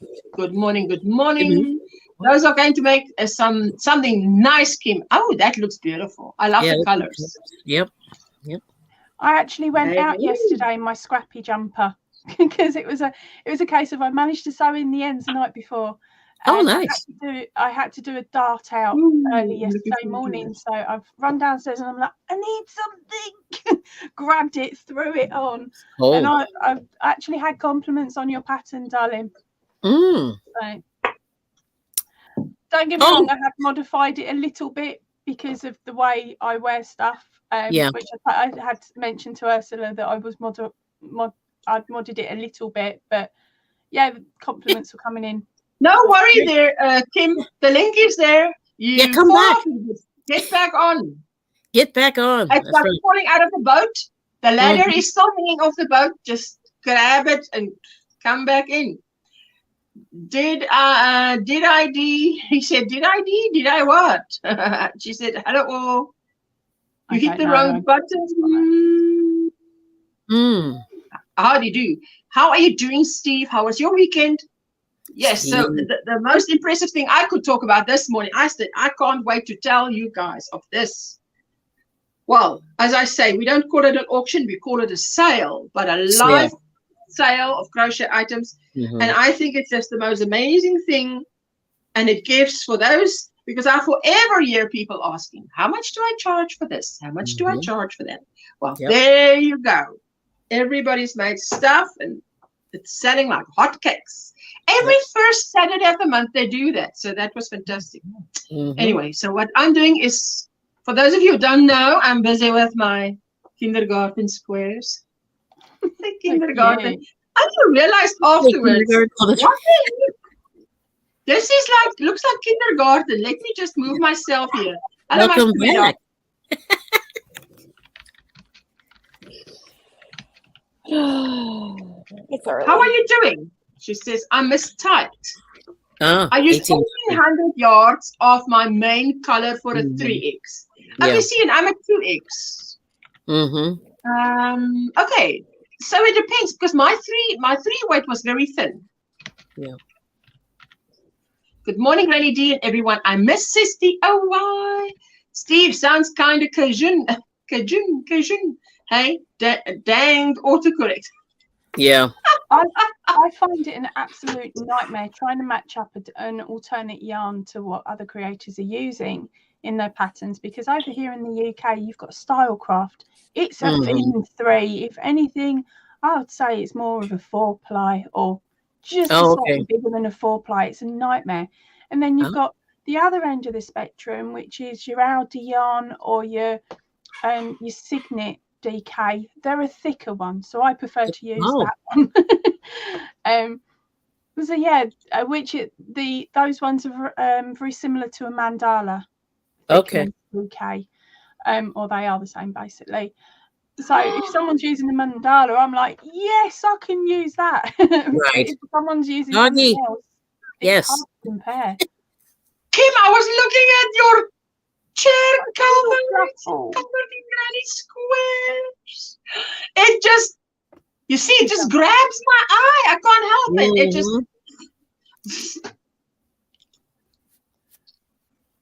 Those are going to make something nice, Kim. Oh, that looks beautiful. I love the colors. Yep. I actually went out yesterday in my scrappy jumper because it was a case of I managed to sew in the ends the night before. Oh, nice. I had to do a dart out early yesterday morning, so I've run downstairs and I'm like, I need something. Grabbed it, threw it on, and I've actually had compliments on your pattern, darling. So, don't get me wrong, I have modified it a little bit because of the way I wear stuff. Which I had mentioned to Ursula that I was I'd modded it a little bit, but yeah, the compliments were coming in. No worry there, Kim. The link is there. Come back. Get back on. Get back on. It's like falling out of the boat. The ladder is still hanging off the boat. Just grab it and come back in. Did I he said, did I what? She said, hello all. You hit the wrong button. How do you do? How are you doing, Steve? How was your weekend? Yes, so the most impressive thing I could talk about this morning, I said, I can't wait to tell you guys of this. Well, as I say, we don't call it an auction, we call it a sale, but a live sale of crochet items. And I think it's just the most amazing thing. And it gives for those, because I forever hear people asking, how much do I charge for this? How much do I charge for that? Well, there you go. Everybody's made stuff and it's selling like hotcakes. Every first Saturday of the month they do that. So that was fantastic. Anyway, so what I'm doing is, for those of you who don't know, I'm busy with my kindergarten squares. The kindergarten. I didn't realize afterwards. This is like, looks like kindergarten. Let me just move myself here. Welcome back. How are you doing? She says, I mistyped. I used 1,400 yards of my main color for a 3X. Okay, see, and I'm a 2X. Okay, so it depends because my three weight was very thin. Good morning, Granny D and everyone. I miss Sisti. Oh, why? Steve sounds kind of Cajun. Hey, danged autocorrect. I find it an absolute nightmare trying to match up an alternate yarn to what other creators are using in their patterns, because over here in the UK you've got Stylecraft. It's a thin 3. If anything, I would say it's more of a 4-ply or just slightly bigger than a 4-ply. It's a nightmare. And then you've got the other end of the spectrum, which is your Aldi yarn or your Signet DK. They're a thicker one, so I prefer to use that one. So yeah, those ones are very similar to a mandala. DK, or they are the same basically. So if someone's using a mandala, I'm like, yes, I can use that. Right. If someone's using something else, it's hard to compare. Kim, I was looking at your chair cover. It's covered in granny squares. It just, you see, it just grabs my eye. I can't help it. It just,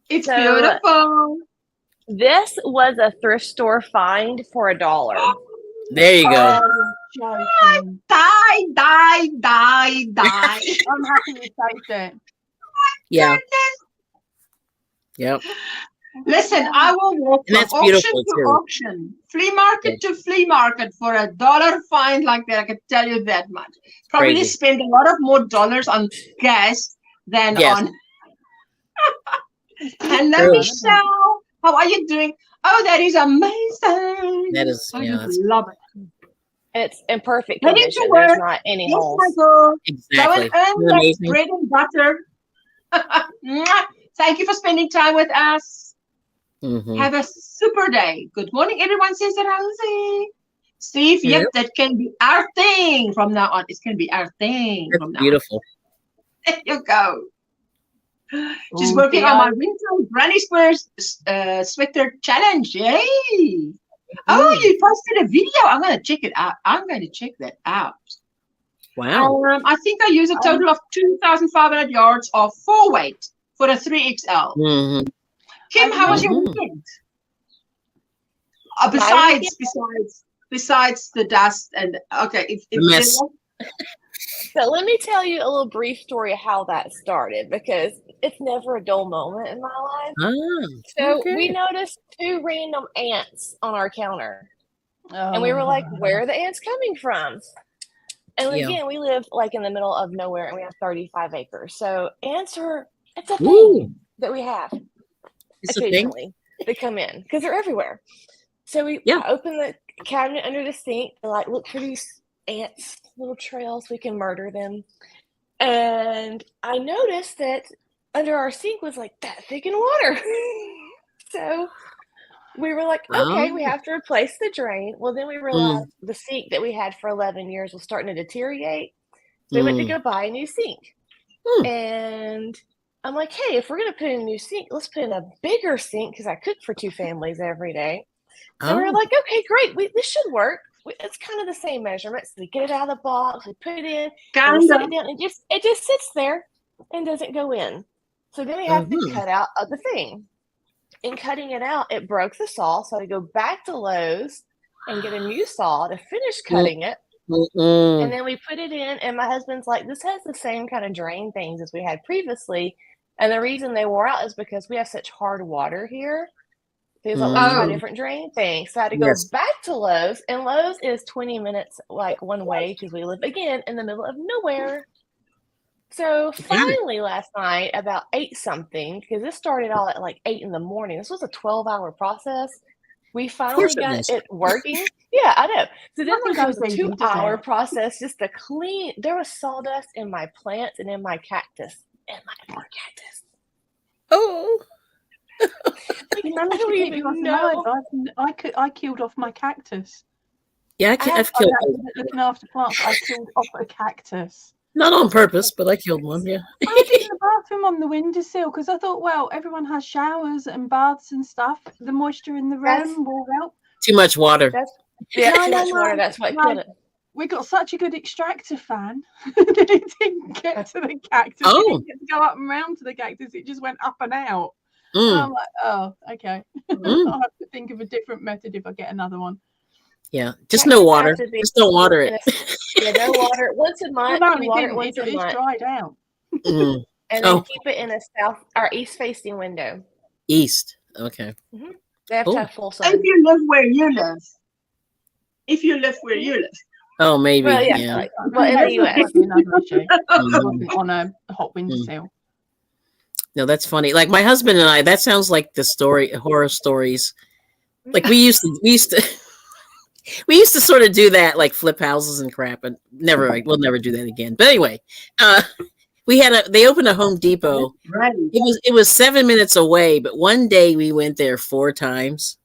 it's beautiful. This was a thrift store find for $1. There you go. Die. I'm happy you saved it. Yeah. Yep. Listen, I will walk from auction to auction, flea market to flea market for $1 find like that. I can tell you that much. Probably spend a lot of more dollars on gas than on. Hello, Michelle. How are you doing? Oh, that is amazing. That is, love it. It's in perfect condition. There's not any holes. Exactly. Go and earn that bread and butter. Thank you for spending time with us. Have a super day. Good morning, everyone, says Rosie. Steve, yep, that can be our thing from now on. It's going to be our thing from now on. Beautiful. There you go. She's working on my winter OMGrannySquare sweater challenge. Yay! Oh, you posted a video. I'm going to check it out. I'm going to check that out. Wow. I think I use a total of 2,500 yards of 4-weight for a 3XL. Kim, how was your weekend? Besides the dust and So let me tell you a little brief story of how that started, because it's never a dull moment in my life. We noticed 2 random ants on our counter. And we were like, where are the ants coming from? And again, we live like in the middle of nowhere and we have 35 acres. So ants it's a thing that we have occasionally. They come in because they're everywhere. So we open the cabinet under the sink and like look for these ants, little trails, we can murder them. And I noticed that under our sink was like that thick in water. So we were like, okay, we have to replace the drain. Well, then we realized the sink that we had for 11 years was starting to deteriorate. So we went to go buy a new sink. And I'm like, hey, if we're going to put in a new sink, let's put in a bigger sink because I cook for 2 families every day. So we were like, okay, great. This should work. It's kind of the same measurements. We get it out of the box, we put it in, and we set it down, and it just sits there and doesn't go in. So then we have to cut out the thing. In cutting it out, it broke the saw. So I go back to Lowe's and get a new saw to finish cutting it. And then we put it in, and my husband's like, this has the same kind of drain things as we had previously. And the reason they wore out is because we have such hard water here. So he's like, let's try different drain things. So I had to go back to Lowe's, and Lowe's is 20 minutes like one way because we live again in the middle of nowhere. So finally last night about 8-something, because this started all at like 8 in the morning. This was a 12-hour process. We finally got it working. Yeah, I know. So then it was a 2-hour process just to clean. There was sawdust in my plants and in my cactus. And my poor cactus. Oh. You managed to keep you alive. I killed off my cactus. Yeah, I've killed one. Looking after plants, I killed off a cactus. Not on purpose, but I killed one, yeah. I did in the bathroom on the windowsill because I thought, well, everyone has showers and baths and stuff. The moisture in the room will help. Too much water. Too much water. That's what killed it. We got such a good extractor fan that it didn't get to the cactus. It didn't get to go up and round to the cactus. It just went up and out. I'm like, oh, okay. I'll have to think of a different method if I get another one. Yeah, just no water. Just don't water it. Yeah, no water. Once a month, it's dried out. And then keep it in a east-facing window. East, okay. They have to have full sun. If you live where you live. If you live where you live. Oh, maybe. Well, yeah. Well, in the U.S. On a hot windowsill. No, that's funny. Like my husband and I, that sounds like the horror stories. Like we used to sort of do that, like flip houses and crap, and we'll never do that again. But anyway, they opened a Home Depot. Right. It was 7 minutes away, but one day we went there 4 times,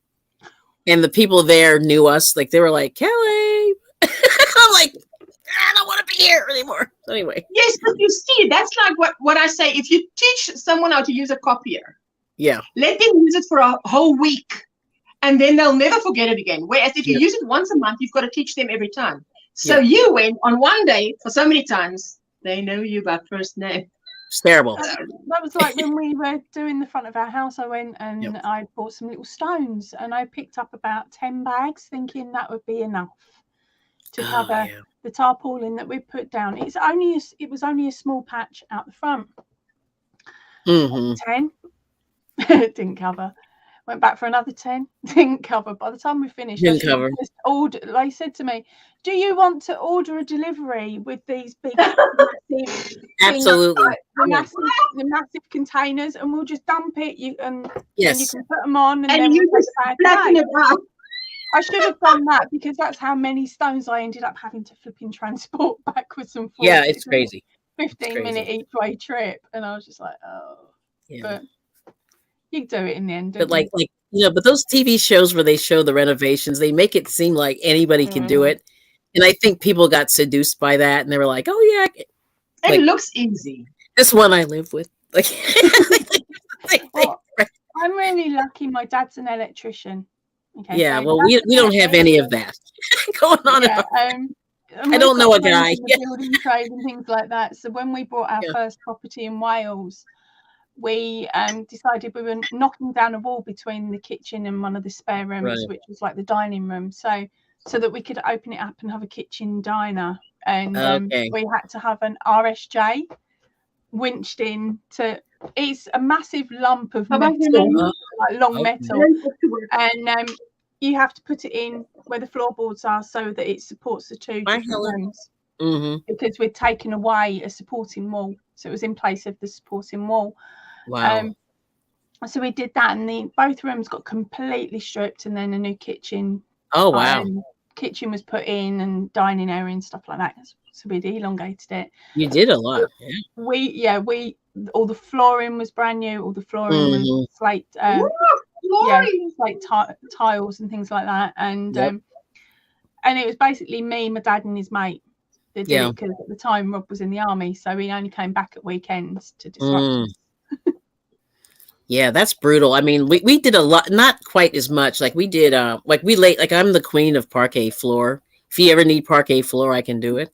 and the people there knew us. Like they were like, Kelly. I'm like, I don't want to be here anymore. So anyway. Yes, but you see, that's like what I say. If you teach someone how to use a copier, let them use it for a whole week, and then they'll never forget it again. Whereas if you use it once a month, you've got to teach them every time. So you went on one day for so many times, they know you by first name. It's terrible. That was like when we were doing the front of our house. I went and I bought some little stones, and I picked up about 10 bags, thinking that would be enough to cover the tarpaulin that we put down. It was only a small patch out the front. 10 didn't cover. Went back for another 10, didn't cover. By the time we finished, they said to me, do you want to order a delivery with these big massive absolutely things, the massive containers, and we'll just dump it and you can put them on and then you just flatten it up. I should have done that because that's how many stones I ended up having to flipping transport backwards and forwards. Yeah, it's crazy. 15-minute each way trip, and I was just like, but you do it in the end. But like but those TV shows where they show the renovations, they make it seem like anybody can do it, and I think people got seduced by that, and they were like, "Oh yeah, it looks easy." This one I live with, like, I'm really lucky. My dad's an electrician. Okay, yeah, well, we don't have any of that going on. I don't know a guy. Building trade and things like that. So when we bought our first property in Wales, we decided we were knocking down a wall between the kitchen and one of the spare rooms, which was like the dining room, so that we could open it up and have a kitchen diner. And we had to have an RSJ winched in to. It's a massive lump of metal, like long metal, and you have to put it in where the floorboards are so that it supports the 2 different rooms. Because we'd taken away a supporting wall, so it was in place of the supporting wall. Wow. So we did that, and both rooms got completely stripped, and then a new kitchen. Oh wow! Kitchen was put in, and dining area and stuff like that. So we'd elongated it. You did a lot. We all the flooring was brand new. All the flooring was slate. like tiles and things like that. And and it was basically me, my dad, and his mate that did it, because at the time Rob was in the army, so he only came back at weekends to disrupt us. Yeah, that's brutal. I mean, we did a lot, not quite as much. Like we did, like I'm the queen of parquet floor. If you ever need parquet floor, I can do it.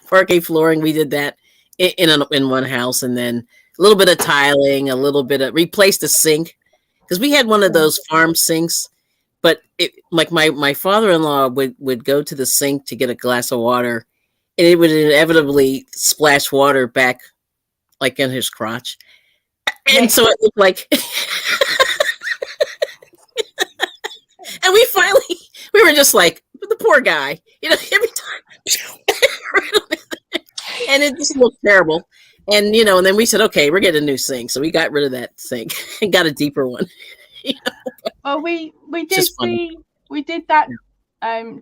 Parquet flooring, we did that in one house, and then a little bit of tiling, a little bit of replaced the sink, because we had one of those farm sinks. But like my father-in-law would go to the sink to get a glass of water, and it would inevitably splash water back, like in his crotch. And so it looked like, and we were just like, the poor guy, you know, every time, and it just looked terrible. And, you know, and then we said, okay, we're getting a new sink. So we got rid of that sink and got a deeper one. You know? Well, we did that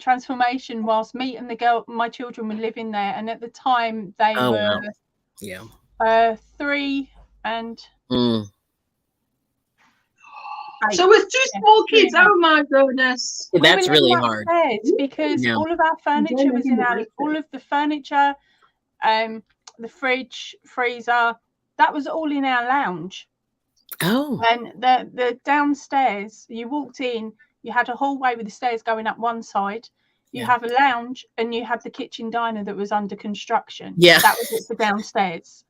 transformation whilst me and my children were living there. And at the time they were 3 and... So with 2 small kids, oh my goodness, that's really hard, because all of our furniture was in all of the furniture, the fridge, freezer, that was all in our lounge. And the downstairs, you walked in, you had a hallway with the stairs going up one side, you have a lounge, and you had the kitchen diner that was under construction. That was it for downstairs.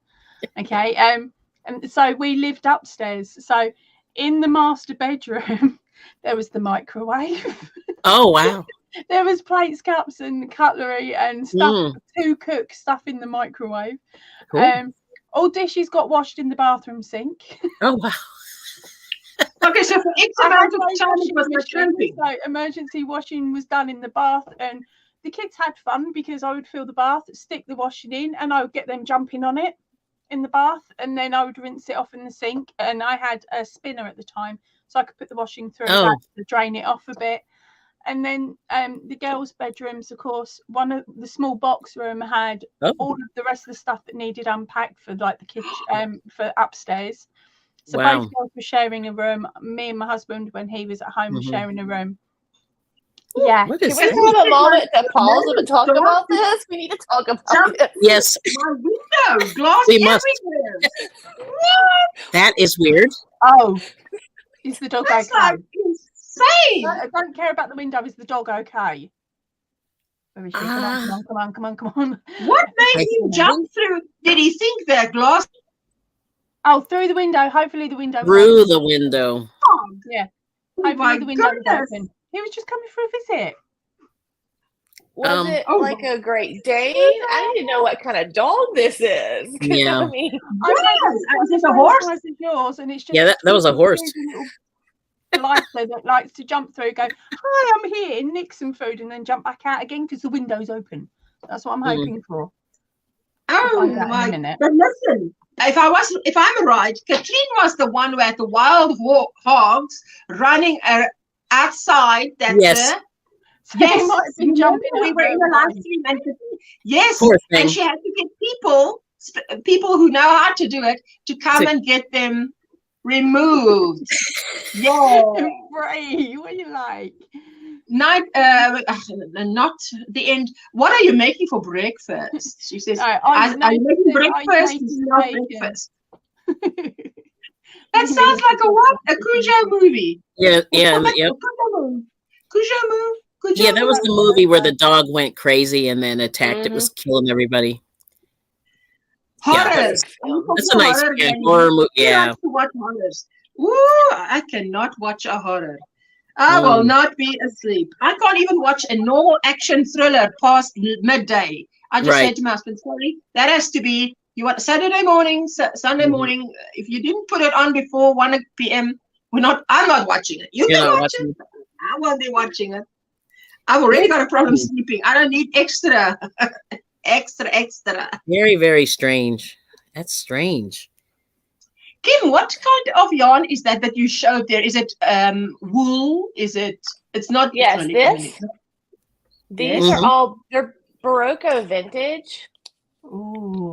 Okay. And so we lived upstairs. So in the master bedroom, there was the microwave. Oh, wow. There was plates, cups, and cutlery and stuff to cook, stuff in the microwave. Cool. All dishes got washed in the bathroom sink. Oh, wow. Okay, so for X amount of time it was like so emergency washing was done in the bath, and the kids had fun because I would fill the bath, stick the washing in, and I would get them jumping on it in the bath, and then I would rinse it off in the sink. And I had a spinner at the time, so I could put the washing through that to drain it off a bit. And then the girls' bedrooms, of course, one of the small box room had all of the rest of the stuff that needed unpacked for like the kitchen, for upstairs. So both girls were sharing a room. Me and my husband, when he was at home, were sharing a room. Yeah. Can we have a moment to pause and talk about this? We need to talk about this. Yes. My window, glass everywhere. That is weird. Oh, is the dog okay? Like insane. I don't care about the window. Is the dog okay? Where is she? Come on. What made him jump through? Did he think the glass? Oh, through the window. Hopefully the window. Through the window. Yeah. Hopefully the window was open. He was just coming for a visit. Was it like a Great Dane? I need to know what kind of dog this is. Yeah. I mean, is this a horse? Yours, and it's just that was a horse. Lighter that likes to jump through, go, hi, I'm here, nick some food, and then jump back out again because the window's open. That's what I'm hoping for. Oh my! But listen, if I'm right, Katrine was the one who had the wild hogs running outside. That So yes, might have been jumping. We were in the live stream, and and she had to get people who know how to do it to come and get them removed. Yeah, Ray, what are you like? Not the end. What are you making for breakfast? She says, I'm making breakfast. Breakfast. That sounds like a Cujo movie. Yeah. Cujo movie. Yeah, that was the movie where the dog went crazy and then attacked. It was killing everybody. Horrors. That's a nice horror movie. Yeah. To watch horrors. Ooh, I cannot watch a horror. I will not be asleep. I can't even watch a normal action thriller past midday. I just said to my husband, sorry, that has to be, you want Saturday morning, Sunday morning. If you didn't put it on before 1 p.m., I'm not watching it. You can watch it. I won't be watching it. I've already got a problem sleeping. I don't need extra. extra. Very, very strange. That's strange. Kim, what kind of yarn is that you showed there? Is it wool? Is it? It's not. Yes, these are all, they're Barocco vintage. Ooh,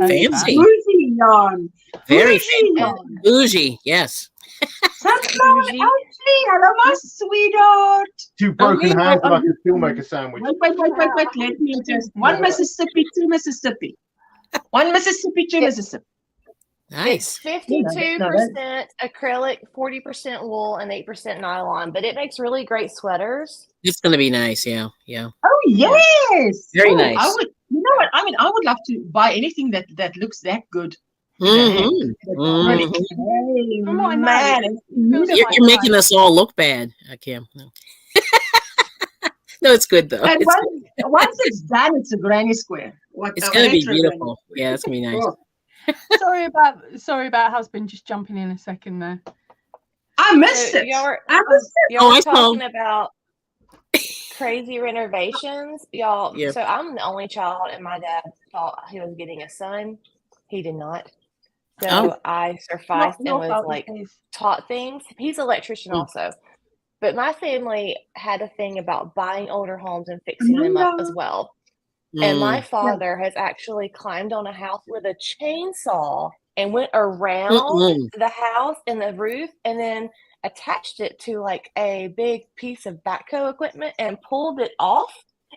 fancy. Bougie yarn. Very fancy. Bougie, yes. Sunflower Ashley, hello, my sweetheart. 2 broken hands and I can still make a sandwich. Wait. Let me just 1 Mississippi, 2 Mississippi. 1 Mississippi, 2 Mississippi. Nice. It's 52% acrylic, 40% wool, and 8% nylon, but it makes really great sweaters. It's gonna be nice, yeah. Oh yes, very nice. I would, you know what? I mean, I would love to buy anything that looks that good. Man, you're making us all look bad. I can't. No, it's good though. And once it's done, it's a granny square. It's gonna be beautiful. Yeah, it's gonna be nice. Sorry about husband just jumping in a second there. I missed it. Y'all I talking about crazy renovations, y'all. Yep. So I'm the only child, and my dad thought he was getting a son. He did not. So I sufficed and was like taught things. He's an electrician also. But my family had a thing about buying older homes and fixing them up as well. And my father has actually climbed on a house with a chainsaw and went around the house and the roof and then attached it to like a big piece of backhoe equipment and pulled it off.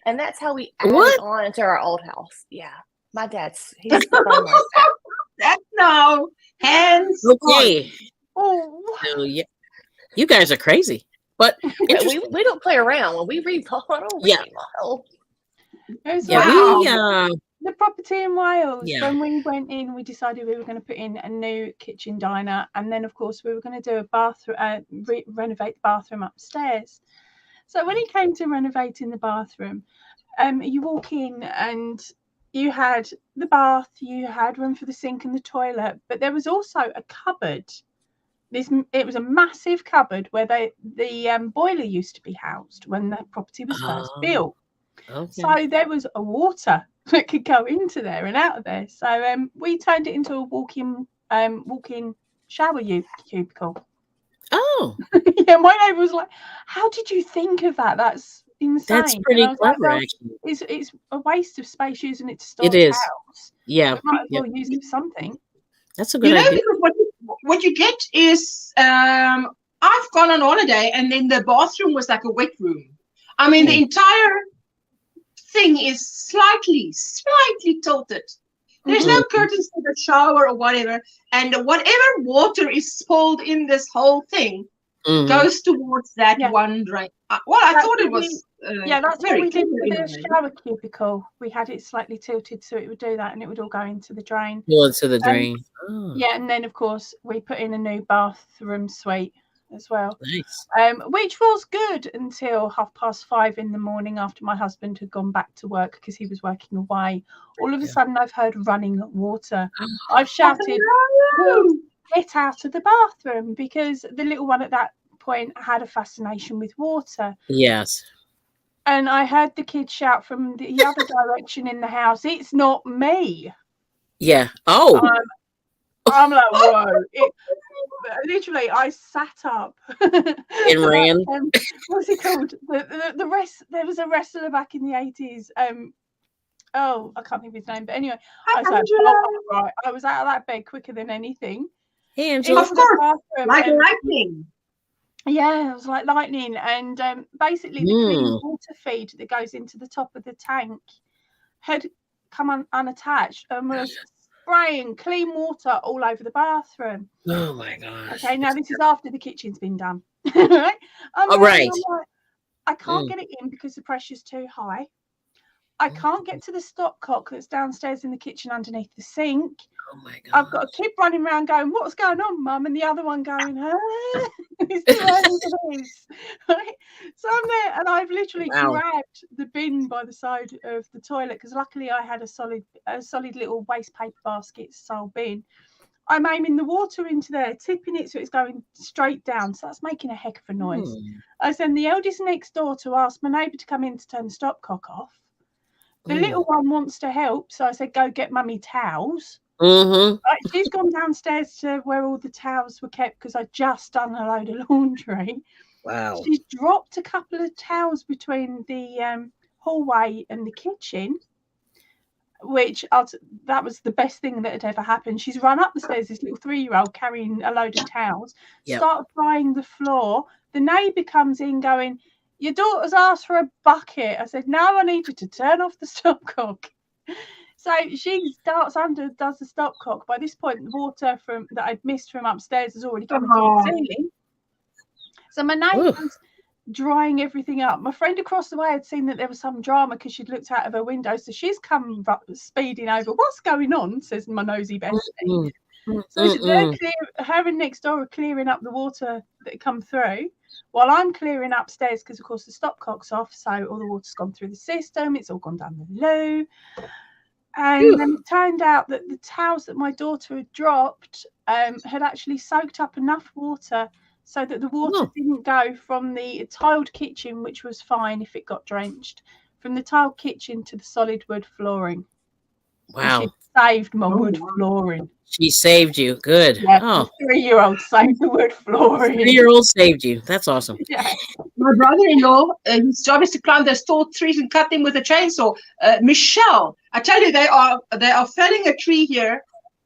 And that's how we added on to our old house. Yeah. My he's fun like that. That's no hands. Okay. So, yeah. You guys are crazy. But we don't play around when we remodel. The property in Wales. When we went in, we decided we were going to put in a new kitchen diner, and then of course we were going to do a bathroom, renovate the bathroom upstairs. So when it came to renovating the bathroom, you walk in and you had the bath, you had room for the sink and the toilet, but there was also a cupboard. It was a massive cupboard where the boiler used to be housed when the property was first built. Okay. So there was a water that could go into there and out of there. So we turned it into a walk-in shower cubicle. Oh. Yeah, my neighbour was like, "How did you think of that? That's insane." That's pretty clever, actually. It's a waste of space using it to store it is. house. Yeah. We might as well use it for something. That's a good idea. Because what you get is I've gone on holiday and then the bathroom was like a wet room. I mean, the entire thing is slightly tilted. There's no curtains for the shower or whatever, and whatever water is spilled in this whole thing goes towards that one drain. I thought it was that's what we did with the shower cubicle. We had it slightly tilted so it would do that, and it would all go into the drain. Into the drain. Yeah, and then of course we put in a new bathroom suite as well. Nice. Which was good until 5:30 in the morning after my husband had gone back to work because he was working away. All of a sudden I've heard running water. I've shouted, "Get out of the bathroom," because the little one at that point had a fascination with water. Yes. And I heard the kid shout from the other direction in the house, "It's not me." Yeah. Oh. I'm like, whoa. Literally, I sat up. And ran. What's it called? There was a wrestler back in the 80s. I can't think of his name. But anyway, I was out of that bed quicker than anything. Hey, Angela. Of course, like lightning. Yeah, it was like lightning. And basically, the clean water feed that goes into the top of the tank had come unattached and was spraying clean water all over the bathroom. Oh my gosh. Okay, now this is after the kitchen's been done. Right? I'm like, I can't get it in because the pressure's too high. I can't get to the stopcock that's downstairs in the kitchen underneath the sink. Oh my god. I've got a kid running around going, "What's going on, Mum?" And the other one going, "It's too early for this." Right? So I'm there and I've literally grabbed the bin by the side of the toilet because luckily I had a solid little waste paper basket style bin. I'm aiming the water into there, tipping it so it's going straight down. So that's making a heck of a noise. I send the eldest next door to ask my neighbour to come in to turn the stopcock off. The little one wants to help, so I said, "Go get Mummy towels." She's gone downstairs to where all the towels were kept because I'd just done a load of laundry. Wow. She's dropped a couple of towels between the hallway and the kitchen. which that was the best thing that had ever happened. She's run up the stairs, this little 3-year-old carrying a load of towels, started drying the floor. The neighbour comes in going, "Your daughter's asked for a bucket." I said, "No, I need you to turn off the stopcock." So she starts under, does the stopcock. By this point, the water that I'd missed from upstairs has already come through the ceiling. So my neighbour's drying everything up. My friend across the way had seen that there was some drama because she'd looked out of her window. So she's come speeding over. "What's going on?" says my nosy bestie. So her and next door are clearing up the water that had come through, while I'm clearing upstairs because, of course, the stopcock's off. So all the water's gone through the system. It's all gone down the loo. And then it turned out that the towels that my daughter had dropped had actually soaked up enough water so that the water didn't go from the tiled kitchen, which was fine if it got drenched, from the tiled kitchen to the solid wood flooring. Wow. She saved my wood flooring. She saved you. Good. Yeah, the 3-year-old saved the wood flooring. 3-year-old saved you. That's awesome. Yeah. My brother-in-law, his job is to climb those tall trees and cut them with a chainsaw. Michelle, I tell you, they are felling a tree here.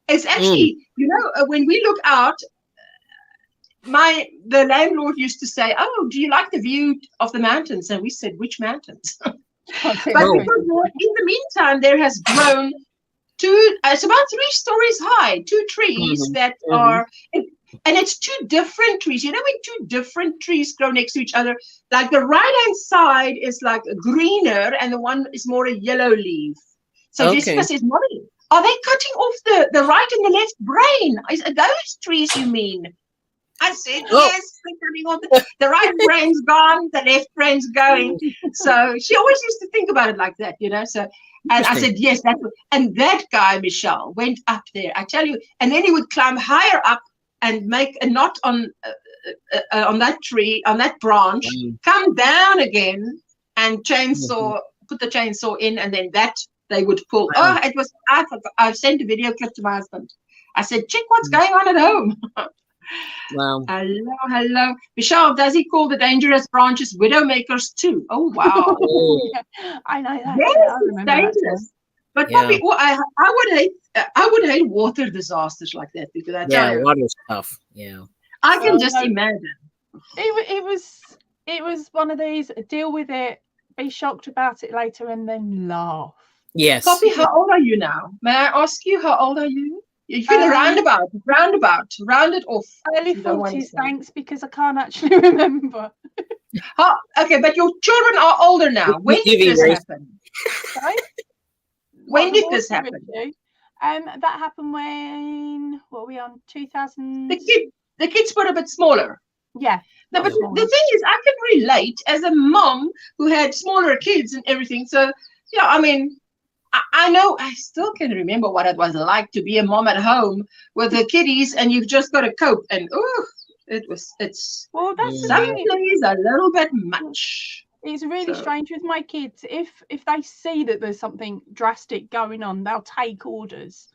It's actually, when we look out, the landlord used to say, "Oh, do you like the view of the mountains?" And we said, "Which mountains?" But because in the meantime, there has grown it's about 3 stories high, 2 trees that are, and it's 2 different trees. You know, when 2 different trees grow next to each other, like the right-hand side is like greener and the one is more a yellow leaf. So Jessica says, "Mommy, are they cutting off the right and the left brain? Is those trees you mean?" I said, "Yes, they're cutting off the right brain's gone, the left brain's going." So she always used to think about it like that, So, and I said, "Yes, that's what." And that guy, Michelle, went up there. I tell you, and then he would climb higher up and make a knot on that tree, on that branch, come down again, and put the chainsaw in, and then that they would pull. Oh, it was. I sent a video clip to my husband. I said, "Check what's going on at home." Wow. Hello. Michelle, does he call the dangerous branches widowmakers too? Oh, wow. I know that. Yes, it's dangerous. But Poppy, I would hate water disasters like that, because I tell you, water's tough. Yeah. I can just imagine. It was one of these, deal with it, be shocked about it later, and then laugh. Yes. Poppy, how old are you now? May I ask you, how old are you? You can round it off. Early 40s, thanks, because I can't actually remember. Okay, but your children are older now. When did this happen? Sorry? When did this happen? That happened when, what are we on, 2000? The kids were a bit smaller. Yeah. No, but the thing is, I can relate as a mom who had smaller kids and everything. So, yeah, I mean, I know, I still can remember what it was like to be a mom at home with the kiddies, and you've just got to cope. And it's well, that's sometimes a little bit much. It's really strange with my kids. If they see that there's something drastic going on, they'll take orders.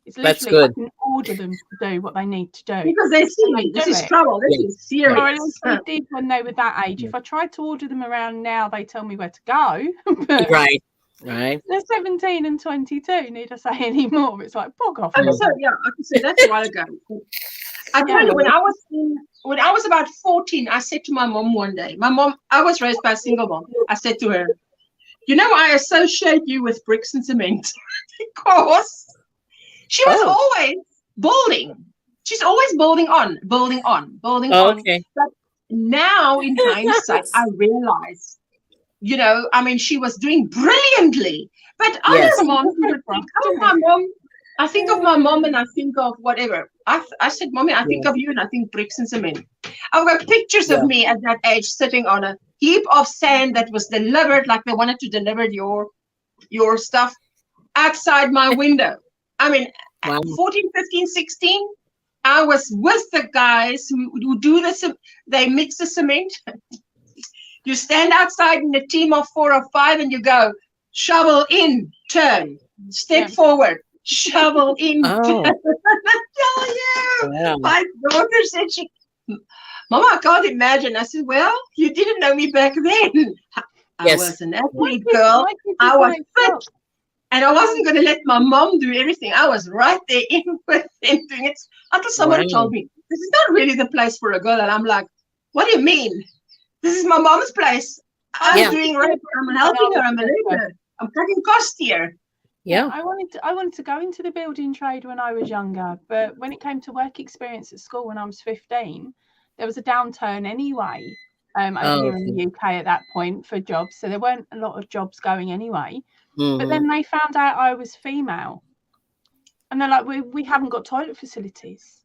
It's literally I can order them to do what they need to do. Because they see this is trouble. This is serious. Or at least they did when they were that age. If I tried to order them around now, they tell me where to go. Right. They're 17 and 22. Need I say any more? It's like, bog off. So, yeah, I can say that's a while ago. I tell you, when I was about 14, I said to my mom one day, I was raised by a single mom. I said to her, I associate you with bricks and cement because she was always building. She's always building on. Okay. But now, in hindsight, I realize, she was doing brilliantly. But other moms would think, I think of my mom and I think of whatever. I said, "Mommy, I think of you and I think bricks and cement." I've got pictures of me at that age sitting on a heap of sand that was delivered, like they wanted to deliver your stuff outside my window. I mean, 14, 15, 16, I was with the guys who do this. They mix the cement. You stand outside in a team of 4 or 5 and you go, shovel in, turn, step forward, shovel in. Oh. Yeah. My daughter said, "Mama, I can't imagine." I said, "Well, you didn't know me back then. I was an athlete girl. I was fit. And I wasn't going to let my mom do everything. I was right there in with them doing it until somebody told me, this is not really the place for a girl. And I'm like, what do you mean? This is my mom's place. I'm doing right. I'm helping her. I'm a leader. I'm cutting costs here. Yeah, I wanted to go into the building trade when I was younger, but when it came to work experience at school when I was 15, there was a downturn anyway over here in the UK at that point for jobs. So there weren't a lot of jobs going anyway. But then they found out I was female, and they're like, we haven't got toilet facilities.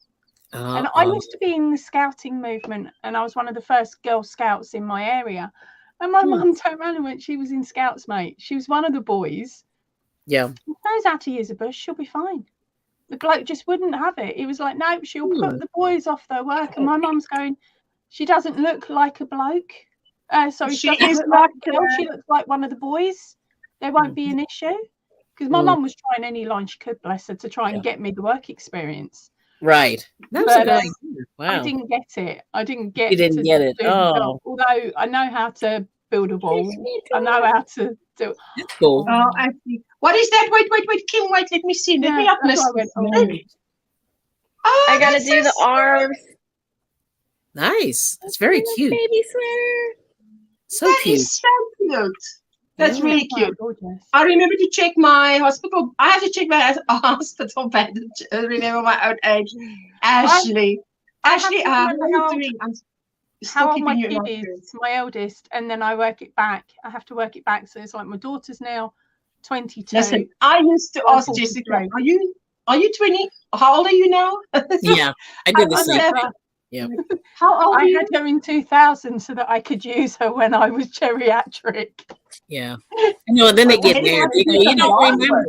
And I used to be in the scouting movement, and I was one of the first Girl Scouts in my area. And my mum turned around and went, she was in Scouts, mate. She was one of the boys. Yeah. She knows how to use a bush. She'll be fine. The bloke just wouldn't have it. He was like, no, she'll put the boys off their work. And my mum's going, she doesn't look like a bloke. Sorry, she doesn't look like a girl. She looks like one of the boys. There won't be an issue. Because my mum was trying any line she could, bless her, to try and get me the work experience. Right. That's a good idea. Wow. I didn't get it. I didn't get You didn't get it. Oh. Although I know how to build a wall. I know how to do it. That's cool. Oh, I see. What is that? Wait, Kim, wait, let me see. Let me up this. I gotta do the arms. Nice. That's very cute. Baby sweater. So cute. That is so cute. That's really cute. Gorgeous. I remember to check my hospital. I have to check my hospital bandage. Remember my old age. Ashley, how are you doing? I'm still how keeping my you kid is my eldest, and then I work it back. I have to work it back. So it's like my daughter's now 22. Listen, I used to ask Jessica, are you 20? How old are you now? Yeah, I did the same. Yeah. How old? I had her in 2000 so that I could use her when I was geriatric. Yeah. And then they get mad. They go, you don't remember.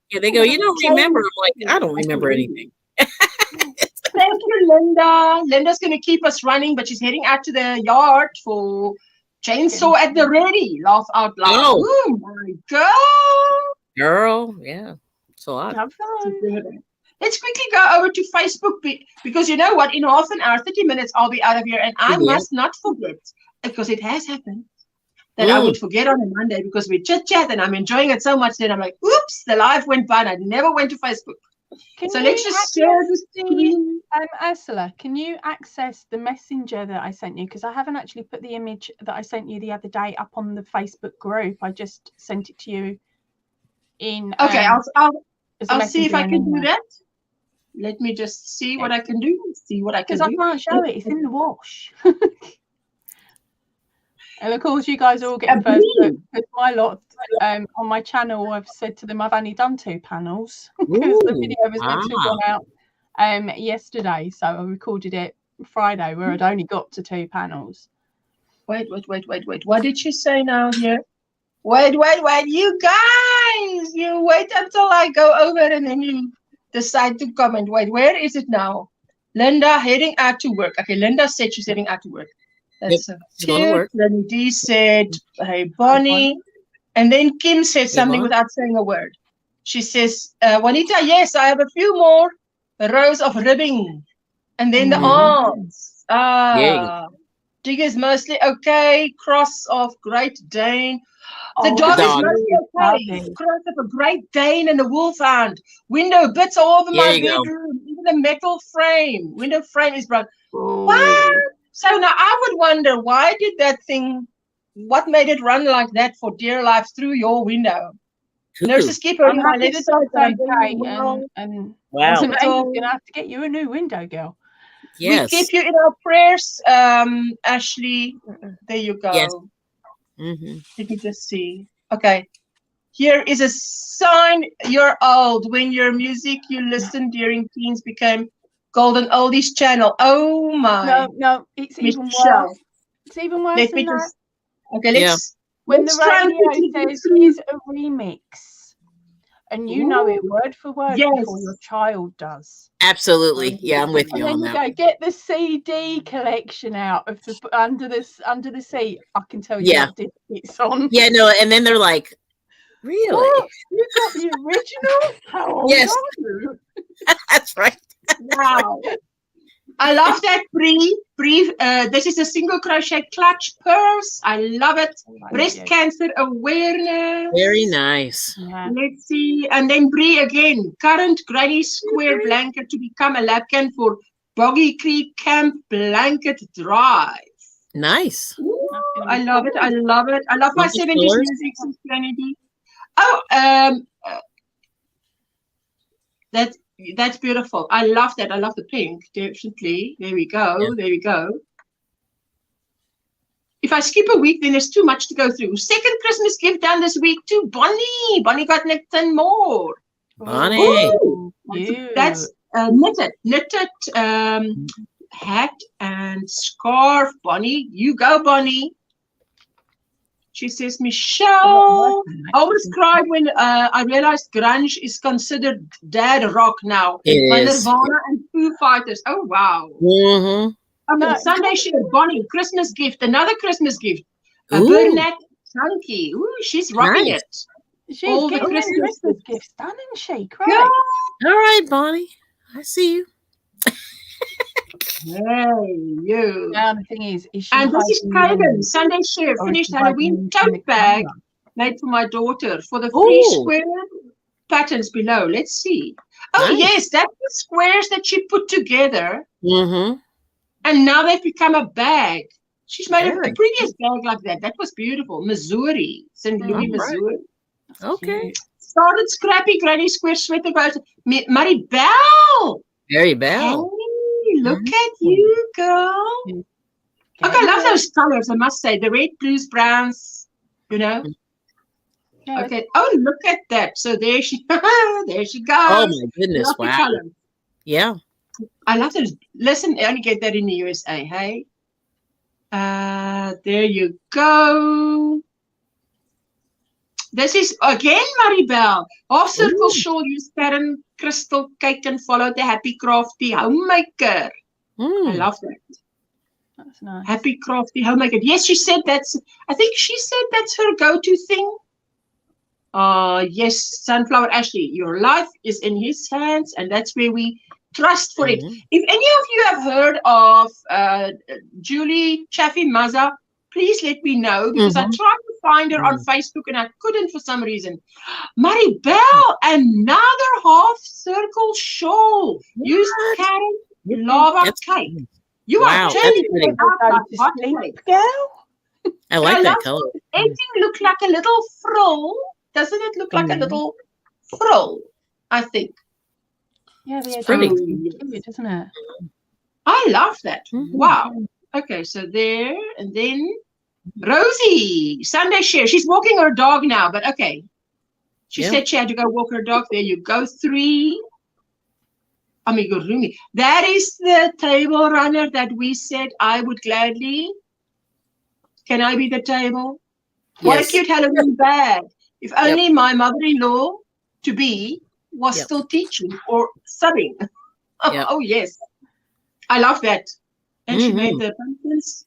Yeah, they go, you don't remember. I'm like, I don't remember anything. Thank you, Linda. Linda's going to keep us running, but she's heading out to the yard for chainsaw at the ready. Laugh out loud. Oh my God. Girl, yeah. It's a lot. Have fun. Let's quickly go over to Facebook because you know what? In half an hour, 30 minutes, I'll be out of here. And I must not forget, because it has happened, that I would forget on a Monday because we chit-chat and I'm enjoying it so much. Then I'm like, oops, the live went by and I never went to Facebook. So let's just share the screen. Ursula, can you access the messenger that I sent you? Because I haven't actually put the image that I sent you the other day up on the Facebook group. I just sent it to you in. Okay, I'll see if I can do that. Let me just see what I can do. See what I can do. Because I can't show it. It's in the wash. And of course, you guys all get first look. Because my lot on my channel, I've said to them, I've only done 2 panels because the video was meant to have gone out yesterday. So I recorded it Friday where I'd only got to 2 panels. Wait. What did you say now here? Wait. You guys, you wait until I go over and then you decide to comment. Wait, where is it now? Linda heading out to work. Okay, Linda said she's heading out to work. That's cute. Then D said, hey, Bonnie. And then Kim said something without saying a word. She says, Juanita, yes, I have a few more rows of ribbing. And then the arms. Dig is mostly okay. Cross of Great Dane. The dog is mostly okay. Cross of a Great Dane and a wolfhound. Window bits all over my bedroom. Even the metal frame. Window frame is broken. What? So now I would wonder, why did that thing, what made it run like that for dear life through your window? Nurses keep her in my left side. And wow. I'm going to have to get you a new window, girl. Yes. We keep you in our prayers, Ashley. There you go. Yes. Let me just see. Okay. Here is a sign you're old when your music you listened during teens became Golden Oldies channel. Oh my. No, it's even worse. It's even worse than that. Okay, let's. When the radio says here's a remix, and you know it word for word before your child does. Absolutely, yeah, I'm with you on that. Then you go get the CD collection out of the under the seat. I can tell you what disc it's on. Yeah, no, and then they're like, really? Oh, you got the original? How old yes, are you? That's right. Wow. I love that Bree Brief. This is a single crochet clutch purse. I love it. Breast cancer awareness. Very nice. Yeah. Let's see. And then Brie again. Current Granny Square blanket to become a lapcan for Boggy Creek Camp blanket drive. Nice. Ooh, I love it. I love it. I love my 70s music since Kennedy. Oh, that's beautiful. I love that. I love the pink. Definitely. There we go. Yeah. There we go. If I skip a week, then there's too much to go through. Second Christmas gift done this week to Bonnie. Bonnie got Nixon more. Bonnie. Ooh, that's knitted hat and scarf. Bonnie, you go, Bonnie. She says, Michelle, I almost cried when I realized grunge is considered dead rock now. It by is. Nirvana and Foo Fighters. Oh, wow. Okay, Sunday share, Bonnie, Christmas gift, another Christmas gift. A Burnett Chunky. Ooh, she's rocking it. She's All the getting Christmas Christmas gifts done, isn't she? Great. Yeah. All right, Bonnie. I see you. Hey, you. Now the thing is she And this is hiding Kagan, Sunday share, or finished is she hiding Halloween in the tote bag camera? made for my daughter for the free Ooh. square patterns below. Let's see. Oh, Nice. yes, that's the squares that she put together, Mm-hmm. and now they've become a bag. She's made a Very previous bag like that. That was beautiful. Missouri, St. Louis, All right. Missouri. Okay. Started scrappy Granny Square sweater about Maribel. Very bad. Hey, look at you, girl. Okay, I love those colors, I must say. The red, blues, browns, you know. Yeah. Okay. Oh, look at that. So there she there she goes. Oh my goodness. Love the Wow. color. Yeah. I love those. Listen, I only get that in the USA, hey? There you go. This is again Maribel. Half circle shawl, use pattern, crystal cake, and follow the happy crafty homemaker. I love that. That's nice. Happy crafty homemaker. Yes, she said I think she said that's her go-to thing. Yes, Sunflower Ashley, your life is in his hands, and that's where we trust for it. If any of you have heard of Julie Chaffee Mazza, please let me know, because I tried to find her on Facebook and I couldn't for some reason. Maribel, another half circle shawl. Use carrot lava cake. You are turning it out like hot cake. Girl. I like that color. Anything look like a little frill? Doesn't it look like a little frill? I think. Yeah, the It's pretty. cute, isn't it? I love that. Wow. Okay, so there, and then Rosie, Sunday share. She's walking her dog now, but okay. She said she had to go walk her dog. There you go. 3 amigurumi. That is the table runner that we said I would gladly. Can I be the table? What a cute Halloween bag. If only my mother-in-law to be was still teaching or subbing. Oh, yes. I love that. And she made the pumpkins.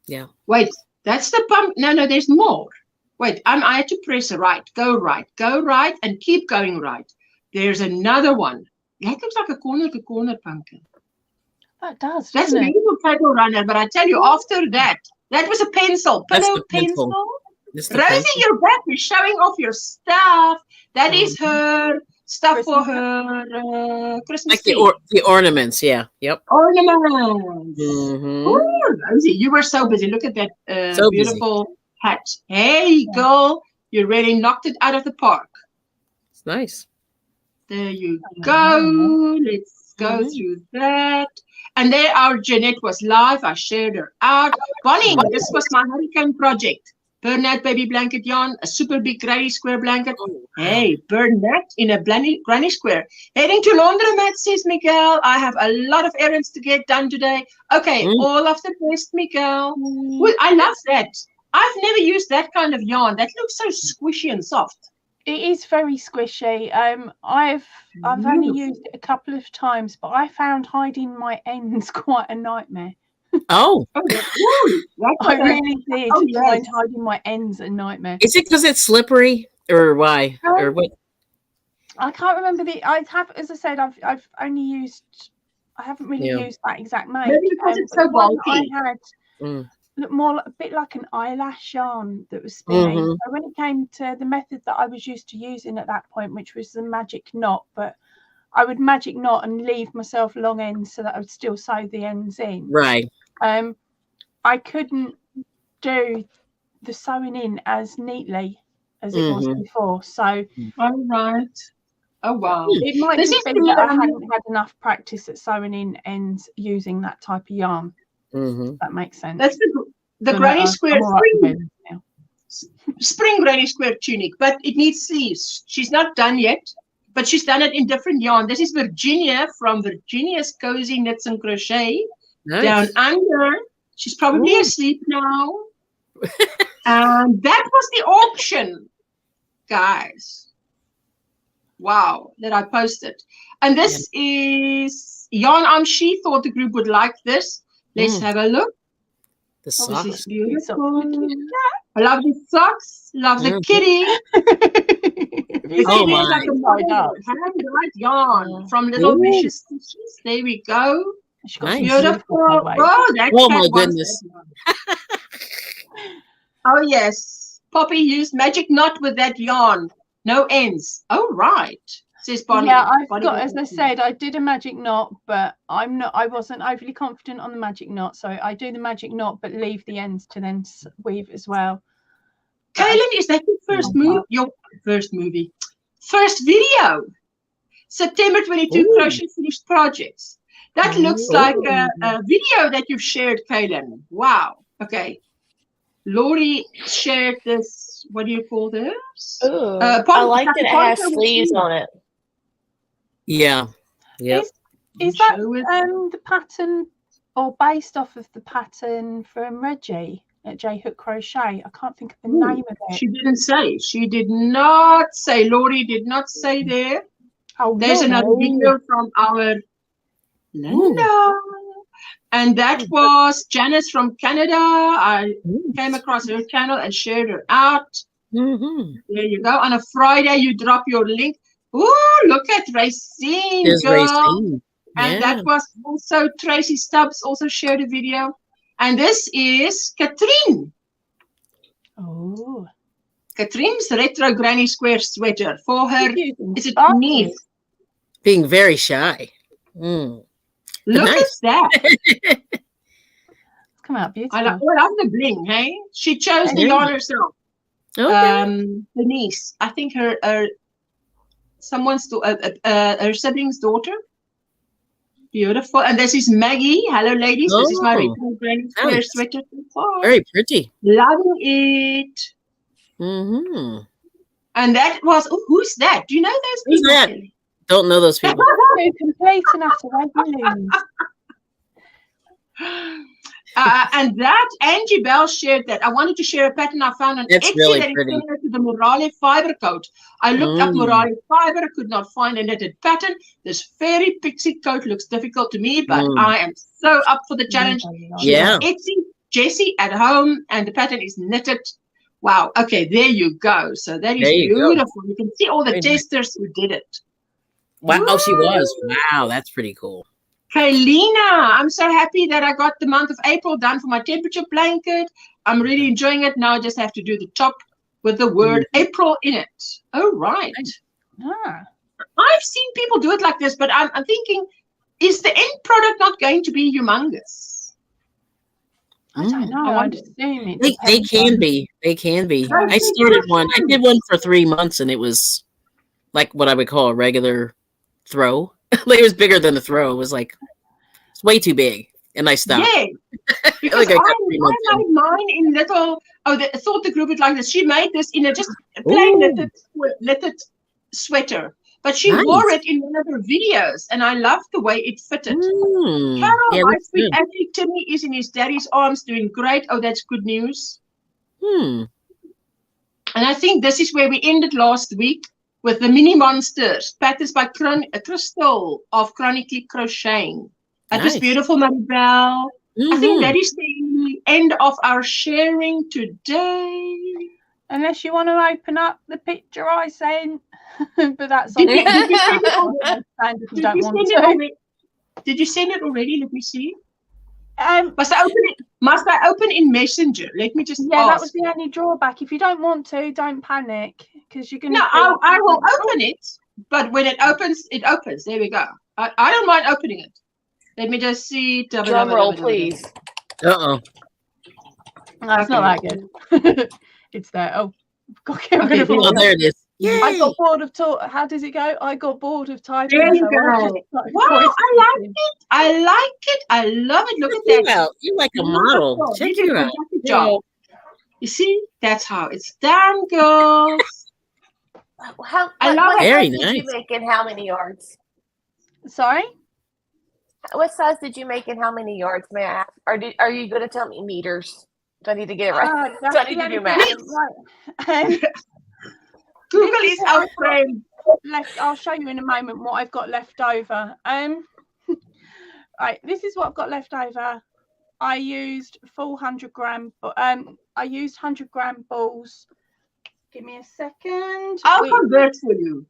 Yeah. Wait, that's the pump. No, there's more. Wait, I had to press right, go right, and keep going right. There's another one. That looks like a corner pumpkin. That does. That's a beautiful table runner, but I tell you, after that was a pencil, pillow pencil. Rosie, you're back. You're showing off your stuff. That is her stuff for her Christmas tree. Like the ornaments, yeah. Yep. Ornaments. Ooh, Rosie, you were so busy. Look at that beautiful hat. Hey, girl, you really knocked it out of the park. It's nice. There you go. Let's go through that. And there our Jeanette was live. I shared her out. Bonnie, this was my hurricane project. Burnett baby blanket yarn, a super big granny square blanket. Hey, Burnett in a granny square. Heading to laundromat, says Miguel. I have a lot of errands to get done today. Okay, all of the best, Miguel. Well, I love that. I've never used that kind of yarn. That looks so squishy and soft. It is very squishy. I've only used it a couple of times, but I found hiding my ends quite a nightmare. Oh. I really did find hiding my ends a nightmare. Is it because it's slippery, or why, or what? I can't remember as I said, I've only used I haven't really used that exact make. Maybe because it's so one bulky. I had looked more a bit like an eyelash yarn that was spinning. So when it came to the method that I was used to using at that point, which was the magic knot, but I would magic knot and leave myself long ends so that I would still sew the ends in. Right. I couldn't do the sewing in as neatly as it was before. So, all right. Oh wow! It might just be that I hadn't had enough practice at sewing in ends using that type of yarn. That makes sense. That's the Granny Square spring Granny Square tunic, but it needs sleeves. She's not done yet, but she's done it in different yarn. This is Virginia from Virginia's Cozy Knits and Crochet down under. She's probably asleep now. And that was the auction, guys. Wow, that I posted. And this is yarn she thought the group would like this. Let's have a look. The socks. This is beautiful. I love the socks. Love the kitty. Oh my. Hand-dyed yarn from Little Vicious Stitches. There we go. Nice. Beautiful. Oh, my goodness. Oh, yes. Poppy used magic knot with that yarn. No ends. Oh, right. Says Bonnie. Yeah, I've got, as I said, I did a magic knot, but I wasn't overly confident on the magic knot. So I do the magic knot, but leave the ends to then weave as well. Kaylin, is that your first move? Your first video? September 22 Crochet Finished Projects. That looks like a video that you've shared, Kaylin. Wow. Okay. Lori shared this. What do you call this? I like that it has sleeves on it. Yeah. Is that the pattern or based off of the pattern from Reggie at J Hook Crochet? I can't think of the name of it. She didn't say. She did not say. Lori did not say there. Oh, there's another video from our Linda. And that was Janice from Canada. I came across her channel and shared her out. There you go. On a Friday, you drop your link. Oh, look at Racine, girl. And that was also Tracy Stubbs also shared a video. And this is Katrine. Oh. Katrine's retro Granny Square sweater for her. Is it niece? Being very shy. Look at that. It's come out beautiful. I love the bling, hey? She chose the yarn herself. Denise. I think her sibling's daughter. Beautiful. And this is Maggie. Hello, ladies. This is my retro Granny Square sweater so far. Very pretty. Loving it. And that was who's that? Do you know those people? Who's that? Don't know those people. Complete and utter balloons. And that Angie Bell shared that. I wanted to share a pattern I found on Etsy really that is pretty. similar to the Morale fiber coat. I looked up Morale fiber, I could not find a knitted pattern. This fairy pixie coat looks difficult to me, but I am so up for the challenge. Yeah. Etsy, Jessie at home, and the pattern is knitted. Wow. Okay, there you go. So that is beautiful. You can see all the testers who did it. Wow, she was. Wow, that's pretty cool. Kaylina, I'm so happy that I got the month of April done for my temperature blanket. I'm really enjoying it. Now I just have to do the top with the word April in it. Oh, right. I've seen people do it like this, but I'm thinking, is the end product not going to be humongous? I don't know. I'd assume it they can be. They can be. I started one. I did one for 3 months, and it was like what I would call a regular throw. Like it was bigger than the throw. It was like it's way too big, and I stopped. Yeah, because I made mine in little. I thought the group would like this. She made this in a just plain knitted sweater, but she wore it in one of her videos, and I loved the way it fitted. Carol, my sweet Ashley Timmy is in his daddy's arms, doing great. Oh, that's good news. And I think this is where we ended last week. With the mini monsters, patterns by Crystal of Chronically Crocheting. That was beautiful, Maribel. I think that is the end of our sharing today. Unless you want to open up the picture I sent, but that's on Did you Did you send it already? Let me see. Must I open in Messenger? Let me just ask. That was the only drawback. If you don't want to, don't panic, because you're going to. No, I will open it, but when it opens, it opens. There we go. I don't mind opening it. Let me just see. Drum roll, please. No, it's not that good. It's there. Oh, okay, there it is. Yay. I got bored of how does it go? I got bored of typing. There you go. Wow, I like it. I like it. I love it. Look at that. You're like a model. Check you out. Good job. You see, that's how it's done, girls. I love it. Very nice. Did you make in how many yards? Sorry? What size did you make in how many yards, may I ask? Are you going to tell me meters? Do I need to get it right? Do I need to do math? Right. Google is our friend. I'll show you in a moment what I've got left over. Right, this is what I've got left over. I used full 100 gram, but I used 100 gram balls. Give me a second. I'll convert for you.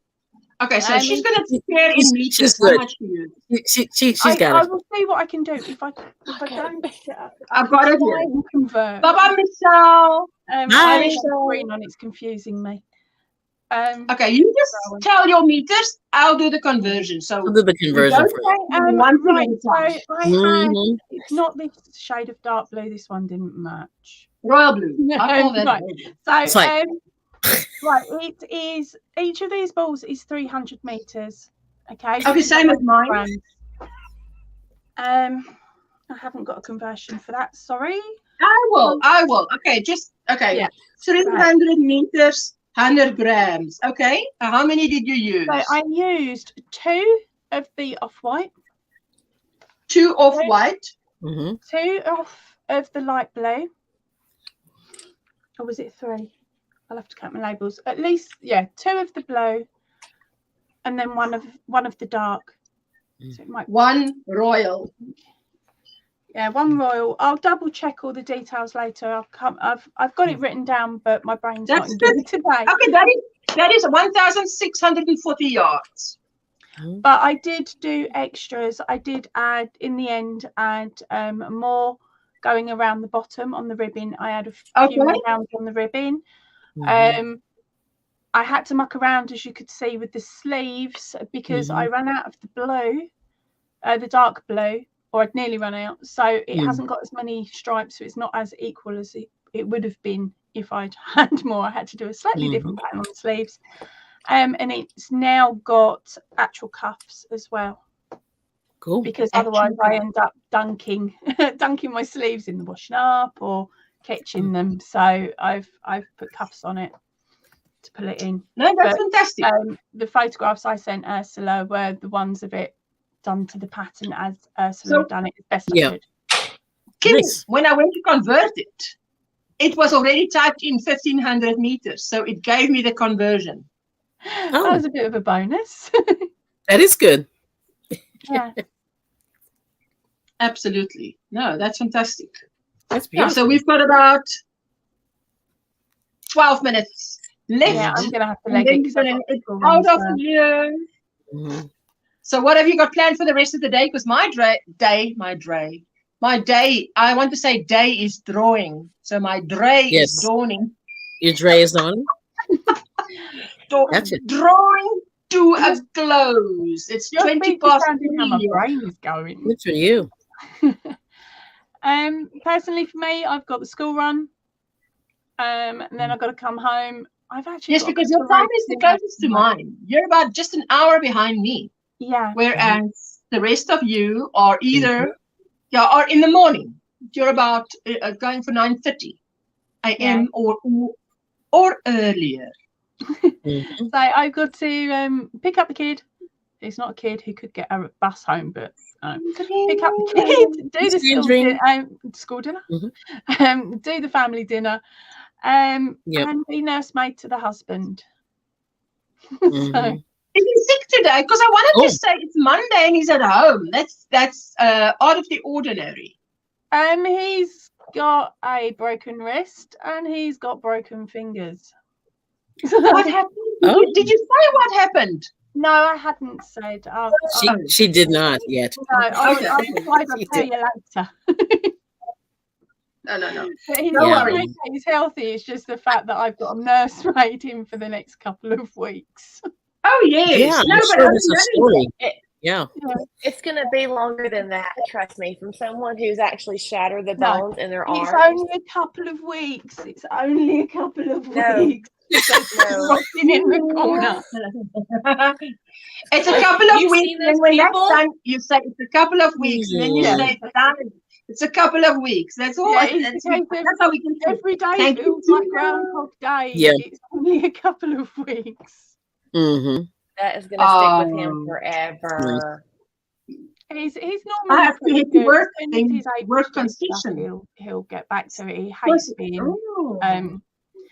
Okay, so she's going to share in meters. How much to use? She's got it. I will see what I can do. If I don't get it up, I've got it here. Convert. Bye-bye, Michelle. I have green on. It's confusing me. Okay, you just tell your meters. I'll do the conversion. So I'll do the conversion for you. It's not this shade of dark blue. This one didn't match. Royal blue. I call that. Right. So right, it is. Each of these balls is 300 meters. Okay. Okay, same as mine. I haven't got a conversion for that. Sorry. I will. Okay, okay. Yeah. 300 meters. 100 grams. Okay. How many did you use? So I used 2 of the off-white. 2 off-white. 2 of the light blue. Or was it 3? I'll have to count my labels. At least, 2 of the blue, and then one of the dark. So it might 1 royal. Yeah, 1 royal. I'll double check all the details later. I've got it written down, but my brain's not in good today. Okay, that is 1,640 yards. But I did do extras. I did add in the end more going around the bottom on the ribbon. I had a few more rounds on the ribbon. I had to muck around, as you could see, with the sleeves because I ran out of the blue, the dark blue. Or I'd nearly run out, so it hasn't got as many stripes, so it's not as equal as it would have been if I'd had more. I had to do a slightly different pattern on the sleeves, and it's now got actual cuffs as well. Cool. Because otherwise I end up dunking my sleeves in the washing up or catching them. So I've put cuffs on it to pull it in. No, that's fantastic. The photographs I sent Ursula were the ones of it done to the pattern as Ursula had done it as best I could. Kim, when I went to convert it, it was already typed in 1,500 meters, so it gave me the conversion. That was a bit of a bonus. That is good. Yeah. Absolutely. No, that's fantastic. That's beautiful. So we've got about 12 minutes left. Yeah, I'm going to have to leg it out of here. So what have you got planned for the rest of the day? Because my day, I want to say day is drawing. So my dray is dawning. Your dray is dawning? Drawing to a close. It's 20 past 3. My brain is going. Good for you. Personally for me, I've got the school run. And then I've got to come home. I've actually because your time is the closest to mine. You're about just an hour behind me. Yeah. Whereas the rest of you are either or in the morning. You're about going for 9:30 a.m. or earlier. So I've got to pick up the kid. It's not a kid who could get a bus home, but pick up the kid, do the school dinner, do the family dinner, and be nursemaid to the husband. So. Is he sick today? Because I wanted to say it's Monday and he's at home. That's out of the ordinary. He's got a broken wrist and he's got broken fingers. What happened? Did you say what happened? No, I hadn't said. She did not yet. No, I'll tell you later. No. But he's, worry. He's healthy. It's just the fact that I've got him nursemaid him for the next couple of weeks. Oh yes. Yeah, No, I'm but sure there's a story. Yeah. It's going to be longer than that, trust me, from someone who's actually shattered the bones in their arms. It's only a couple of weeks. It's only a couple of weeks. Rocking in the corner. It's a couple of weeks, and when that's done, you say it's a couple of weeks, and then you say it's a couple of weeks. That's all. Yeah, that's how we can say every day feels like Groundhog Day. Yeah. It's only a couple of weeks. Mm-hmm. That is going to stick with him forever. He's normally I have to hit the work thing, his work concession. He'll get back to it. He hates being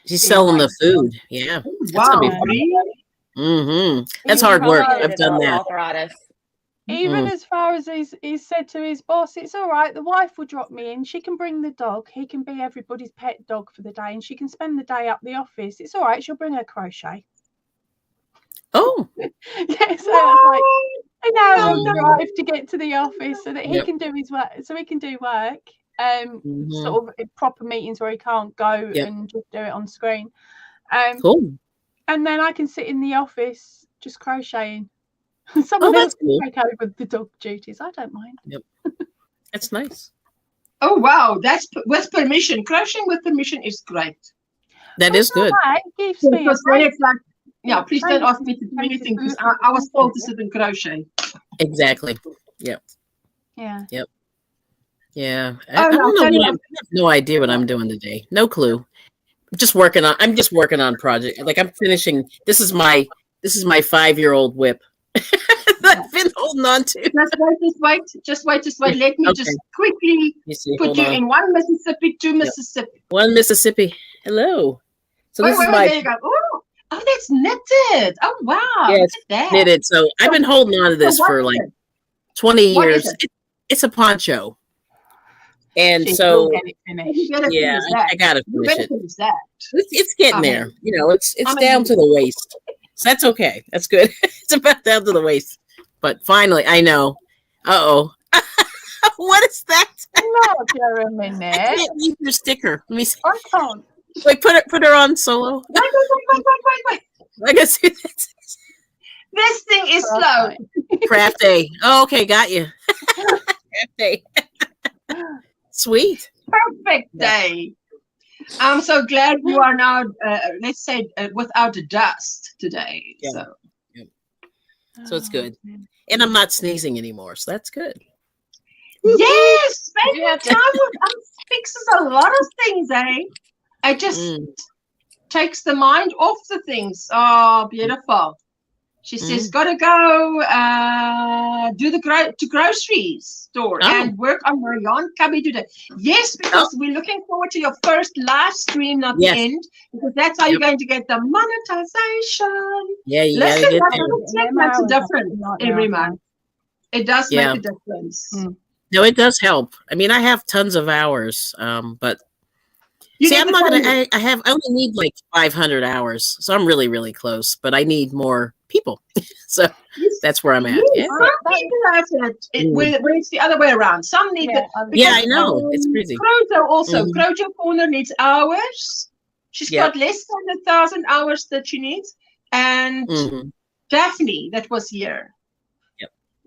She's selling the food. Yeah. Wow. Mm-hmm. That's hard work. I've done that. Even as far as he's said to his boss, it's all right. The wife will drop me in. She can bring the dog. He can be everybody's pet dog for the day, and she can spend the day up the office. It's all right. She'll bring her crochet. Oh. Yeah, so I was like, an hour drive to get to the office so that he can do his work. So he can do work. Sort of proper meetings where he can't go and just do it on screen. Cool. And then I can sit in the office just crocheting. Someone else can take over the dog duties. I don't mind. Yep. That's nice. Oh wow, that's with permission. Crocheting with permission is great. That is good. It gives me it's like, yeah, please don't ask me to do anything because I was told to sit and crochet. Exactly. Yep. Yeah. Yep. Yeah. I don't know. I have no idea what I'm doing today. No clue. I'm just working on project. Like I'm finishing. This is my 5-year-old whip. I've been holding on to. Just wait. Let me just quickly put you in one Mississippi, two Mississippi. One Mississippi. Hello. So this is there you go. Oh, that's knitted. Oh wow. Yeah, look at that. Knitted. So I've been holding on to this for like 20 years. It's a poncho. And so yeah, I gotta finish it. It's getting there. You know, it's down to the waist. So that's okay. That's good. It's about down to the waist. But finally, I know. Uh-oh. What is that? No, Jeremy. I can't leave your sticker. Let me see. I can't. Wait, put her on solo. Wait. I can see that. This thing is slow. Craft day. Oh, okay, got you. Craft day. Sweet. Perfect day. I'm so glad you are now, let's say, without dust today. Yeah. So it's good. And I'm not sneezing anymore, so that's good. Yes, spending time with fixes a lot of things, eh? It just takes the mind off the things. Oh, beautiful. She says, gotta go do the groceries store and work on her yarn cubby today. Yes, because we're looking forward to your first live stream, not the end, because that's how you're going to get the monetization. Yeah, listen, that makes a difference every month. It does make a difference. No, it does help. I mean, I have tons of hours, but I'm not gonna. I only need like 500 hours, so I'm really, really close. But I need more people, so that's where I'm at. Yeah. Some people have it where it's the other way around. Some need I know it's crazy. Crojo also. Crojo Corner needs hours. She's got less than 1,000 hours that she needs, and Daphne that was here.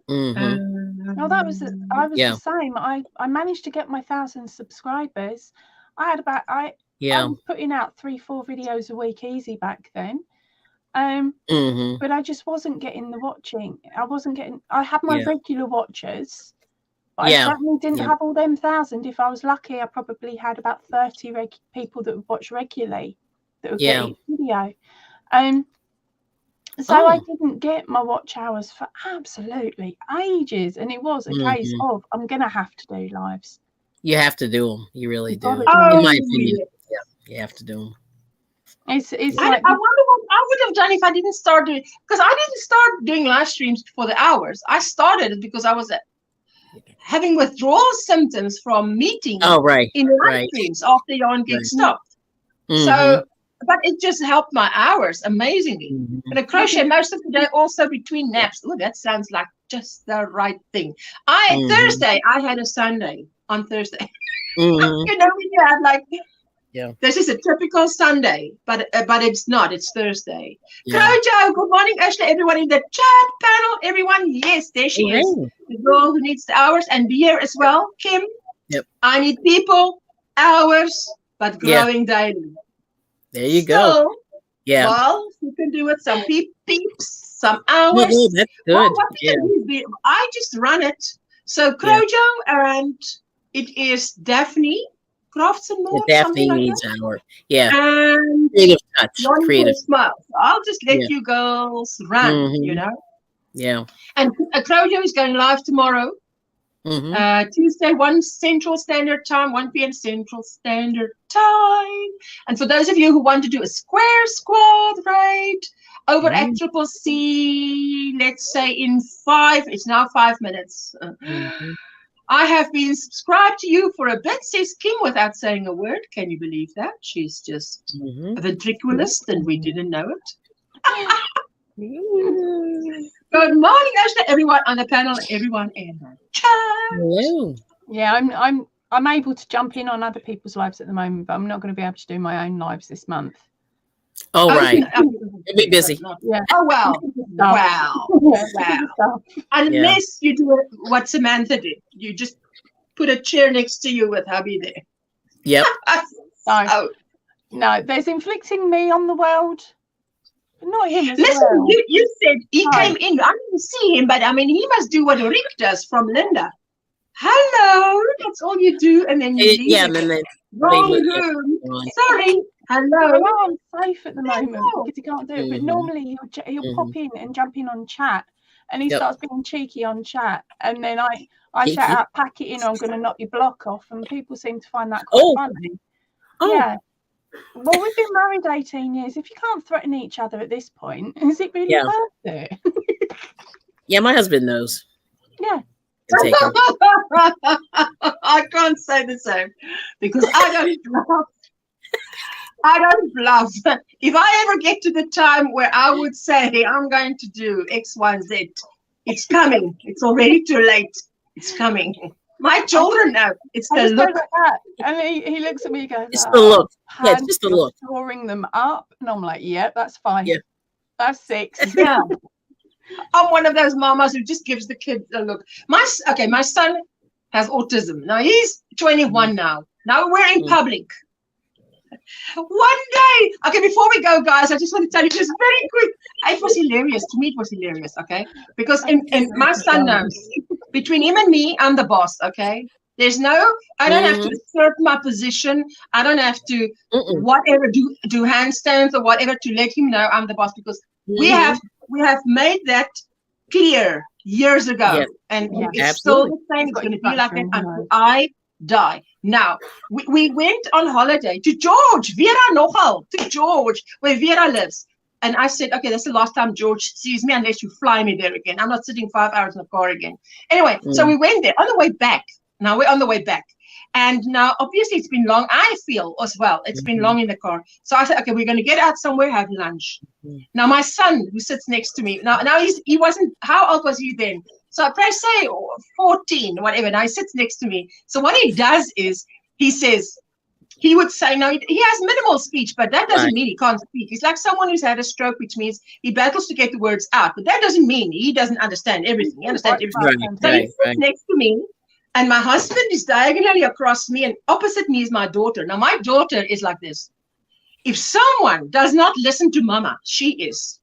No, I was the same. I managed to get my 1,000 subscribers. I had I was putting out 3-4 videos a week easy back then. But I just wasn't getting the watching. I had my regular watchers, but I certainly didn't have all them 1,000. If I was lucky, I probably had about 30 people that would watch regularly that would get each video. So I didn't get my watch hours for absolutely ages, and it was a case of I'm gonna have to do lives. You have to do them. You really do. In my opinion, you have to do them. It's I wonder what I would have done if I didn't start doing, because I didn't start doing live streams for the hours. I started it because I was having withdrawal symptoms from meeting in live streams after Yarn Geek stopped. So but it just helped my hours amazingly. And I crochet most of the day also between naps. Oh, that sounds like just the right thing. Thursday, I had a Sunday on Thursday. You know, when you have like, this is a typical Sunday, but it's not. It's Thursday. Crochet, good morning, Ashley. Everyone in the chat panel. Everyone, yes, there she is. The girl who needs the hours, and be here as well, Kim. I need people, hours, but growing daily. There you go. Well, you can do it. Some peeps, some hours. Oh, that's good. I just run it. So Crochet, and it is Daphne. Crafts and more. Daphne needs hour. And creative touch. Creative smile. So I'll just let you girls run, you know. And Crochet is going live tomorrow. Tuesday, 1 Central Standard Time, 1 p.m. Central Standard Time. And for those of you who want to do a square squad, right, over at CCC, let's say in 5, it's now 5 minutes. I have been subscribed to you for a bit, says Kim, without saying a word. Can you believe that? She's just a ventriloquist and we didn't know it. Good morning, Ashley, everyone on the panel, everyone in the chat. Hello. Yeah, I'm able to jump in on other people's lives at the moment, but I'm not going to be able to do my own lives this month. Oh, right. You'll be busy. Oh, wow. Wow. Unless you do what Samantha did. You just put a chair next to you with hubby there. Yep. No, there's inflicting me on the world. Not him as Listen, well. you said he came in. I didn't see him, but I mean, he must do what Rick does from Linda. Hello, that's all you do, and then you leave. Yeah, and then wrong room. Sorry. Hello. I'm safe at the moment because he can't do it. But normally he'll pop in and jump in on chat, and he starts being cheeky on chat, and then I shout out, "Pack it in, or I'm going to knock your block off," and people seem to find that quite funny. Yeah. Well, we've been married 18 years. If you can't threaten each other at this point, is it really worth it? Yeah, my husband knows. Yeah. I can't say the same because I don't bluff. I don't bluff. If I ever get to the time where I would say, hey, I'm going to do X, Y, Z, it's coming. It's already too late. It's coming. My children know. It's the look. Like that. And he looks at me and goes, it's the look. Yeah, it's just the look. Storing them up. And I'm like, yeah, that's fine. Yeah. That's 6. Yeah. I'm one of those mamas who just gives the kids a look. My son has autism. Now he's 21 now. Now we're in public. One day, before we go, guys, I just want to tell you just very quick. It was hilarious. To me, it was hilarious, because my son knows. Between him and me, I'm the boss, There's I don't have to assert my position. I don't have to whatever, do handstands or whatever to let him know I'm the boss, because we have made that clear years ago. And it's still the same. It's going to be like that until I die. Now, we went on holiday to George, where Vera lives. And I said, okay, that's the last time George sees me unless you fly me there again. I'm not sitting 5 hours in the car again. Anyway, so we went there on the way back. Now we're on the way back. And now, obviously, it's been long. I feel as well. It's been long in the car. So I said, okay, we're going to get out somewhere, have lunch. Now, my son, who sits next to me, now he wasn't, how old was he then? So I press say 14, whatever. Now he sits next to me. So what he does is he would say, no, he has minimal speech, but that doesn't mean he can't speak. He's like someone who's had a stroke, which means he battles to get the words out. But that doesn't mean he doesn't understand everything. He understands everything. So he sits next to me, and my husband is diagonally across me, and opposite me is my daughter. Now, my daughter is like this. If someone does not listen to Mama, she is.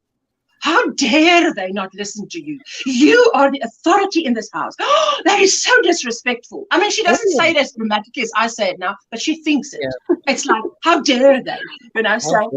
How dare they not listen to you? You are the authority in this house. Oh, that is so disrespectful. I mean, she doesn't say it as dramatically as I say it now, but she thinks it. Yeah. It's like, how dare they? So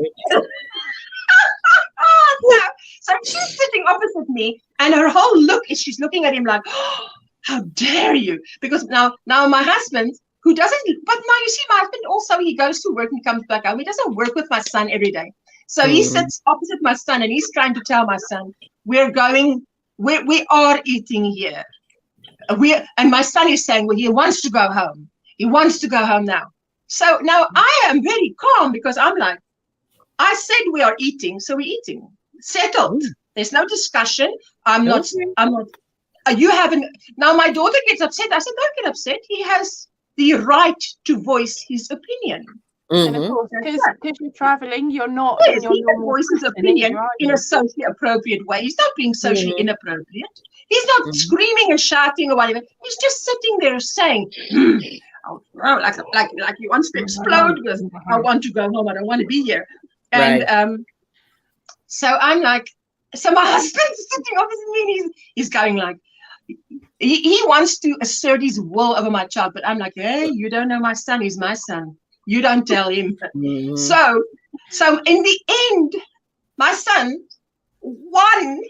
so she's sitting opposite me, and her whole look is she's looking at him like, oh, how dare you? Because now my husband, who doesn't, but now you see, my husband also, he goes to work and comes back home. He doesn't work with my son every day. So he sits opposite my son, and he's trying to tell my son, we are eating here. And my son is saying, well, he wants to go home. He wants to go home now. So now I am very calm because I'm like, I said we are eating, so we're eating. Settled. There's no discussion. I'm not. You haven't. Now my daughter gets upset. I said, don't get upset. He has the right to voice his opinion. And of course, because you're traveling, you're not. Yes, he can voice his opinion in a socially appropriate way. He's not being socially inappropriate. He's not screaming and shouting or whatever. He's just sitting there saying, like he wants to explode with, I want to go home. I don't want to be here. And so I'm like, so my husband's sitting opposite me and he's going like, he wants to assert his will over my child. But I'm like, hey, you don't know my son. He's my son. You don't tell him. So in the end, my son won.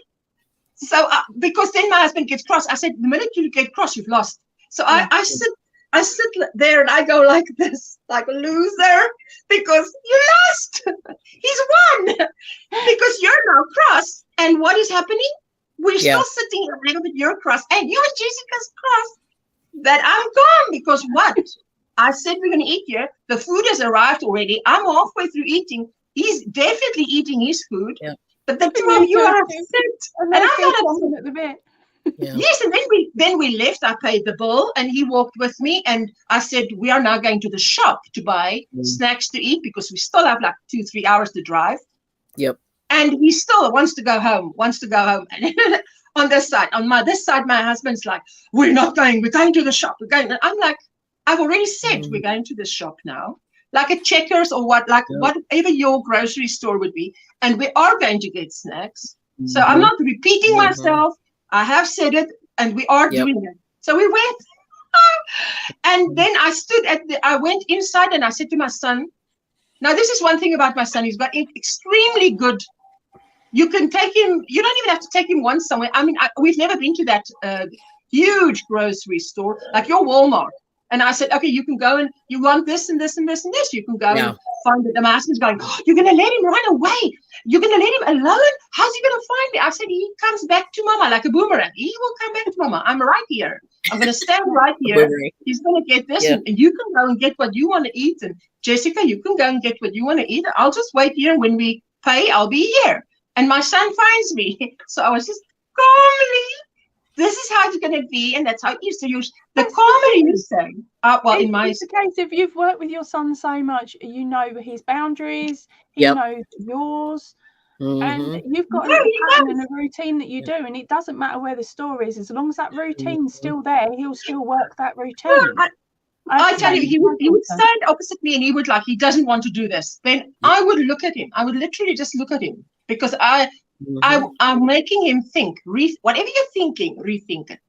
So because then my husband gets cross. I said, the minute you get cross, you've lost. So I sit there and I go like this, like a loser, because you lost. He's won because you're now cross. And what is happening? We're still sitting here a little bit. You're cross, and you and Jessica's cross. That I'm gone because what? I said we're going to eat here. The food has arrived already. I'm halfway through eating. He's definitely eating his food. But the two of you are upset. And I'm not upset at the bit. Yes, and then we left. I paid the bill, and he walked with me. And I said, we are now going to the shop to buy snacks to eat because we still have like 2-3 hours to drive. And he still wants to go home. And on this side, this side, my husband's like, we're not going. We're going to the shop. We're going. And I'm like, I've already said we're going to the shop now, like a Checkers or whatever your grocery store would be, and we are going to get snacks. So I'm not repeating myself. I have said it, and we are doing it. So we went, and then I went inside, and I said to my son, now this is one thing about my son. He's got extremely good. You can take him. You don't even have to take him once somewhere. I mean, we've never been to that huge grocery store like your Walmart. And I said, okay, you can go and you want this and this and this and this. You can go and find it. And my husband's going, you're going to let him run away. You're going to let him alone? How's he going to find me? I said, he comes back to mama like a boomerang. He will come back to mama. I'm right here. I'm going to stand right here. He's going to get this. And you can go and get what you want to eat. And Jessica, you can go and get what you want to eat. I'll just wait here. And when we pay, I'll be here. And my son finds me. So I was just calmly. This is how it's going to be, and that's how it is. So the comedy you say. It's a case of you've worked with your son so much, you know his boundaries, he knows yours, and you've got a pattern and a routine that you do, and it doesn't matter where the store is, as long as that routine's still there, he'll still work that routine. I tell you, he would stand opposite me, and he doesn't want to do this. Then I would look at him. I would literally just look at him because I'm making him think. Whatever you're thinking, rethink it.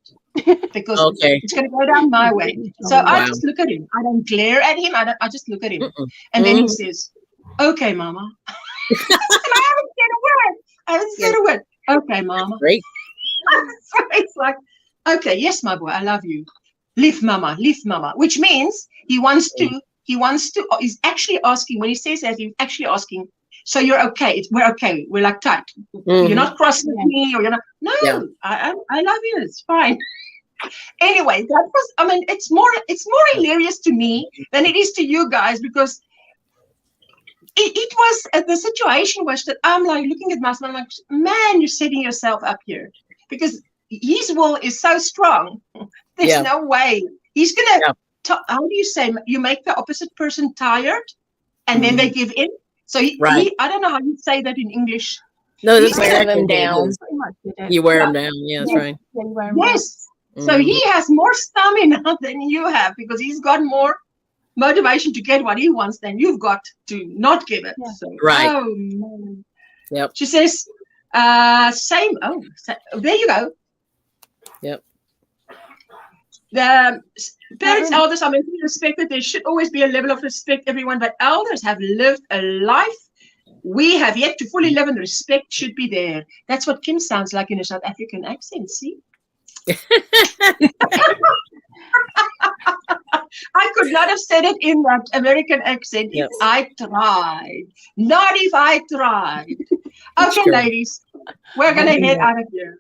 Because it's going to go down my way. So I just look at him. I don't glare at him. I just look at him. And then he says, okay, mama. And I haven't said a word. Okay, mama. Great. So it's like, okay, yes, my boy, I love you. Leave mama. Which means he's actually asking, when he says that, he's actually asking, so you're okay. We're okay. We're like tight. You're not crossing with me, or you're not. No, I love you. It's fine. Anyway, that was. I mean, it's more hilarious to me than it is to you guys because it was the situation was that I'm like looking at myself. I'm like, man, you're setting yourself up here because his will is so strong. There's no way he's gonna. How do you say? You make the opposite person tired, and then they give in. So I don't know how you say that in English. No, that's wear them down. You wear them down. Yeah, that's right. Yes. So he has more stamina than you have because he's got more motivation to get what he wants than you've got to not give it. So, oh man. Yep. She says, same. Oh, there you go. Yep. The parents, elders are meant to be respected. There should always be a level of respect, everyone. But elders have lived a life. We have yet to fully live, and respect should be there. That's what Kim sounds like in a South African accent. See? I could not have said it in that American accent if I tried. Not if I tried. Okay, ladies, we're going to head out of here.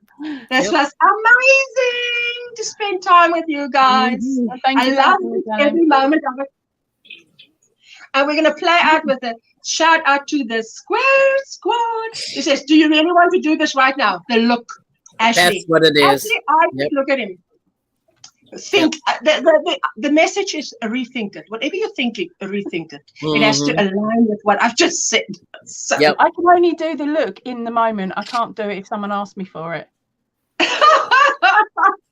This was amazing to spend time with you guys. I love every moment of it. And we're going to play out with a shout out to the Square Squad. He says, do you really want to do this right now? The look, Ashley. That's what it is. Ashley, I look at him. Think the message is rethink it. Whatever you're thinking, rethink it. It has to align with what I've just said. So I can only do the look in the moment. I can't do it if someone asks me for it.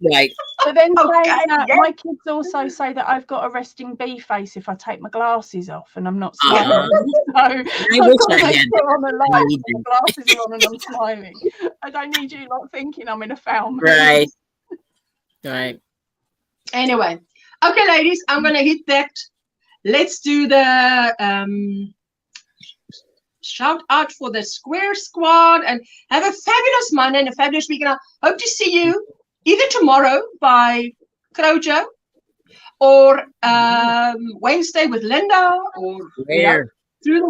Right. But then my kids also say that I've got a resting bee face if I take my glasses off and I'm not smiling. So I wish I had on the light and the glasses are on and I'm smiling. I don't need you like thinking I'm in a foul mood. Right. Right. Anyway, okay, ladies, I'm gonna hit that. Let's do the shout out for the Square Squad and have a fabulous Monday and a fabulous weekend. I hope to see you either tomorrow by Crochet or Wednesday with Linda, or through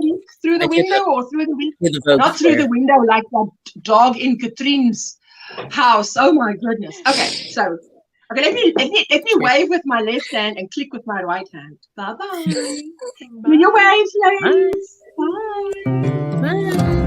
the window or through the week. Not through the window like that dog in Katrine's house. Oh my goodness. Okay, so let me wave with my left hand and click with my right hand. Bye bye. Do your waves, ladies. Bye. Bye.